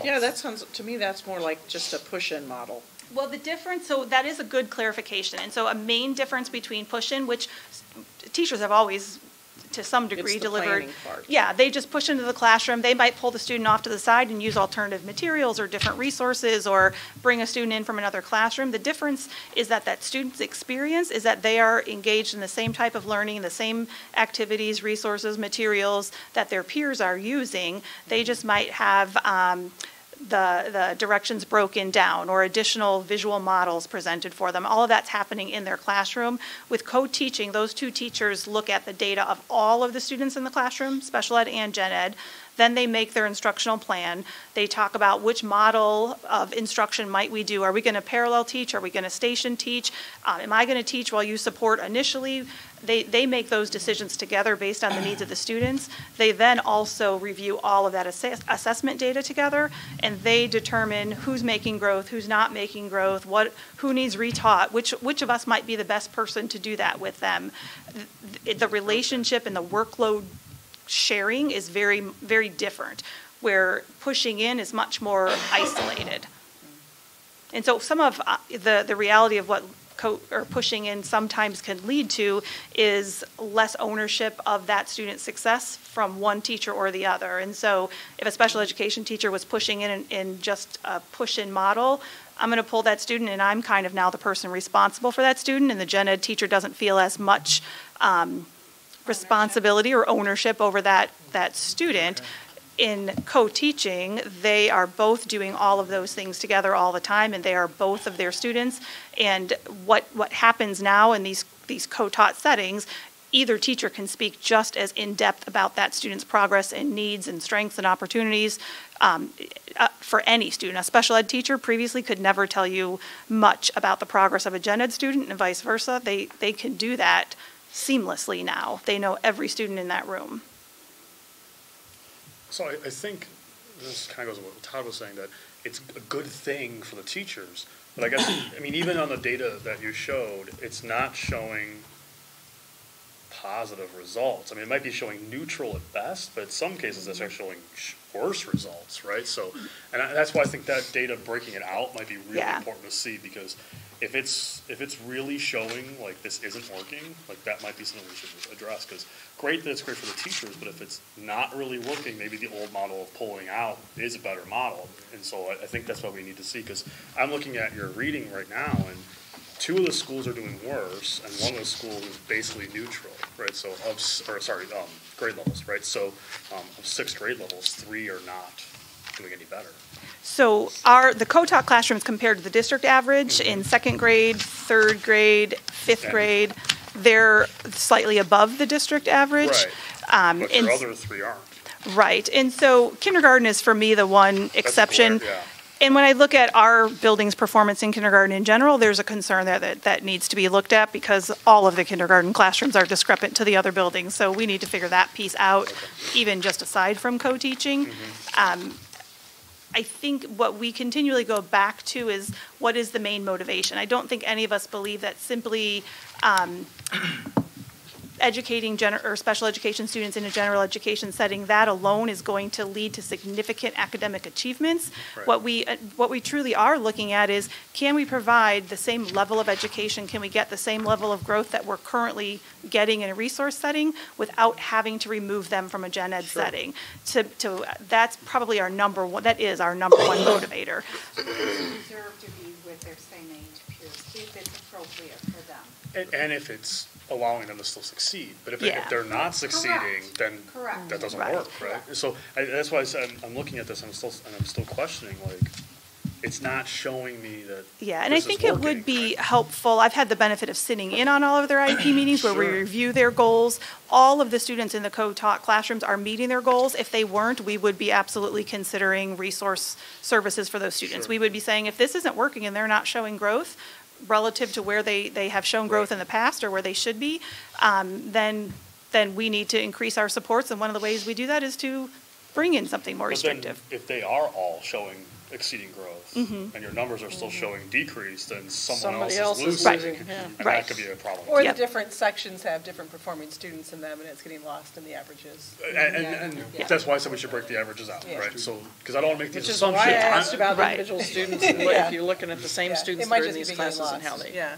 E: Yeah, that sounds, to me, that's more like just a push-in model.
S: Well, the difference, so that is a good clarification. And so a main difference between push-in, which teachers have always, to some degree,
E: It's the
S: delivered.
E: planning part.
S: Yeah, they just push into the classroom. They might pull the student off to the side and use alternative materials or different resources, or bring a student in from another classroom. The difference is that that student's experience is that they are engaged in the same type of learning, the same activities, resources, materials that their peers are using. They just might have the directions broken down or additional visual models presented for them. All of that's happening in their classroom. With co-teaching, those 2 teachers look at the data of all of the students in the classroom, special ed and gen ed. Then they make their instructional plan. They talk about which model of instruction might we do. Are we going to parallel teach? Are we going to station teach? Am I going to teach while you support initially? They make those decisions together based on the needs of the students. They then also review all of that assessment data together, and they determine who's making growth, who's not making growth, who needs retaught, which of us might be the best person to do that with them. The relationship and the workload sharing is very, very different, where pushing in is much more isolated. And so some of the reality of what pushing in sometimes can lead to is less ownership of that student's success from one teacher or the other. And so if a special education teacher was pushing in just a push-in model, I'm going to pull that student, and I'm kind of now the person responsible for that student, and the gen ed teacher doesn't feel as much responsibility or ownership over that student. In co-teaching, they are both doing all of those things together all the time, and they are both of their students. And what happens now in these co-taught settings, either teacher can speak just as in-depth about that student's progress and needs and strengths and opportunities for any student. A special ed teacher previously could never tell you much about the progress of a gen ed student, and vice versa. They can do that seamlessly now. They know every student in that room.
O: So I think this kind of goes with what Todd was saying, that it's a good thing for the teachers. But I guess, I mean, even on the data that you showed, it's not showing positive results. I mean, it might be showing neutral at best, but in some cases it's actually showing worse results, right? So, and that's why I think that data, breaking it out, might be really important to see, because if it's really showing like this isn't working, like that might be something we should address. Because great that it's great for the teachers, but if it's not really working, maybe the old model of pulling out is a better model. And so I think that's what we need to see, because I'm looking at your reading right now, and 2 of the schools are doing worse, and 1 of the schools is basically neutral, right? So grade levels, right? So of 6 grade levels, 3 are not doing any better.
S: So the co-taught classrooms compared to the district average in 2nd grade, 3rd grade, 5th grade, they're slightly above the district average.
O: Right. But your other 3 aren't.
S: Right. And so kindergarten is, for me, the one exception. And when I look at our building's performance in kindergarten in general, there's a concern there that needs to be looked at, because all of the kindergarten classrooms are discrepant to the other buildings. So we need to figure that piece out, even just aside from co-teaching. I think what we continually go back to is, what is the main motivation? I don't think any of us believe that simply educating or special education students in a general education setting, that alone is going to lead to significant academic achievements. Right. What we truly are looking at is, can we provide the same level of education? Can we get the same level of growth that we're currently getting in a resource setting without having to remove them from a gen ed setting? That's probably our number one. That is our number one motivator.
D: Students deserve to be with their same age peers if it's appropriate for them.
O: And if it's allowing them to still succeed. But if they're not succeeding, then that doesn't work, right? So that's why I said I'm looking at this, and I'm still questioning, like, it's not showing me that.
S: Yeah, and I think it would be helpful. I've had the benefit of sitting in on all of their IEP meetings where we review their goals. All of the students in the co-taught classrooms are meeting their goals. If they weren't, we would be absolutely considering resource services for those students. We would be saying, if this isn't working and they're not showing growth relative to where they have shown growth in the past or where they should be, then we need to increase our supports. And one of the ways we do that is to bring in something more restrictive.
O: Then if they are all showing exceeding growth,
E: Mhm.
O: and your numbers are still showing decrease, then someone
E: Somebody
O: else
E: else
O: is
E: is
O: losing.
E: losing, yeah.
O: And
E: Right.
O: that could be a problem.
A: Or the different sections have different performing students in them, and it's getting lost in the averages.
O: And
A: Yeah.
O: that's why I said we should break the averages out,
A: Yeah.
O: right? So, because I don't want to make these
E: Which is
O: assumptions.
E: why I asked about the
O: Right.
E: individual students and what, if you're looking at the same
A: Yeah.
E: students
A: It might
E: that are in
A: just
E: these
A: be getting
E: classes and how
A: lost.
E: they.
A: Yeah.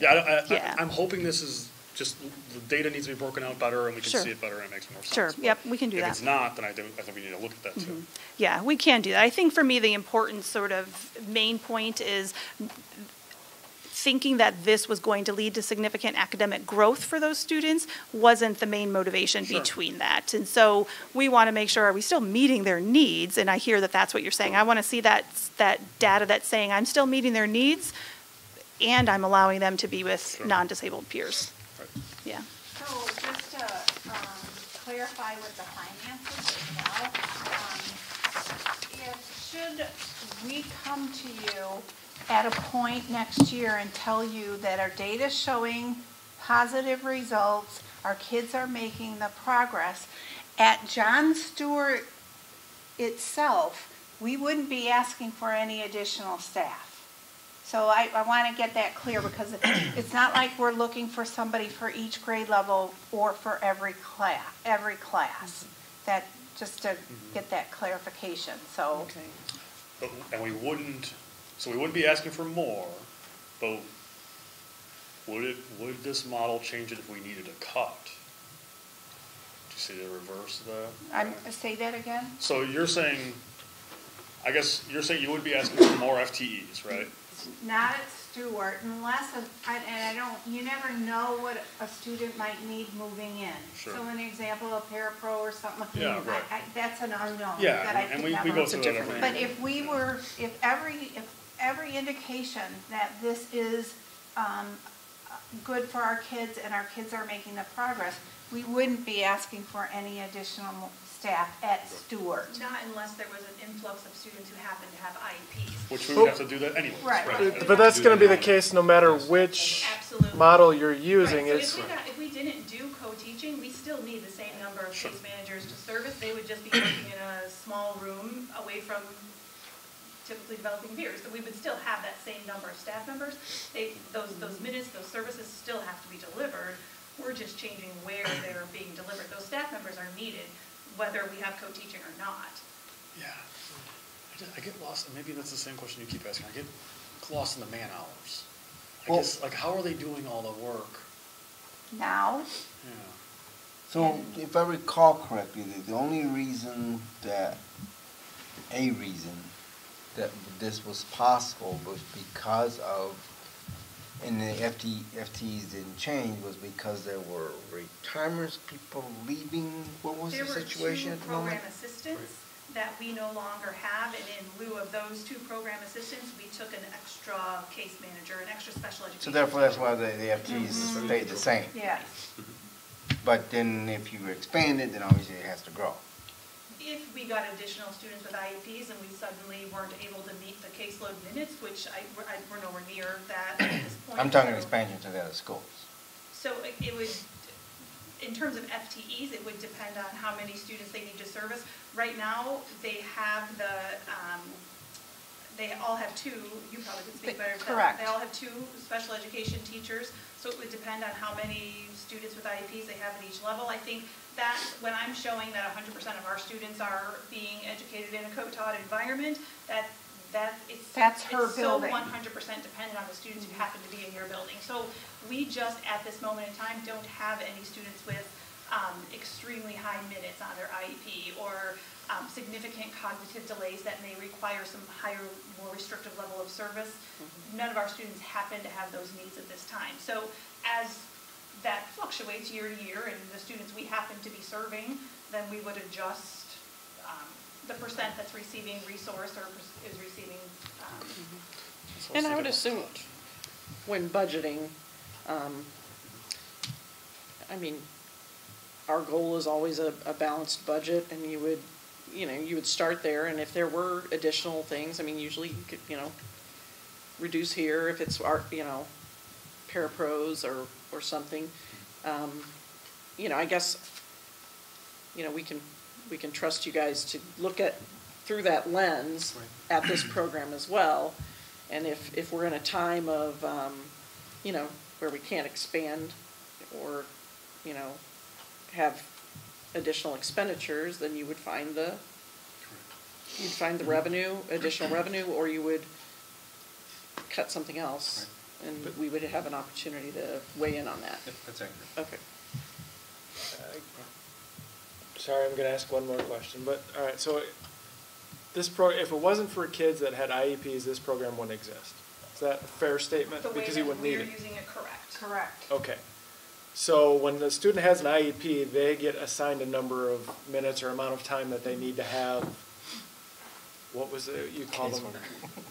O: Yeah, I'm hoping this is just, the data needs to be broken out better and we can
S: Sure.
O: see it better and it makes more sense.
S: Sure, yep, we can do
O: If
S: that.
O: it's not, then I think we need to look at that too.
S: Yeah, we can do that. I think for me, the important sort of main point is thinking that this was going to lead to significant academic growth for those students wasn't the main motivation between that. And so we want to make sure, are we still meeting their needs? And I hear that that's what you're saying. I want to see that data that's saying I'm still meeting their needs and I'm allowing them to be with non-disabled peers. Yeah.
D: So just to clarify with the finances as well, should we come to you at a point next year and tell you that our data is showing positive results, our kids are making the progress, at John Stewart itself, we wouldn't be asking for any additional staff. So I want to get that clear because it's not like we're looking for somebody for each grade level or for every class. That, just to get that clarification, so.
O: And we wouldn't be asking for more, but would this model change it if we needed a cut? Do you see the reverse of that?
D: Say that again?
O: So you're saying, I guess you're saying you would be asking for more FTEs, right?
D: Not at Stewart, unless, you never know what a student might need moving in.
O: Sure.
D: So an example, a parapro or something.
O: Yeah, right.
D: That's an unknown.
O: Yeah,
D: that I
O: and
D: could
O: we
D: never-
O: go through that every year.
D: But if every indication that this is good for our kids and our kids are making the progress, we wouldn't be asking for any additional staff at Stewart.
S: Not unless there was an influx of students who happen to have IEPs.
O: Which we would have to do that anyway.
S: Right.
M: But that's going to be the case no matter which model you're using.
S: Right,
M: Is
S: so if we didn't do co-teaching, we still need the same number of case managers to service. They would just be working in a small room away from typically developing peers. So we would still have that same number of staff members. Those minutes, those services still have to be delivered. We're just changing where they're being delivered. Those staff members are needed, whether we have co-teaching or not.
O: Yeah. I get lost, and maybe that's the same question you keep asking. I get lost in the man hours. I guess, like, how are they doing all the work?
D: Now?
O: Yeah.
P: So, if I recall correctly, the only reason that this was possible was because of, and the FTEs didn't change, was because there were retirements, people leaving. What was the situation
S: There
P: at
S: were
P: the
S: two
P: moment?
S: program assistants that we no longer have, and in lieu of those two program assistants, we took an extra case manager, an extra special education.
P: So therefore, that's why the FTEs stayed the same.
S: Yes.
P: But then if you expand it, then obviously it has to grow.
S: If we got additional students with IEPs and we suddenly weren't able to meet the caseload minutes, which we're nowhere near that at this point.
P: I'm talking expansion to the other schools.
S: So it would, in terms of FTEs, it would depend on how many students they need to service. Right now, they all have two, you probably could speak better to that.
D: Correct.
S: They all have two special education teachers, so it would depend on how many students with IEPs they have at each level. I think that when I'm showing that 100% of our students are being educated in a co-taught environment,
D: That's her building.
S: It's so 100% dependent on the students who happen to be in your building. So we just, at this moment in time, don't have any students with extremely high minutes on their IEP or significant cognitive delays that may require some higher, more restrictive level of service. None of our students happen to have those needs at this time. So as that fluctuates year to year and the students we happen to be serving, then we would adjust the percent that's receiving resource or is receiving.
E: And I would assume when budgeting, our goal is always a balanced budget, and you would start there, and if there were additional things, usually you could, reduce here if it's our, parapros or something. I guess, we can trust you guys to look at through that lens at this program as well. And if we're in a time of, you know, where we can't expand or, you know, have additional expenditures, then you would find the revenue, additional revenue, or you would cut something else. And we would have an opportunity to weigh in on that.
F: That's accurate.
E: Okay.
M: Sorry, I'm going to ask one more question, but all right. So, if it wasn't for kids that had IEPs, this program wouldn't exist. Is that a fair statement? Because he wouldn't need it.
S: Using it correct.
D: Correct.
M: Okay. So when the student has an IEP, they get assigned a number of minutes or amount of time that they need to have. What was it you called them?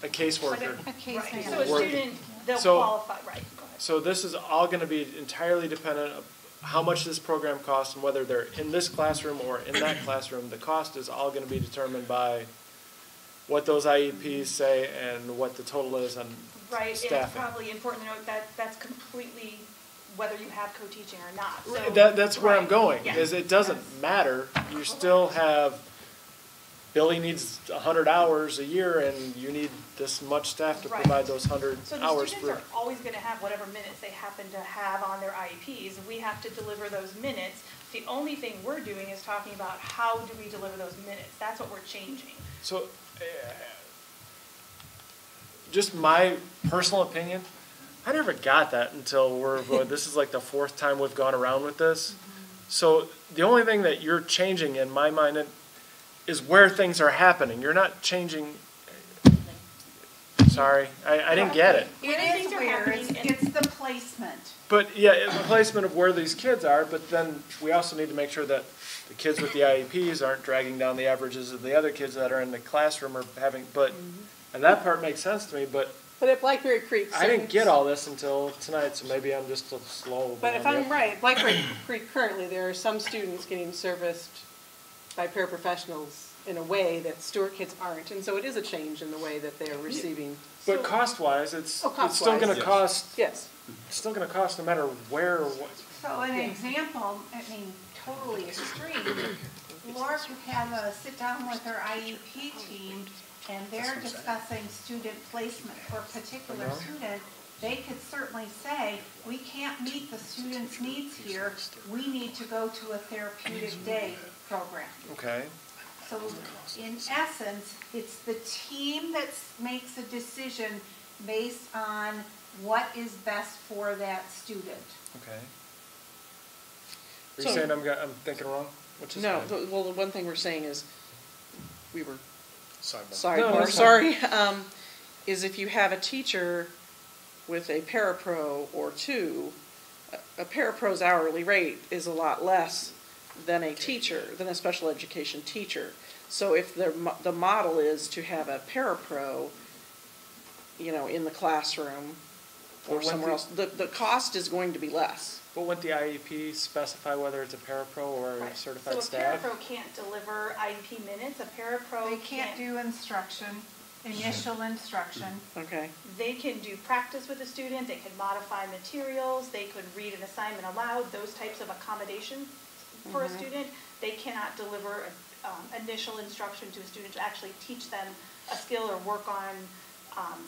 M: A caseworker.
S: A case right. So a student, they'll qualify, right. Go ahead.
M: So this is all going to be entirely dependent on how much this program costs and whether they're in this classroom or in that classroom. The cost is all going to be determined by what those IEPs say and what the total is on
S: right.
M: staffing.
S: And it's probably important to note that that's completely whether you have co-teaching or not. So,
M: that's where I'm going, is it doesn't matter. You still have, Billy needs 100 hours a year, and you need this much staff to provide those 100 hours.
S: So the students are always going to have whatever minutes they happen to have on their IEPs. We have to deliver those minutes. The only thing we're doing is talking about how do we deliver those minutes. That's what we're changing.
M: So, just my personal opinion, I never got that until this is like the fourth time we've gone around with this. So the only thing that you're changing in my mind is where things are happening. You're not changing. Sorry, I didn't get it.
D: It is where it's the placement.
M: But yeah, the placement of where these kids are, but then we also need to make sure that the kids with the IEPs aren't dragging down the averages of the other kids that are in the classroom or having, and that part makes sense to me, but
H: at Blackberry Creek...
M: I didn't get all this until tonight, so maybe I'm just a slow...
H: But if I'm right, Blackberry Creek currently, there are some students getting serviced by paraprofessionals in a way that Stewart kids aren't, and so it is a change in the way that they are receiving...
M: But cost-wise, it's still going to cost...
H: Yes.
M: It's still going to cost no matter where or what...
D: So an example, I mean, totally extreme, Laura could have a sit-down with her IEP team, and they're discussing student placement for a particular student. They could certainly say, we can't meet the student's needs here. We need to go to a therapeutic day program.
M: Okay.
D: So in essence, it's the team that makes a decision based on what is best for that student.
M: Okay. Are you saying I'm thinking wrong?
E: No, well, the one thing we're saying is, we were...
M: Sorry,
E: is if you have a teacher with a parapro or two, a parapro's hourly rate is a lot less than a teacher, than a special education teacher. So if the model is to have a parapro, you know, in the classroom or somewhere else, the cost is going to be less.
M: But wouldn't the IEP specify whether it's a parapro or a certified staff?
S: So a parapro can't deliver IEP minutes. A parapro
D: they can't do instruction, initial instruction.
E: Okay.
S: They can do practice with the student. They can modify materials. They could read an assignment aloud. Those types of accommodations for a student. They cannot deliver initial instruction to a student to actually teach them a skill or work on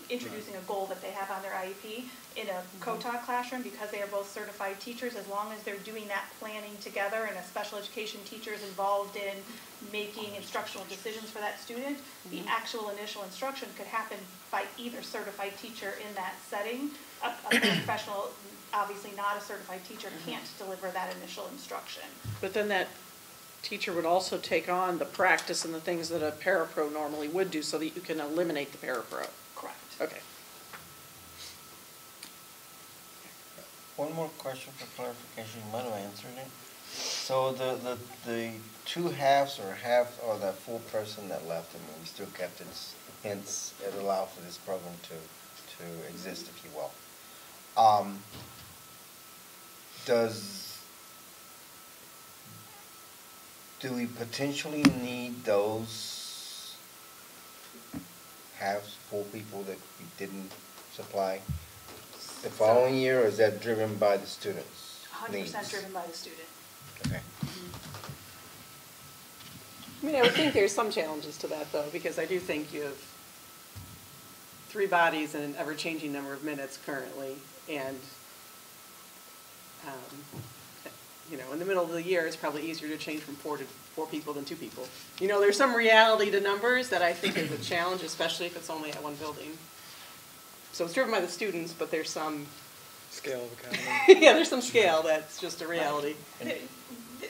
S: introducing a goal that they have on their IEP. In a co-taught classroom, because they are both certified teachers, as long as they're doing that planning together and a special education teacher is involved in making instructional decisions for that student, the actual initial instruction could happen by either certified teacher in that setting. A professional, obviously not a certified teacher, can't deliver that initial instruction.
E: But then that teacher would also take on the practice and the things that a parapro normally would do so that you can eliminate the parapro.
S: Correct.
E: Okay.
P: One more question for clarification. You might have answered it. So the two halves or half or that full person that left, I mean, we still kept it, hence it allowed for this program to exist, if you will. Do we potentially need those halves, full people that we didn't supply the following year, or is that driven by the students'
S: 100%
P: needs?
S: driven by the student.
P: Okay.
H: I mean, I would think there's some challenges to that, though, because I do think you have 3 bodies and an ever-changing number of minutes currently, and, you know, in the middle of the year, it's probably easier to change from 4 people than 2 people. You know, there's some reality to numbers that I think is a challenge, especially if it's only at one building. So it's driven by the students, but there's some
M: scale of accounting.
H: yeah, there's some scale that's just a reality.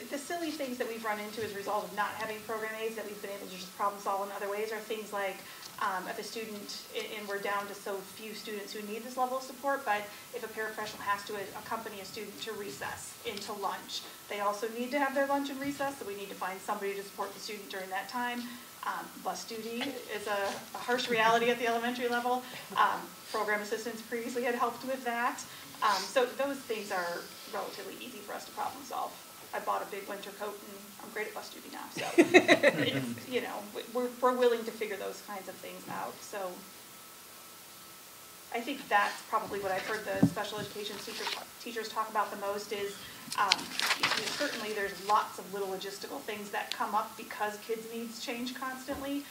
S: The silly things that we've run into as a result of not having program aides that we've been able to just problem solve in other ways are things like if a student, and we're down to so few students who need this level of support, but if a paraprofessional has to accompany a student to recess, into lunch, they also need to have their lunch and recess, so we need to find somebody to support the student during that time. Bus duty is a harsh reality at the elementary level. Program assistants previously had helped with that. So those things are relatively easy for us to problem solve. I bought a big winter coat and I'm great at bus duty now. So, it's, you know, we're willing to figure those kinds of things out. So I think that's probably what I've heard the special education teachers talk about the most is certainly there's lots of little logistical things that come up because kids' needs change constantly.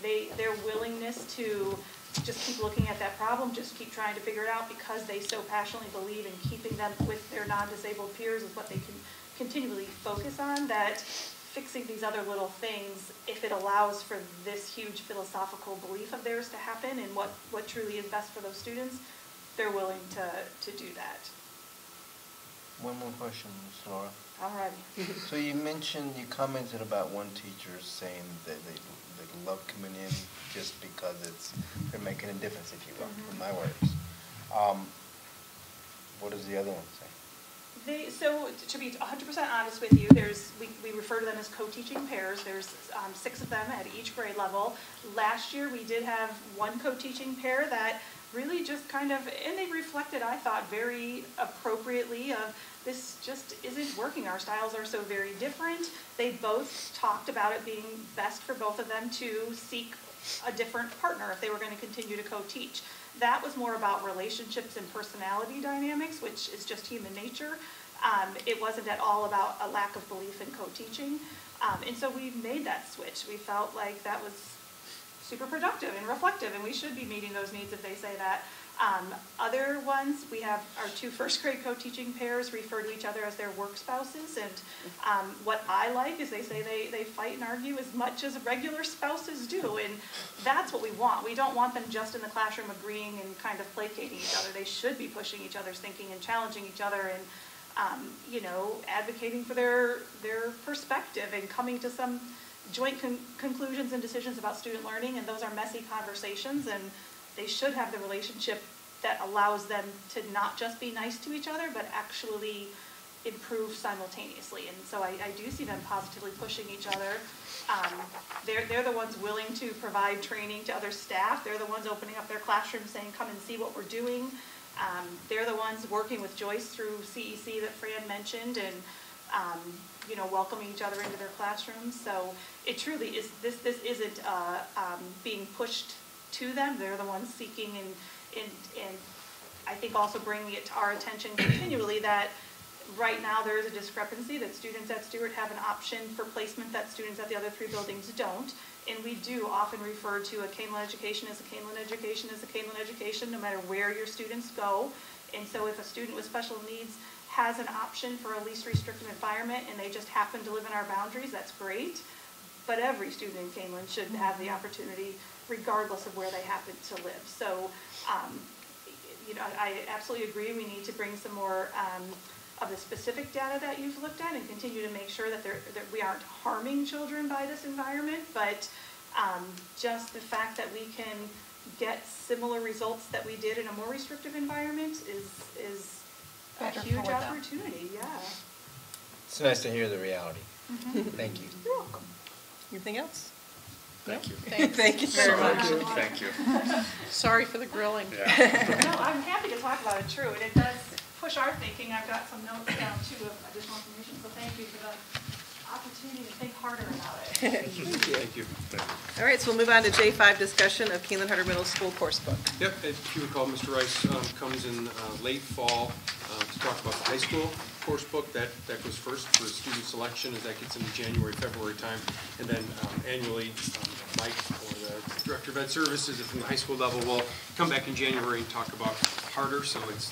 S: Their willingness to just keep looking at that problem, just keep trying to figure it out because they so passionately believe in keeping them with their non-disabled peers is what they can continually focus on, that fixing these other little things, if it allows for this huge philosophical belief of theirs to happen and what truly is best for those students, they're willing to do that.
P: One more question, Ms. Laura.
S: All righty.
P: So you mentioned, you commented about one teacher saying that they love coming in just because they're making a difference, if you will, in my words. What does the other one say?
S: So to be 100% honest with you, we refer to them as co-teaching pairs. There's 6 of them at each grade level. Last year we did have one co-teaching pair that really just kind of, and they reflected, I thought, very appropriately of this just isn't working. Our styles are so very different. They both talked about it being best for both of them to seek a different partner if they were going to continue to co-teach. That was more about relationships and personality dynamics, which is just human nature. It wasn't at all about a lack of belief in co-teaching. And so we made that switch. We felt like that was super productive and reflective, and we should be meeting those needs if they say that. Other ones, we have our 2 first grade co-teaching pairs refer to each other as their work spouses, and what I like is they say they fight and argue as much as regular spouses do, and that's what we want. We don't want them just in the classroom agreeing and kind of placating each other. They should be pushing each other's thinking and challenging each other and you know, advocating for their perspective and coming to some joint conclusions and decisions about student learning, and those are messy conversations, and they should have the relationship that allows them to not just be nice to each other, but actually improve simultaneously. And so I do see them positively pushing each other. They're the ones willing to provide training to other staff. They're the ones opening up their classroom saying, come and see what we're doing. They're the ones working with Joyce through CEC that Fran mentioned, and you know, welcoming each other into their classrooms. So it truly is, this isn't being pushed to them. They're the ones seeking and I think also bringing it to our attention continually that right now there is a discrepancy that students at Stewart have an option for placement that students at the other 3 buildings don't. And we do often refer to a Kaneland education as a Kaneland education as a Kaneland education, no matter where your students go. And so if a student with special needs has an option for a least restrictive environment and they just happen to live in our boundaries, that's great. But every student in Kaneland should have the opportunity regardless of where they happen to live. So, you know, I absolutely agree we need to bring some more of the specific data that you've looked at and continue to make sure that we aren't harming children by this environment, but just the fact that we can get similar results that we did in a more restrictive environment is a huge opportunity, yeah.
P: It's nice to hear the reality. Thank you.
S: You're welcome.
A: Anything else?
O: Thank you.
S: Thank you very much.
O: Thank you.
E: Sorry for the grilling.
O: Yeah.
S: No, I'm happy to talk about it, true, and it does push our thinking. I've got some notes down too of additional information, so thank you for the opportunity to think harder about it.
A: Thank you. All right, so we'll move on to J5, discussion of Kaneland Hunter Middle School course book.
F: Yep, if you recall, Mr. Rice comes in late fall to talk about the high school course book, that goes first for student selection as that gets into January, February time. And then annually, Mike or the Director of Ed Services from the high school level will come back in January and talk about Harder. So it's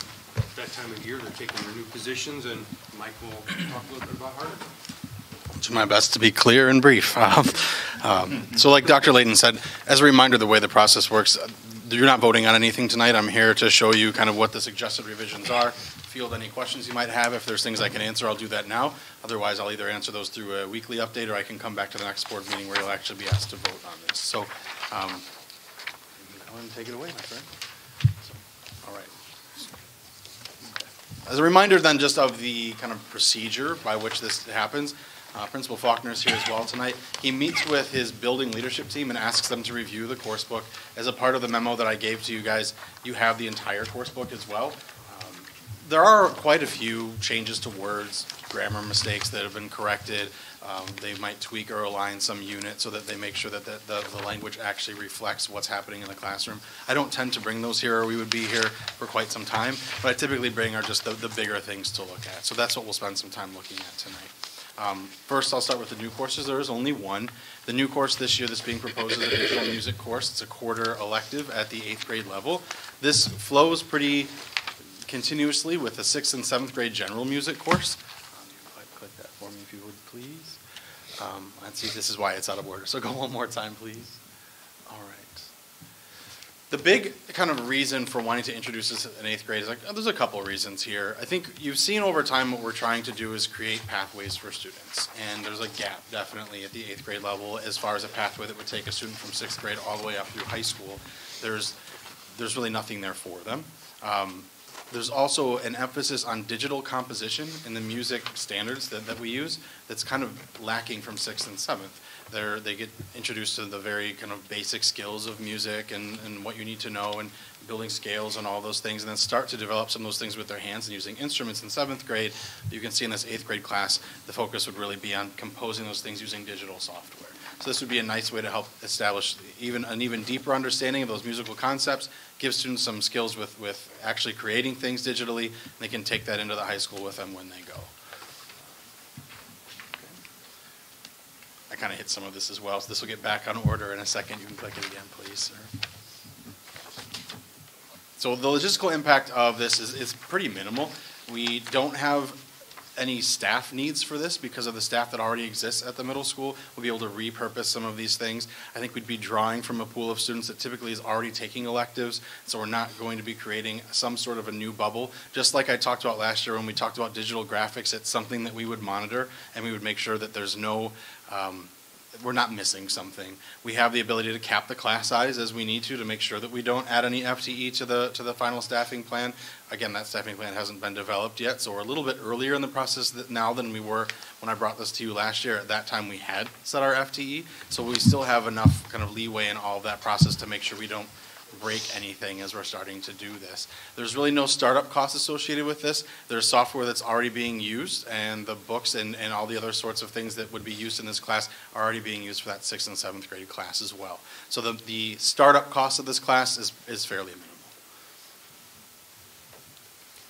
F: that time of year, they're taking their new positions, and Mike will talk a little bit about Harder.
N: I'll do my best to be clear and brief. So like Dr. Layton said, as a reminder, the way the process works, you're not voting on anything tonight. I'm here to show you kind of what the suggested revisions are, field any questions you might have. If there's things I can answer, I'll do that now. Otherwise, I'll either answer those through a weekly update, or I can come back to the next board meeting where you'll actually be asked to vote on this. So you can go ahead and take it away, my friend. So, all right. As a reminder then just of the kind of procedure by which this happens, Principal Faulkner is here as well tonight. He meets with his building leadership team and asks them to review the course book. As a part of the memo that I gave to you guys, you have the entire course book as well. There are quite a few changes to words, grammar mistakes that have been corrected. They might tweak or align some unit so that they make sure that the language actually reflects what's happening in the classroom. I don't tend to bring those here, or we would be here for quite some time. What I typically bring are just the bigger things to look at. So that's what we'll spend some time looking at tonight. First, I'll start with the new courses. There is only one. The new course this year that's being proposed is a digital music course. It's a quarter elective at the 8th grade level. This flows pretty continuously with the 6th and 7th grade general music course. Click that for me if you would, please. Let's see, this is why it's out of order. So go one more time, please. All right. The big kind of reason for wanting to introduce this in 8th grade is there's a couple of reasons here. I think you've seen over time what we're trying to do is create pathways for students. And there's a gap definitely at the 8th grade level as far as a pathway that would take a student from 6th grade all the way up through high school. There's really nothing there for them. There's also an emphasis on digital composition in the music standards that we use that's kind of lacking from 6th and 7th. They get introduced to the very kind of basic skills of music and what you need to know and building scales and all those things, and then start to develop some of those things with their hands and using instruments in 7th grade. You can see in this 8th grade class, the focus would really be on composing those things using digital software. So this would be a nice way to help establish an even deeper understanding of those musical concepts, give students some skills with actually creating things digitally, and they can take that into the high school with them when they go. Okay. I kind of hit some of this as well, so this will get back on order in a second. You can click it again, please, sir. So the logistical impact of this is pretty minimal. We don't have any staff needs for this because of the staff that already exists at the middle school. We'll be able to repurpose some of these things. I think we'd be drawing from a pool of students that typically is already taking electives, so we're not going to be creating some sort of a new bubble. Just like I talked about last year when we talked about digital graphics, it's something that we would monitor and we would make sure that there's no we're not missing something. We have the ability to cap the class size as we need to make sure that we don't add any FTE to the final staffing plan. Again, that staffing plan hasn't been developed yet, so we're a little bit earlier in the process now than we were when I brought this to you last year. At that time, we had set our FTE, so we still have enough kind of leeway in all of that process to make sure we don't break anything as we're starting to do this. There's really no startup costs associated with this. There's software that's already being used, and the books and all the other sorts of things that would be used in this class are already being used for that 6th and 7th grade class as well. So the startup cost of this class is fairly minimal.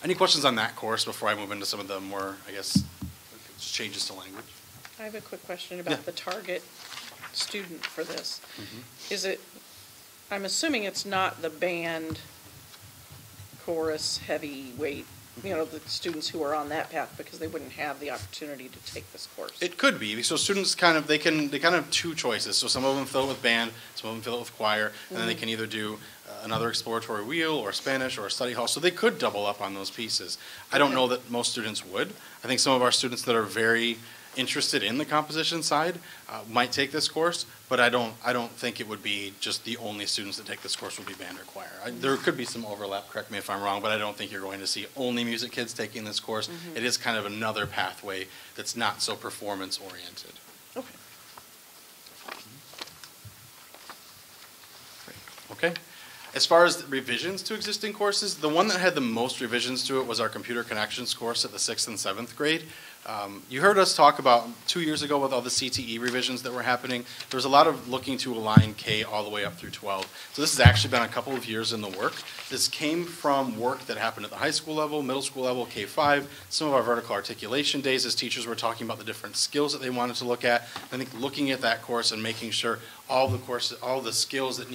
N: Any questions on that course before I move into some of the more, I guess, changes to language?
E: I have a quick question about the target student for this. Is it, I'm assuming it's not the band, chorus, heavyweight, the students who are on that path because they wouldn't have the opportunity to take this course.
N: It could be. So students they kind of have two choices. So some of them fill it with band, some of them fill it with choir, and then they can either do another exploratory wheel or Spanish or a study hall. So they could double up on those pieces. I don't know that most students would. I think some of our students that are very interested in the composition side might take this course, but I don't think it would be just the only students that take this course would be band or choir. There could be some overlap, correct me if I'm wrong, but I don't think you're going to see only music kids taking this course. It is kind of another pathway that's not so performance oriented. Okay. As far as revisions to existing courses, the one that had the most revisions to it was our computer connections course at the 6th and 7th grade. You heard us talk about 2 years ago with all the CTE revisions that were happening. There was a lot of looking to align K all the way up through 12. So this has actually been a couple of years in the work. This came from work that happened at the high school level, middle school level, K-5, some of our vertical articulation days as teachers were talking about the different skills that they wanted to look at. I think looking at that course and making sure all the skills that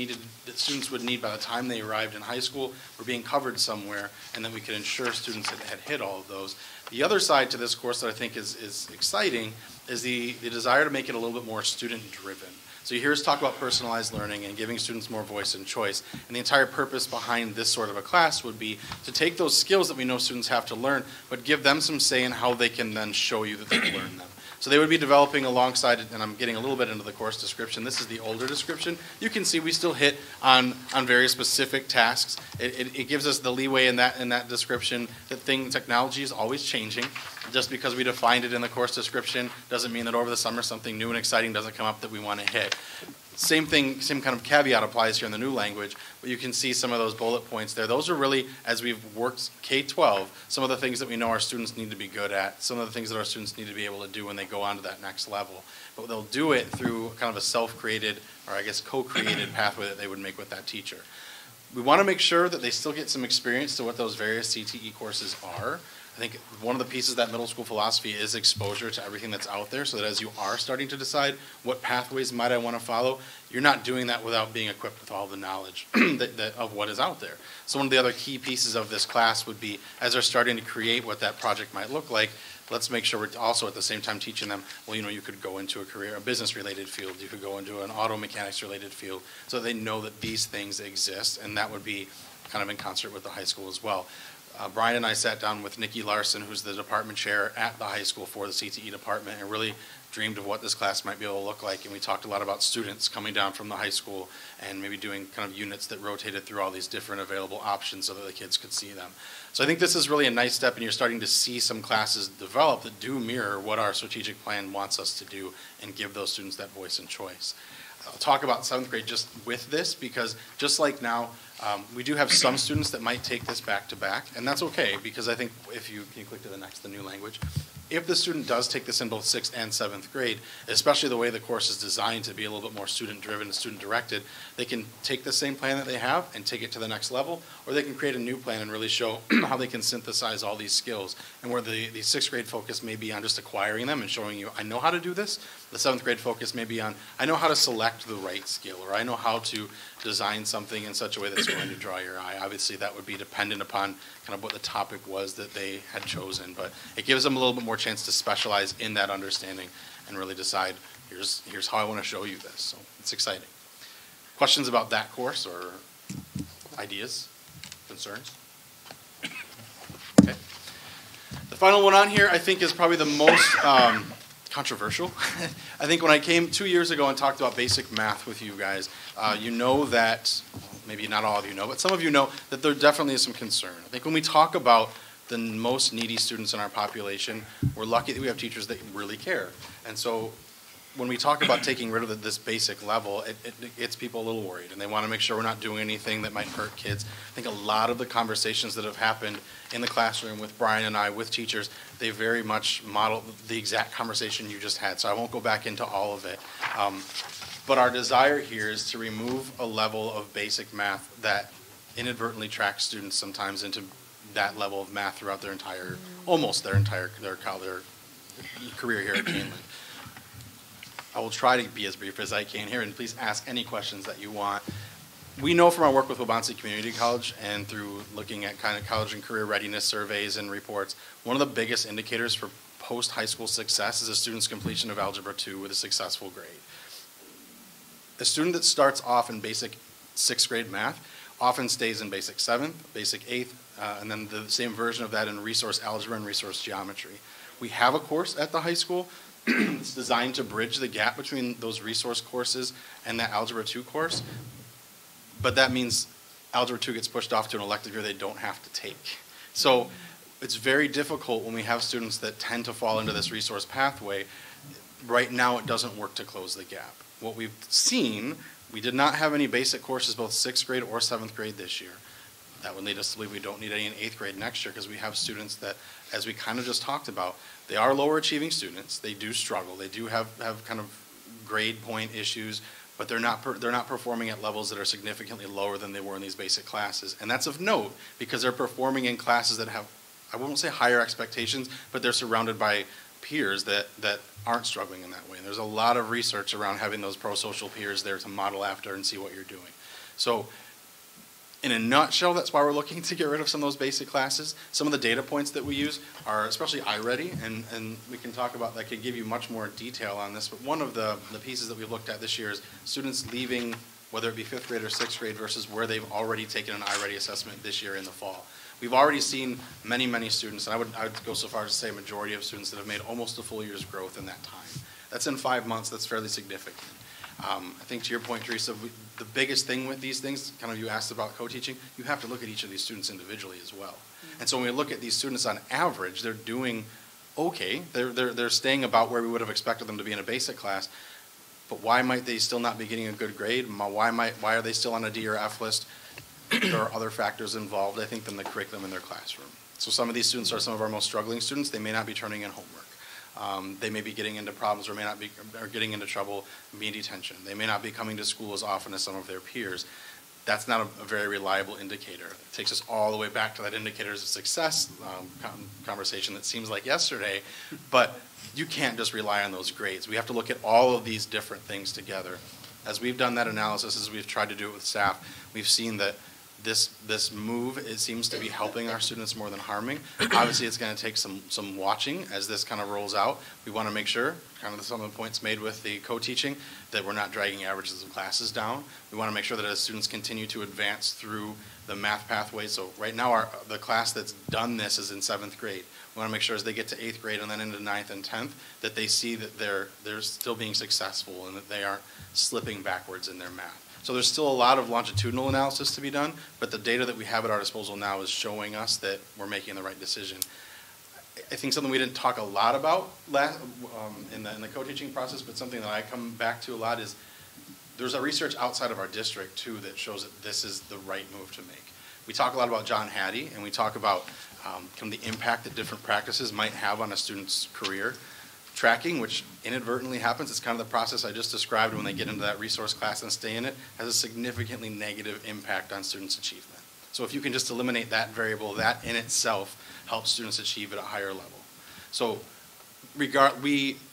N: students would need by the time they arrived in high school were being covered somewhere, and then we could ensure students had hit all of those. The other side to this course that I think is exciting is the desire to make it a little bit more student-driven. So you hear us talk about personalized learning and giving students more voice and choice. And the entire purpose behind this sort of a class would be to take those skills that we know students have to learn, but give them some say in how they can then show you that they've learned them. So they would be developing alongside, and I'm getting a little bit into the course description. This is the older description. You can see we still hit on very specific tasks. It gives us the leeway in that description that technology is always changing. Just because we defined it in the course description doesn't mean that over the summer something new and exciting doesn't come up that we want to hit. Same thing, same kind of caveat applies here in the new language, but you can see some of those bullet points there. Those are really, as we've worked K-12, some of the things that we know our students need to be good at, some of the things that our students need to be able to do when they go on to that next level. But they'll do it through kind of a self-created, or I guess co-created pathway that they would make with that teacher. We want to make sure that they still get some experience to what those various CTE courses are. I think one of the pieces of that middle school philosophy is exposure to everything that's out there, so that as you are starting to decide what pathways might I want to follow, you're not doing that without being equipped with all the knowledge of what is out there. So one of the other key pieces of this class would be, as they're starting to create what that project might look like, let's make sure we're also at the same time teaching them, well, you could go into a business-related field, you could go into an auto mechanics-related field, so they know that these things exist, and that would be kind of in concert with the high school as well. Brian and I sat down with Nikki Larson, who's the department chair at the high school for the CTE department, and really dreamed of what this class might be able to look like. And we talked a lot about students coming down from the high school and maybe doing kind of units that rotated through all these different available options so that the kids could see them. So I think this is really a nice step, and you're starting to see some classes develop that do mirror what our strategic plan wants us to do and give those students that voice and choice. I'll talk about 7th grade just with this, because just like now, we do have some students that might take this back to back, and that's okay, because I think if you click to the new language, if the student does take this in both 6th and 7th grade, especially the way the course is designed to be a little bit more student-driven and student-directed, they can take the same plan that they have and take it to the next level, or they can create a new plan and really show how they can synthesize all these skills. And where the 6th grade focus may be on just acquiring them and showing you, I know how to do this, the 7th grade focus may be on, I know how to select the right skill, or I know how to design something in such a way that's going to draw your eye. Obviously, that would be dependent upon kind of what the topic was that they had chosen, but it gives them a little bit more chance to specialize in that understanding and really decide, here's how I want to show you this. So it's exciting. Questions about that course or ideas, concerns? Okay. The final one on here, I think, is probably the most controversial. I think when I came 2 years ago and talked about basic math with you guys, you know that, maybe not all of you know, but some of you know that there definitely is some concern. I think when we talk about the most needy students in our population, we're lucky that we have teachers that really care. And so when we talk about taking rid of this basic level, it gets people a little worried, and they want to make sure we're not doing anything that might hurt kids. I think a lot of the conversations that have happened in the classroom with Brian and I, with teachers, they very much model the exact conversation you just had, so I won't go back into all of it. But our desire here is to remove a level of basic math that inadvertently tracks students sometimes into that level of math throughout their entire, almost their career here at Kaneland. I will try to be as brief as I can here, and please ask any questions that you want. We know from our work with Waubonsee Community College and through looking at kind of college and career readiness surveys and reports, one of the biggest indicators for post-high school success is a student's completion of Algebra 2 with a successful grade. A student that starts off in basic 6th grade math often stays in basic 7th, basic 8th, and then the same version of that in resource algebra and resource geometry. We have a course at the high school it's designed to bridge the gap between those resource courses and that Algebra 2 course, but that means Algebra 2 gets pushed off to an elective year they don't have to take. So it's very difficult when we have students that tend to fall into this resource pathway. Right now it doesn't work to close the gap. What we've seen, we did not have any basic courses both 6th grade or 7th grade this year. That would lead us to believe we don't need any in 8th grade next year because we have students that, as we kind of just talked about, they are lower achieving students. They do struggle. They do have kind of grade point issues, but they're not performing at levels that are significantly lower than they were in these basic classes. And that's of note because they're performing in classes that have, I won't say higher expectations, but they're surrounded by peers that aren't struggling in that way. And there's a lot of research around having those pro-social peers there to model after and see what you're doing. So in a nutshell, that's why we're looking to get rid of some of those basic classes. Some of the data points that we use are especially iReady, and we can talk about, I could give you much more detail on this, but one of the pieces that we've looked at this year is students leaving, whether it be 5th grade or 6th grade, versus where they've already taken an iReady assessment this year in the fall. We've already seen many, many students, and I would go so far as to say a majority of students that have made almost a full year's growth in that time. That's in 5 months. That's fairly significant. I think to your point, Teresa, the biggest thing with these things, kind of you asked about co-teaching, you have to look at each of these students individually as well. And so when we look at these students on average, they're doing okay. They're staying about where we would have expected them to be in a basic class. But why might they still not be getting a good grade? Why are they still on a D or F list? There are other factors involved, I think, than the curriculum in their classroom. So some of these students are some of our most struggling students. They may not be turning in homework. They may be getting into problems or getting into trouble, be in detention. They may not be coming to school as often as some of their peers. That's not a very reliable indicator. It takes us all the way back to that indicators of success conversation that seems like yesterday, but you can't just rely on those grades. We have to look at all of these different things together. As we've done that analysis, as we've tried to do it with staff, we've seen that this move, it seems to be helping our students more than harming. Obviously, it's going to take some watching as this kind of rolls out. We want to make sure, kind of some of the points made with the co-teaching, that we're not dragging averages of classes down. We want to make sure that as students continue to advance through the math pathway. So right now, the class that's done this is in 7th grade. We want to make sure as they get to 8th grade and then into 9th and 10th, that they see that they're still being successful and that they aren't slipping backwards in their math. So there's still a lot of longitudinal analysis to be done, but the data that we have at our disposal now is showing us that we're making the right decision. I think something we didn't talk a lot about in the co-teaching process, but something that I come back to a lot is there's a research outside of our district, too, that shows that this is the right move to make. We talk a lot about John Hattie, and we talk about kind of the impact that different practices might have on a student's career. Tracking, which inadvertently happens, it's kind of the process I just described when they get into that resource class and stay in it, has a significantly negative impact on students' achievement. So if you can just eliminate that variable, that in itself helps students achieve at a higher level. So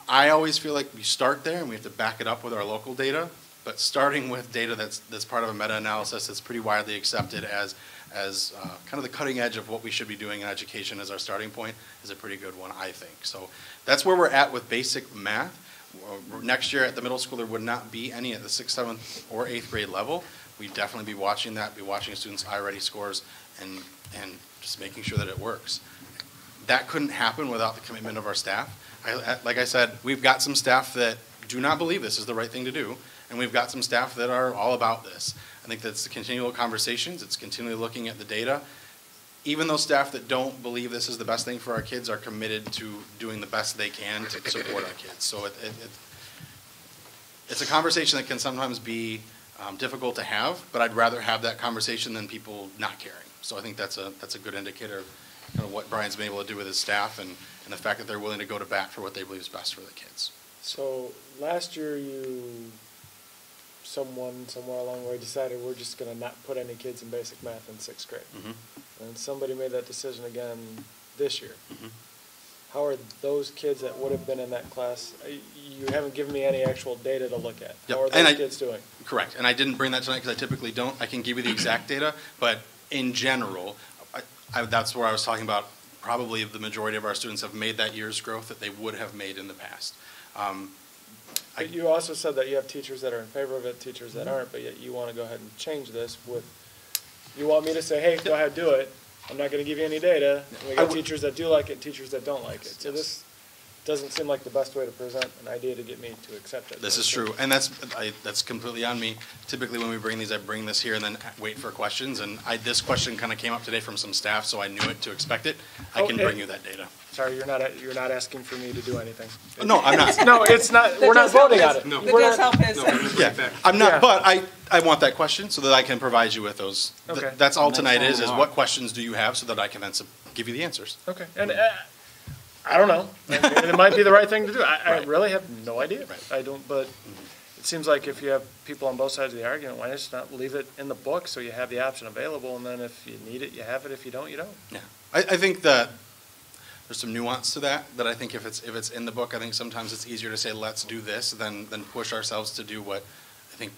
N: I always feel like we start there and we have to back it up with our local data, but starting with data that's part of a meta-analysis that's pretty widely accepted as kind of the cutting edge of what we should be doing in education as our starting point is a pretty good one, I think. So that's where we're at with basic math. Next year at the middle school, there would not be any at the 6th, 7th, or 8th grade level. We'd definitely be watching that, be watching students' iReady scores, and just making sure that it works. That couldn't happen without the commitment of our staff. Like I said, we've got some staff that do not believe this is the right thing to do, and we've got some staff that are all about this. I think that's the continual conversations. It's continually looking at the data. Even those staff that don't believe this is the best thing for our kids are committed to doing the best they can to support our kids. So it's a conversation that can sometimes be difficult to have, but I'd rather have that conversation than people not caring. So I think that's a good indicator of kind of what Brian's been able to do with his staff and the fact that they're willing to go to bat for what they believe is best for the kids.
M: So last year someone somewhere along the way decided we're just going to not put any kids in basic math in 6th grade. Mm-hmm. And somebody made that decision again this year. Mm-hmm. How are those kids that would have been in that class? You haven't given me any actual data to look at. Yep. How are those kids doing?
N: Correct. And I didn't bring that tonight because I typically don't. I can give you the exact data, but in general, that's where I was talking about probably the majority of our students have made that year's growth that they would have made in the past.
M: But you also said that you have teachers that are in favor of it, teachers that aren't, but yet you want to go ahead and change this with, you want me to say, hey, go ahead, do it. I'm not going to give you any data. We got teachers that do like it, teachers that don't like it. So this doesn't seem like the best way to present an idea to get me to accept it.
N: This is true, and that's completely on me. Typically when we bring these, I bring this here and then wait for questions, and this question kind of came up today from some staff, so I knew it to expect it. I can bring you that data.
M: Sorry, you're not asking for me to do anything.
N: No, I'm not.
M: No, it's not, we're not voting on it.
N: No.
M: We're not-
N: Yeah, I'm not, but I want that question so that I can provide you with those.
M: Okay.
N: That's all tonight is what questions do you have so that I can then give you the answers.
M: Okay, and I don't know. It might be the right thing to do. I really have no idea. I don't, but it seems like if you have people on both sides of the argument, why just not leave it in the book so you have the option available, and then if you need it, you have it. If you don't, you don't.
N: Yeah, I think that there's some nuance to that I think if it's in the book, I think sometimes it's easier to say let's do this than push ourselves to do what I think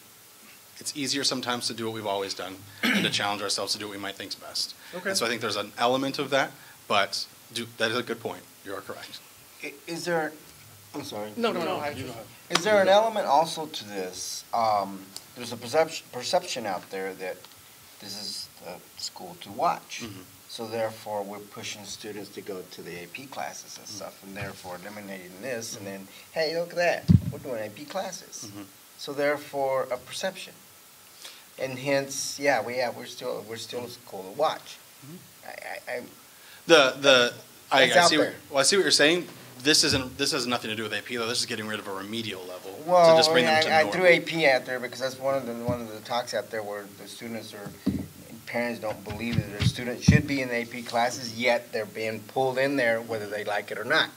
N: it's easier sometimes to do what we've always done and to challenge ourselves to do what we might think is best.
M: Okay.
N: And so I think there's an element of that, but that is a good point. You are correct.
P: Is there, I'm sorry.
E: No.
P: Is there an element also to this? There's a perception out there that this is the school to watch.
N: Mm-hmm.
P: So therefore, we're pushing students to go to the AP classes and stuff, and therefore eliminating this, and then, hey, look at that, we're doing AP classes.
N: Mm-hmm.
P: So therefore, a perception, and hence, we're still a school to watch.
N: I
P: It's out
N: see.
P: there.
N: I see what you're saying. This has nothing to do with AP though. This is getting rid of a remedial level
P: Well,
N: to just bring them to
P: I
N: normal.
P: threw AP out there because that's one of the talks out there where the students parents don't believe that their students should be in AP classes, yet they're being pulled in there whether they like it or not.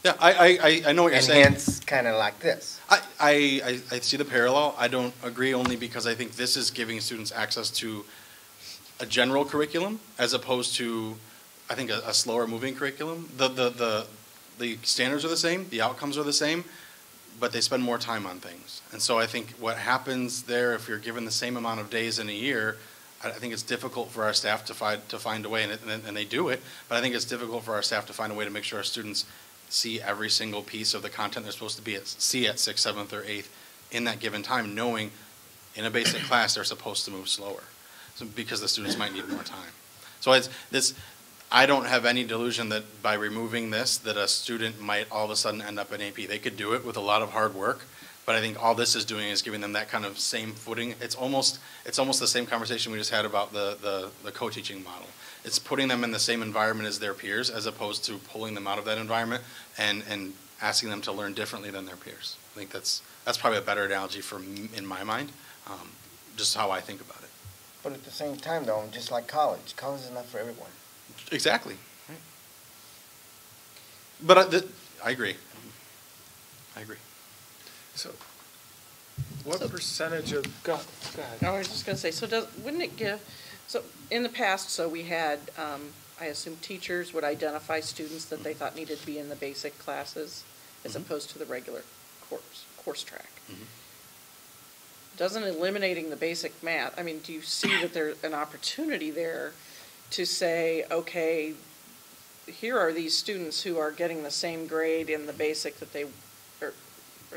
N: Yeah, I know what you're saying.
P: And hence, kind of like this.
N: I see the parallel. I don't agree only because I think this is giving students access to a general curriculum as opposed to, I think, a slower moving curriculum. The standards are the same, the outcomes are the same, but they spend more time on things. And so I think what happens there, if you're given the same amount of days in a year, I think it's difficult for our staff to find a way, and they do it, but I think it's difficult for our staff to find a way to make sure our students see every single piece of the content they're supposed to see at 6th, 7th, or 8th in that given time, knowing in a basic class they're supposed to move slower because the students might need more time. So I don't have any delusion that by removing this that a student might all of a sudden end up in AP. They could do it with a lot of hard work, but I think all this is doing is giving them that kind of same footing. It's almost the same conversation we just had about the co-teaching model. It's putting them in the same environment as their peers as opposed to pulling them out of that environment and asking them to learn differently than their peers. I think that's probably a better analogy in my mind, just how I think about it.
P: But at the same time, though, just like college is not for everyone.
N: Exactly. Right. But I agree.
M: So, what percentage of, go ahead.
E: No, I was just going to say, wouldn't it give, in the past, we had, I assume teachers would identify students that they thought needed to be in the basic classes as opposed to the regular course track.
N: Mm-hmm.
E: Doesn't eliminating the basic math, do you see that there's an opportunity there to say, okay, here are these students who are getting the same grade in the basic that they, or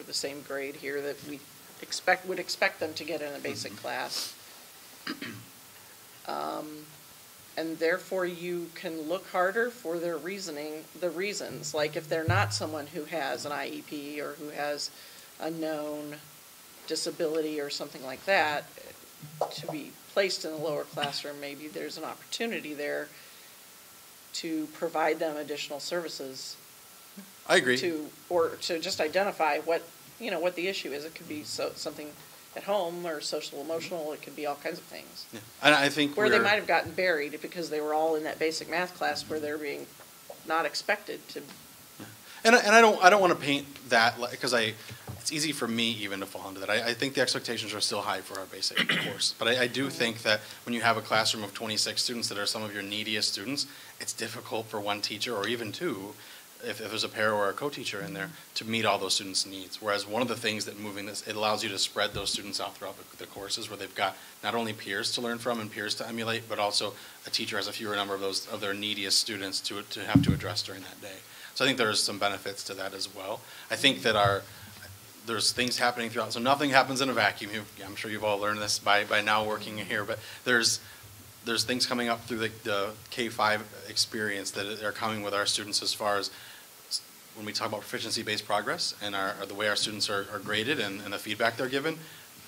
E: the same grade here that we would expect them to get in a basic class. And therefore you can look harder for their reasons. Like if they're not someone who has an IEP or who has a known disability or something like that, to be placed in a lower classroom, maybe there's an opportunity there to provide them additional services.
N: I agree.
E: Or to just identify what the issue is. It could be something at home or social emotional. It could be all kinds of things.
N: Yeah. And I think
E: where they might have gotten buried because they were all in that basic math class where they're being not expected to.
N: Yeah. And I don't want to paint that because it's easy for me even to fall into that. I think the expectations are still high for our basic course, but I do think that when you have a classroom of 26 students that are some of your neediest students, it's difficult for one teacher or even two, if there's a pair or a co-teacher in there, to meet all those students' needs. Whereas one of the things that moving this, it allows you to spread those students out throughout the courses where they've got not only peers to learn from and peers to emulate, but also a teacher has a fewer number of their neediest students to have to address during that day. So I think there's some benefits to that as well. I think that there's things happening throughout. So nothing happens in a vacuum. I'm sure you've all learned this by now working here, but there's things coming up through the K-5 experience that are coming with our students as far as when we talk about proficiency-based progress and the way our students are graded and the feedback they're given,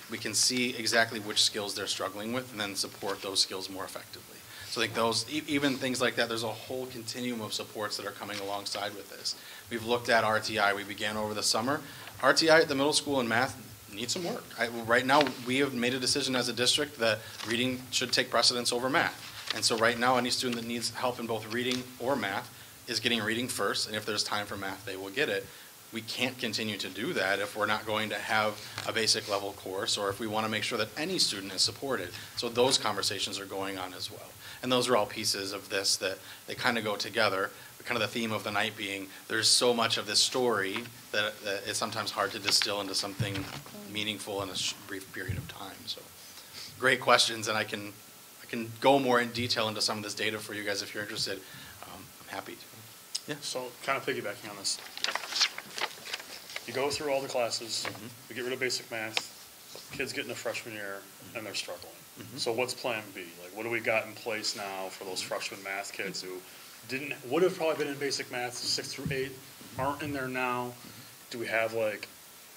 N: we can see exactly which skills they're struggling with and then support those skills more effectively. So I think those, even things like that, there's a whole continuum of supports that are coming alongside with this. We've looked at RTI. We began over the summer. RTI at the middle school in math needs some work. Right now, we have made a decision as a district that reading should take precedence over math. And so right now, any student that needs help in both reading or math is getting reading first, and if there's time for math, they will get it. We can't continue to do that if we're not going to have a basic level course, or if we want to make sure that any student is supported. So those conversations are going on as well. And those are all pieces of this that they kind of go together. Kind of the theme of the night being there's so much of this story that it's sometimes hard to distill into something meaningful in a brief period of time. So great questions, and I can go more in detail into some of this data for you guys if you're interested. I'm happy to. Yeah.
O: So kind of piggybacking on this, you go through all the classes, we get rid of basic math, kids get into freshman year, and they're struggling. So what's plan B? Like, what do we got in place now for those freshman math kids who would have probably been in basic math 6 through 8, aren't in there now? Do we have like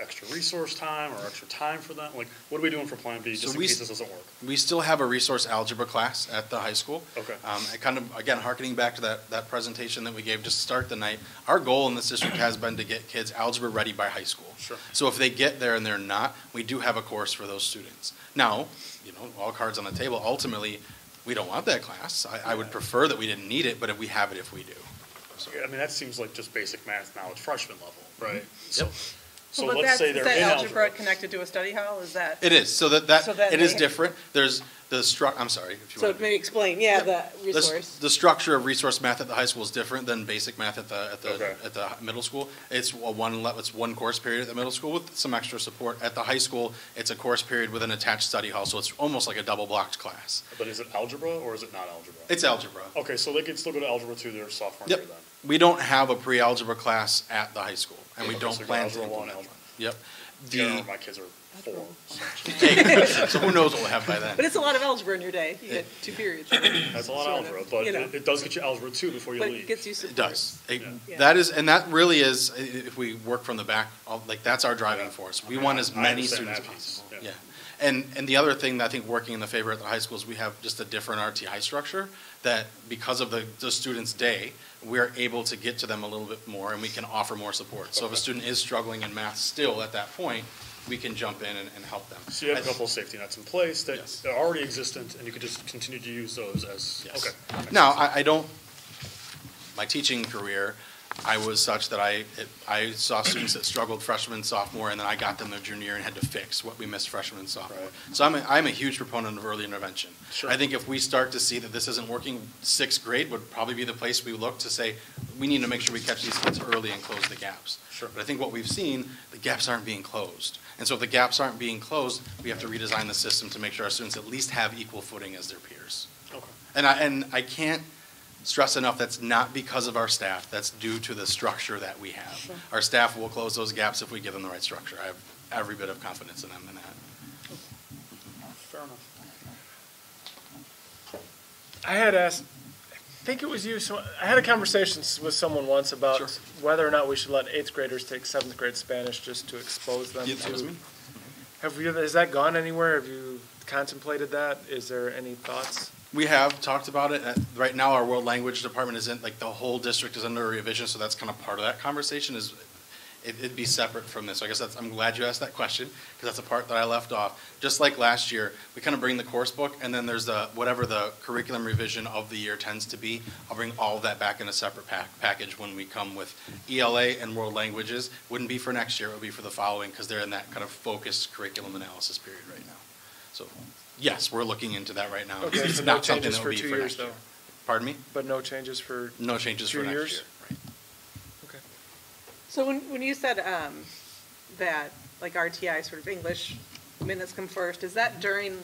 O: extra resource time or extra time for them? Like, what are we doing for plan B just in case this doesn't work?
N: We still have a resource algebra class at the high school.
O: Okay.
N: Kind of, again, harkening back to that presentation that we gave just to start the night, our goal in this district has been to get kids algebra ready by high school.
O: Sure.
N: So if they get there and they're not, we do have a course for those students. Now, all cards on the table, ultimately, we don't want that class. I would prefer that we didn't need it, but if we have it, if we do.
O: So, I mean, that seems like just basic math now at freshman level, right?
N: Yep.
O: So
E: but
O: let's say they're
E: is
O: in
E: that
O: algebra.
E: connected to a study hall? Is that?
N: It is. So that it is different. There's the I'm sorry. If you
H: So
N: want to
H: maybe explain, the resource.
N: The structure of resource math at the high school is different than basic math at the middle school. It's one course period at the middle school with some extra support. At the high school, it's a course period with an attached study hall, so it's almost like a double blocked class.
O: But is it algebra or is it not algebra?
N: It's algebra.
O: Okay, so they can still go to algebra 2 their sophomore year then.
N: We don't have a pre-algebra class at the high school, and we don't
O: so
N: plan to
O: algebra 1,
N: implement
O: algebra.
N: one. Yep.
O: My kids are 4.
N: So who knows what we'll have by then.
H: But it's a lot of algebra in your day. You get 2 periods.
O: That's a lot of algebra, but it does get you algebra 2 before you leave.
H: But it gets you support.
N: It does. That really is, if we work from the back, that's our driving force. We want as many students as possible. Yeah. And the other thing that I think working in the favor at the high school is we have just a different RTI structure that because of the student's day, we're able to get to them a little bit more and we can offer more support. So if a student is struggling in math still at that point, we can jump in and help them.
O: So you have a couple of safety nets in place that are already existent and you could just continue to use those as, okay.
N: Now, my teaching career, I was such that I saw students that struggled freshman, sophomore, and then I got them their junior year and had to fix what we missed freshman and sophomore. Right. So I'm a huge proponent of early intervention.
O: Sure.
N: I think if we start to see that this isn't working, 6th grade would probably be the place we look to say, we need to make sure we catch these kids early and close the gaps.
O: Sure.
N: But I think what we've seen, the gaps aren't being closed. And so if the gaps aren't being closed, we have to redesign the system to make sure our students at least have equal footing as their peers.
O: Okay.
N: And I can't stress enough, that's not because of our staff. That's due to the structure that we have. Sure. Our staff will close those gaps if we give them the right structure. I have every bit of confidence in them in that.
O: Fair enough.
M: I had asked, I think it was you, so I had a conversation with someone once about whether or not we should let 8th graders take 7th grade Spanish just to expose them
N: that was me.
M: Has that gone anywhere? Have you contemplated that? Is there any thoughts?
N: We have talked about it. Right now, our world language department isn't, the whole district is under revision, so that's kind of part of that conversation. It'd be separate from this. So I guess I'm glad you asked that question, because that's a part that I left off. Just like last year, we kind of bring the course book, and then there's whatever the curriculum revision of the year tends to be. I'll bring all of that back in a separate package when we come with ELA and world languages. Wouldn't be for next year, it would be for the following, because they're in that kind of focused curriculum analysis period right now. So yes, we're looking into that right now.
M: Okay,
N: It's
M: so
N: not
M: no
N: something
M: changes
N: that
M: for
N: will be
M: 2
N: for
M: years,
N: next year.
M: though?
N: Pardon me?
M: But no changes for
N: No changes
M: 2
N: for next
M: years?
N: year. Right.
M: Okay.
H: So when you said that, like RTI, sort of English minutes come first, is that during,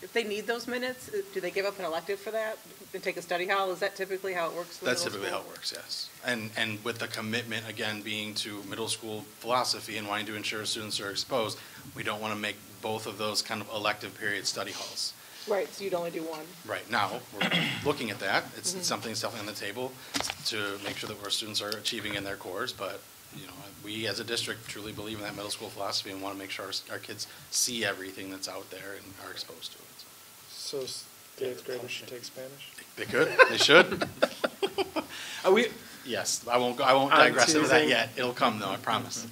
H: if they need those minutes, do they give up an elective for that and take a study hall? Is that typically how it works?
N: That's typically how it works, yes. And with the commitment, again, being to middle school philosophy and wanting to ensure students are exposed, we don't want to make both of those kind of elective period study halls.
H: Right, so you'd only do one.
N: Right, now, we're looking at that. It's something that's definitely on the table to make sure that our students are achieving in their cores, but we as a district truly believe in that middle school philosophy and want to make sure our kids see everything that's out there and are exposed to it.
M: So The 8th graders should take Spanish.
N: They could. They should. Yes, I won't digress into that yet. It'll come though, I promise.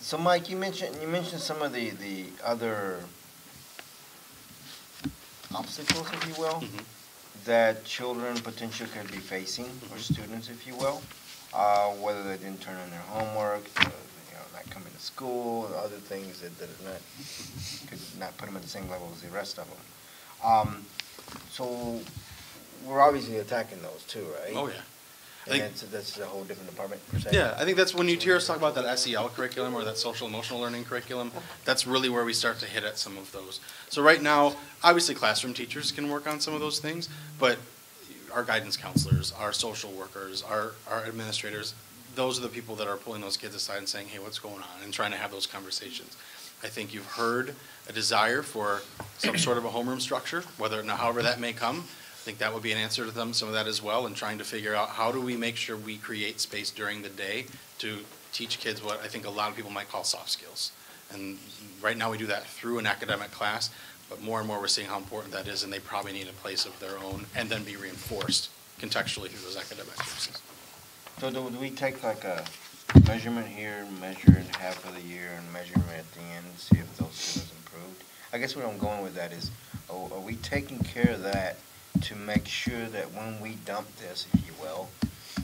P: So, Mike, you mentioned some of the other obstacles, if you will, that children potentially could be facing, or students, if you will, whether they didn't turn in their homework, not coming to school, or other things that could not put them at the same level as the rest of them. So we're obviously attacking those too, right?
N: Oh, yeah.
P: And that's a whole different department, per se.
N: Yeah, I think that's when you hear us talk about that SEL curriculum or that social emotional learning curriculum, that's really where we start to hit at some of those. So right now, obviously classroom teachers can work on some of those things, but our guidance counselors, our social workers, our administrators, those are the people that are pulling those kids aside and saying, hey, what's going on, and trying to have those conversations. I think you've heard a desire for some sort of a homeroom structure, however that may come. I think that would be an answer to some of that as well, and trying to figure out how do we make sure we create space during the day to teach kids what I think a lot of people might call soft skills. And right now we do that through an academic class, but more and more we're seeing how important that is, and they probably need a place of their own and then be reinforced contextually through those academic courses.
P: So do we take like a measurement here, measure in half of the year, and measurement at the end, see if those students improved? I guess where I'm going with that is, are we taking care of that to make sure that when we dump this, if you will,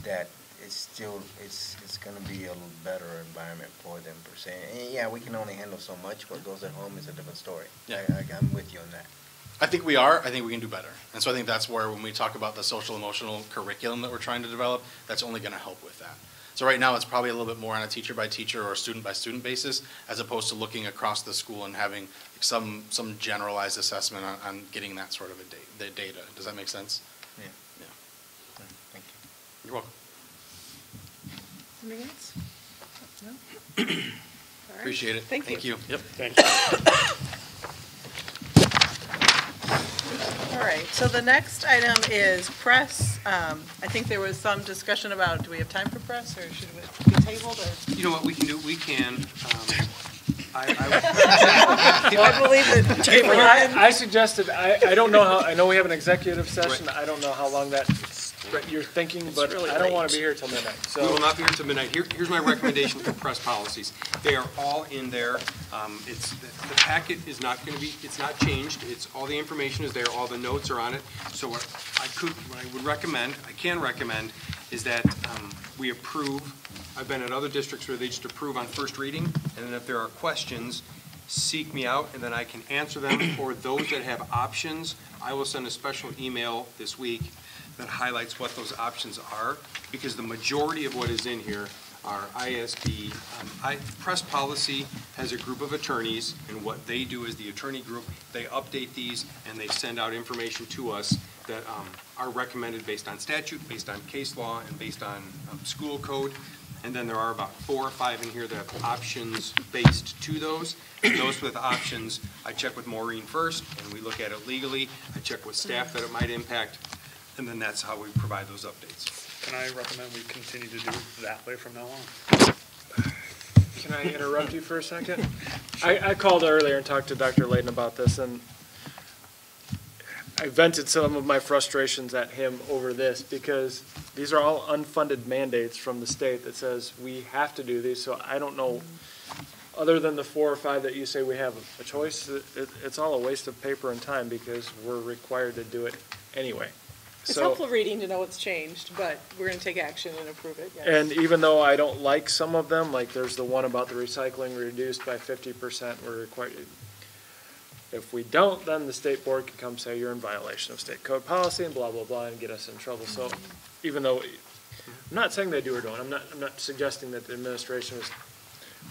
P: that it's going to be a little better environment for them per se? And yeah, we can only handle so much. What goes at home is a different story.
N: Yeah.
P: I'm with you on that.
N: I think we are. I think we can do better. And so I think that's where when we talk about the social emotional curriculum that we're trying to develop, that's only going to help with that. So right now it's probably a little bit more on a teacher by teacher or student by student basis, as opposed to looking across the school and having some generalized assessment on getting that sort of the data. Does that make sense?
P: Yeah.
N: Yeah.
P: Thank you.
N: You're welcome.
E: Something else? No? All right.
N: Appreciate it.
E: Thank you.
N: Yep.
O: Thank you.
E: All right, so the next item is press. I think there was some discussion about, do we have time for press, or should it be tabled, or?
F: You know what we can do? We can.
E: I believe that table.
M: I suggested, I don't know how, I know we have an executive session. Right. I don't know how long you're thinking, but really I don't want to be here till midnight. So.
F: We will not be here till midnight. Here's my recommendation for press policies. They are all in there. The packet is not going to be, it's not changed. It's all the information is there. All the notes are on it. So what I would recommend, I can recommend, is that we approve. I've been at other districts where they just approve on first reading, and then if there are questions, seek me out, and then I can answer them. Or those that have options, I will send a special email this week that highlights what those options are, because the majority of what is in here are ISD. Press policy has a group of attorneys, and what they do is the attorney group, they update these and they send out information to us that are recommended based on statute, based on case law, and based on school code. And then there are about 4 or 5 in here that have options based to those. And those with options, I check with Maureen first, and we look at it legally. I check with staff that it might impact, and then that's how we provide those updates.
O: Can I recommend we continue to do it that way from now on?
M: Can I interrupt you for a second? I called earlier and talked to Dr. Layden about this, and I vented some of my frustrations at him over this, because these are all unfunded mandates from the state that says we have to do these. So I don't know, other than the 4 or 5 that you say we have a choice, it's all a waste of paper and time because we're required to do it anyway.
E: It's helpful reading to know what's changed, but we're going to take action and approve it. Yes.
M: And even though I don't like some of them, like there's the one about the recycling reduced by 50%, we're required. If we don't, then the state board can come say you're in violation of state code policy and blah, blah, blah, and get us in trouble. So even though, I'm not saying they do or don't, I'm not suggesting that the administration is,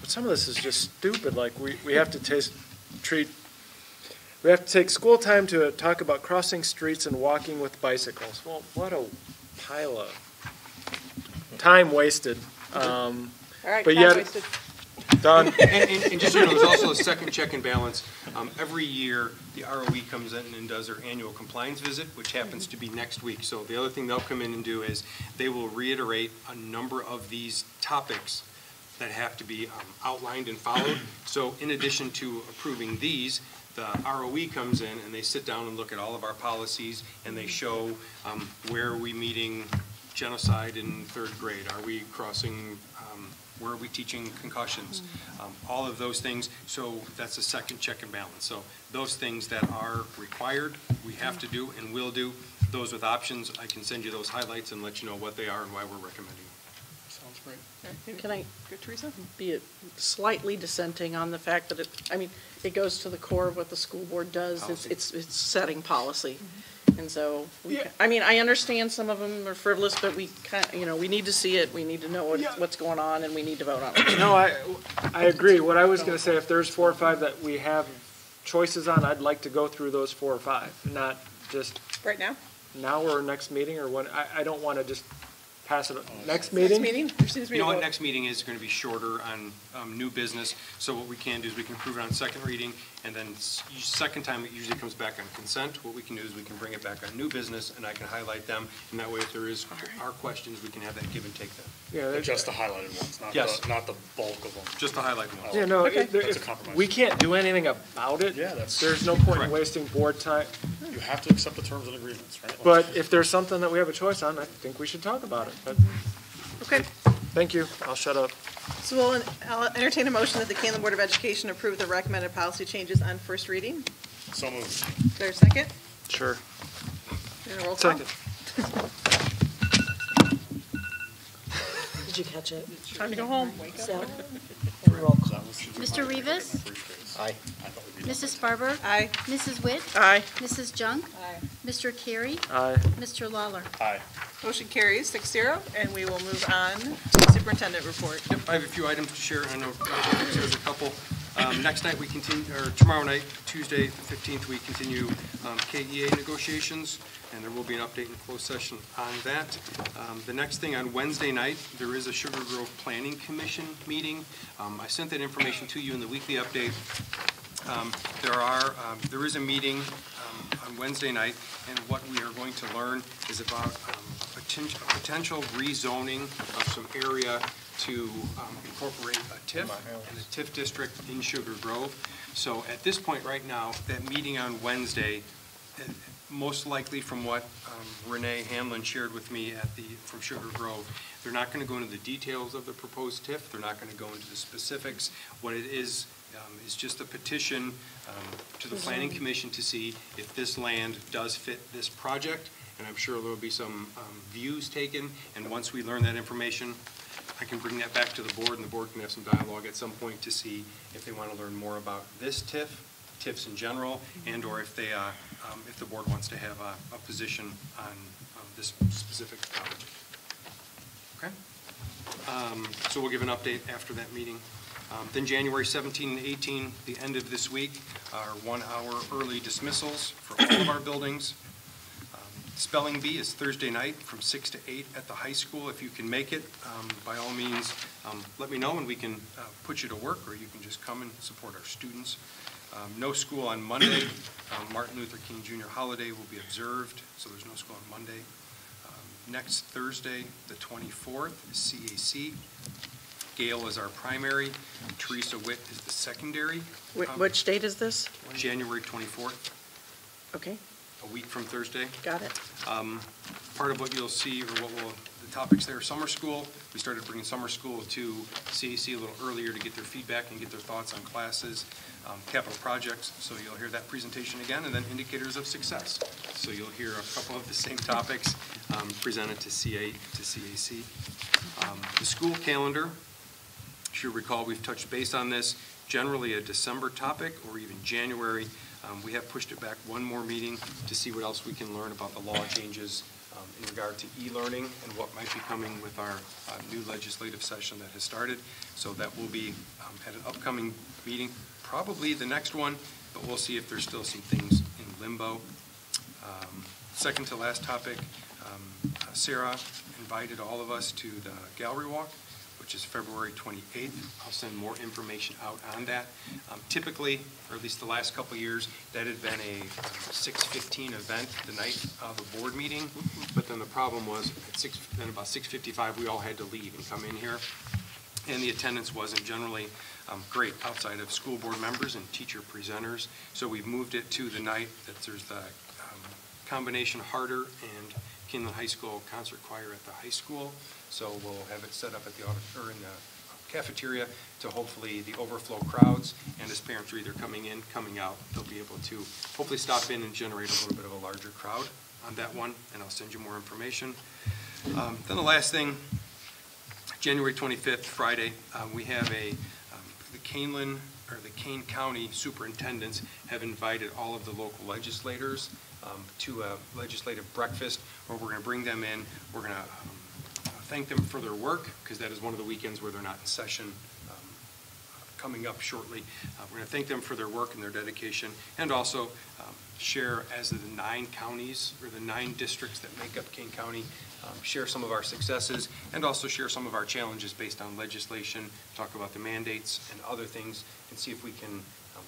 M: but some of this is just stupid. Like we have to we have to take school time to talk about crossing streets and walking with bicycles. Well, what a pile of time wasted.
E: All right,
M: but
E: time
M: yet,
E: wasted.
M: Done.
F: And just so you know, there's also a second check and balance. Every year, the ROE comes in and does their annual compliance visit, which happens to be next week. So the other thing they'll come in and do is they will reiterate a number of these topics that have to be outlined and followed. So in addition to approving these, the ROE comes in and they sit down and look at all of our policies and they show where are we meeting genocide in 3rd grade? Are we crossing, where are we teaching concussions? All of those things. So that's a second check and balance. So those things that are required, we have to do and will do. Those with options, I can send you those highlights and let you know what they are and why we're recommending them.
H: Sounds great. Can I be slightly dissenting on the fact that it goes to the core of what the school board does. It's setting policy. And so, I understand some of them are frivolous, but we we need to see it. We need to know what's going on, and we need to vote on it.
M: No, I agree. What I was going to say, if there's 4 or 5 that we have choices on, I'd like to go through those 4 or 5, not just
A: right now.
M: Now or next meeting or when. I don't want to just pass it. Next meeting?
F: You know what, next meeting is going to be shorter on new business, so what we can do is we can approve it on second reading, and then second time it usually comes back on consent. What we can do is we can bring it back on new business, and I can highlight them, and that way if there are questions, we can have that give and take them.
O: Yeah, just the highlighted ones, not the bulk of them.
F: Just the highlighted ones.
M: Yeah, no,
O: that's a compromise.
M: We can't do anything about it.
O: Yeah,
M: there's no point in wasting board time.
O: You have to accept the terms and agreements, right?
M: But if there's something that we have a choice on, I think we should talk about it. But
A: okay.
M: Thank you. I'll shut up.
A: So I'll entertain a motion that the Kaneland Board of Education approve the recommended policy changes on first reading.
O: So moved.
A: Is there a second?
M: Sure.
A: And a roll call.
M: Second.
Q: Did you catch it?
H: Time to go home.
Q: So, and roll call.
L: Mr. Rivas?
P: Aye.
L: Mrs. Barber?
A: Aye.
L: Mrs. Witt?
H: Aye.
L: Mrs. Junk?
A: Aye.
L: Mr. Carey?
M: Aye.
L: Mr. Lawler?
O: Aye.
A: Motion carries 6-0, and we will move on to the superintendent report.
F: Yep, I have a few items to share. I know there's a couple. Next night we continue, or tomorrow night, Tuesday the 15th, we continue KEA negotiations, and there will be an update in closed session on that. The next thing on Wednesday night, there is a Sugar Grove Planning Commission meeting. I sent that information to you in the weekly update. There is a meeting on Wednesday night, and what we are going to learn is about a potential rezoning of some area to incorporate a TIF and a TIF district in Sugar Grove. So at this point right now, that meeting on Wednesday, most likely from what Renee Hanlon shared with me from Sugar Grove, they're not going to go into the details of the proposed TIF. They're not going to go into the specifics. What it is just a petition to the Planning Commission to see if this land does fit this project, and I'm sure there will be some views taken, and once we learn that information, I can bring that back to the board, and the board can have some dialogue at some point to see if they want to learn more about this TIF, TIFs in general, and or if they if the board wants to have a position on this specific topic. Okay? So we'll give an update after that meeting. Then January 17 and 18, the end of this week, are 1-hour early dismissals for all of our buildings. Spelling Bee is Thursday night from 6 to 8 at the high school. If you can make it, by all means, let me know and we can put you to work, or you can just come and support our students. No school on Monday. Martin Luther King Jr. holiday will be observed, so there's no school on Monday. Next Thursday, the 24th, is CAC. Gail is our primary. Teresa Witt is the secondary.
H: Which date is this?
F: January 24th.
H: Okay.
F: A week from Thursday.
H: Got it.
F: Part of what you'll see, or the topics there, summer school. We started bringing summer school to CAC a little earlier to get their feedback and get their thoughts on classes. Capital projects, so you'll hear that presentation again, and then indicators of success. So you'll hear a couple of the same topics presented to CAC. The school calendar, as you recall, we've touched base on this, generally a December topic or even January. We have pushed it back one more meeting to see what else we can learn about the law changes in regard to e-learning and what might be coming with our new legislative session that has started. So that will be at an upcoming meeting, probably the next one, but we'll see if there's still some things in limbo. Second to last topic, Sarah invited all of us to the gallery walk, which is February 28th. I'll send more information out on that. Typically, or at least the last couple of years, that had been a 6:15 event the night of the board meeting, but then the problem was at about 6:55 we all had to leave and come in here. and the attendance wasn't generally great outside of school board members and teacher presenters. So we've moved it to the night that there's the combination Harder and Kaneland High School concert choir at the high school. So we'll have it set up at the or in the cafeteria to hopefully the overflow crowds, and as parents are either coming in, coming out, they'll be able to hopefully stop in and generate a little bit of a larger crowd on that one, and I'll send you more information. Then the last thing, January 25th, Friday, we have the Kaneland, or the Kane County superintendents have invited all of the local legislators to a legislative breakfast where we're going to bring them in. We're going to thank them for their work, because that is one of the weekends where they're not in session coming up shortly. We're going to thank them for their work and their dedication, and also share, as the 9 counties or the 9 districts that make up Kane County, share some of our successes and also share some of our challenges based on legislation, talk about the mandates and other things, and see if we can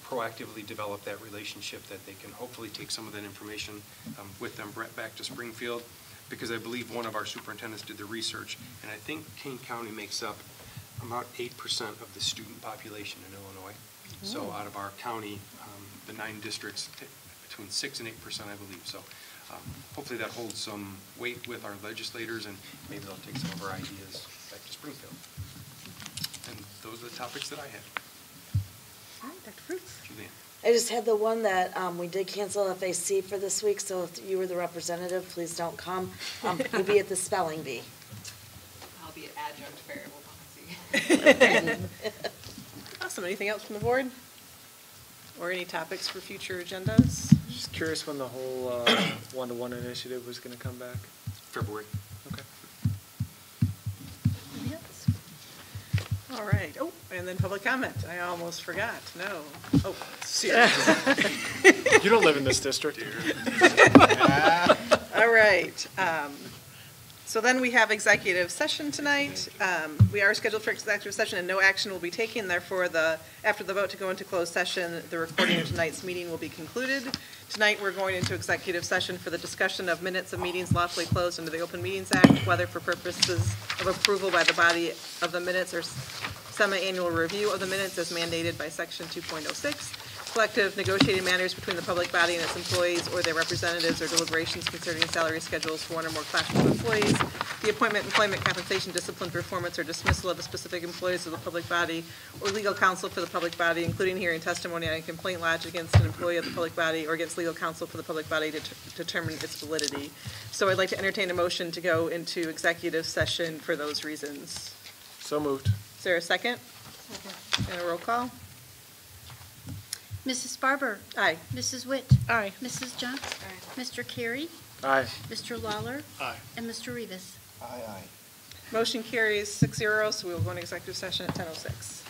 F: proactively develop that relationship, that they can hopefully take some of that information with them back to Springfield, because I believe one of our superintendents did the research, and I think Kane County makes up about 8% of the student population in Illinois. So out of our county, the 9 districts, between 6 and 8%, I believe. So hopefully that holds some weight with our legislators, and maybe they'll take some of our ideas back to Springfield. And those are the topics that I had.
Q: All right, Dr. Fruits.
F: Julianne.
Q: I just had the one that we did cancel FAC for this week, so if you were the representative, please don't come. We'll be at the spelling bee.
H: I'll be an adjunct variable policy.
A: Awesome. Anything else from the board? Or any topics for future agendas?
M: Just curious when the whole one-to-one initiative was going to come back.
F: February.
M: Okay.
A: Anything else? All right. Oh, and then public comment. I almost forgot. No. Oh, seriously.
M: You don't live in this district.
A: All right. So then we have executive session tonight. We are scheduled for executive session and no action will be taken. Therefore, after the vote to go into closed session, the recording of tonight's meeting will be concluded. Tonight, we're going into executive session for the discussion of minutes of meetings lawfully closed under the Open Meetings Act, whether for purposes of approval by the body of the minutes or semi-annual review of the minutes as mandated by Section 2.06. Collective negotiating matters between the public body and its employees or their representatives, or deliberations concerning salary schedules for one or more classes of employees, the appointment, employment, compensation, discipline, performance, or dismissal of the specific employees of the public body, or legal counsel for the public body, including hearing testimony on a complaint lodged against an employee of the public body or against legal counsel for the public body to determine its validity. So I'd like to entertain a motion to go into executive session for those reasons.
M: So moved.
A: Is there a second? Second. And a roll call?
L: Mrs. Barber.
A: Aye.
L: Mrs. Witt.
A: Aye.
L: Mrs. Junk. Aye. Mr. Carey.
M: Aye.
L: Mr. Lawler.
O: Aye.
L: And Mr. Rivas.
P: Aye, aye.
A: Motion carries 6-0, so we will go into executive session at 10:06.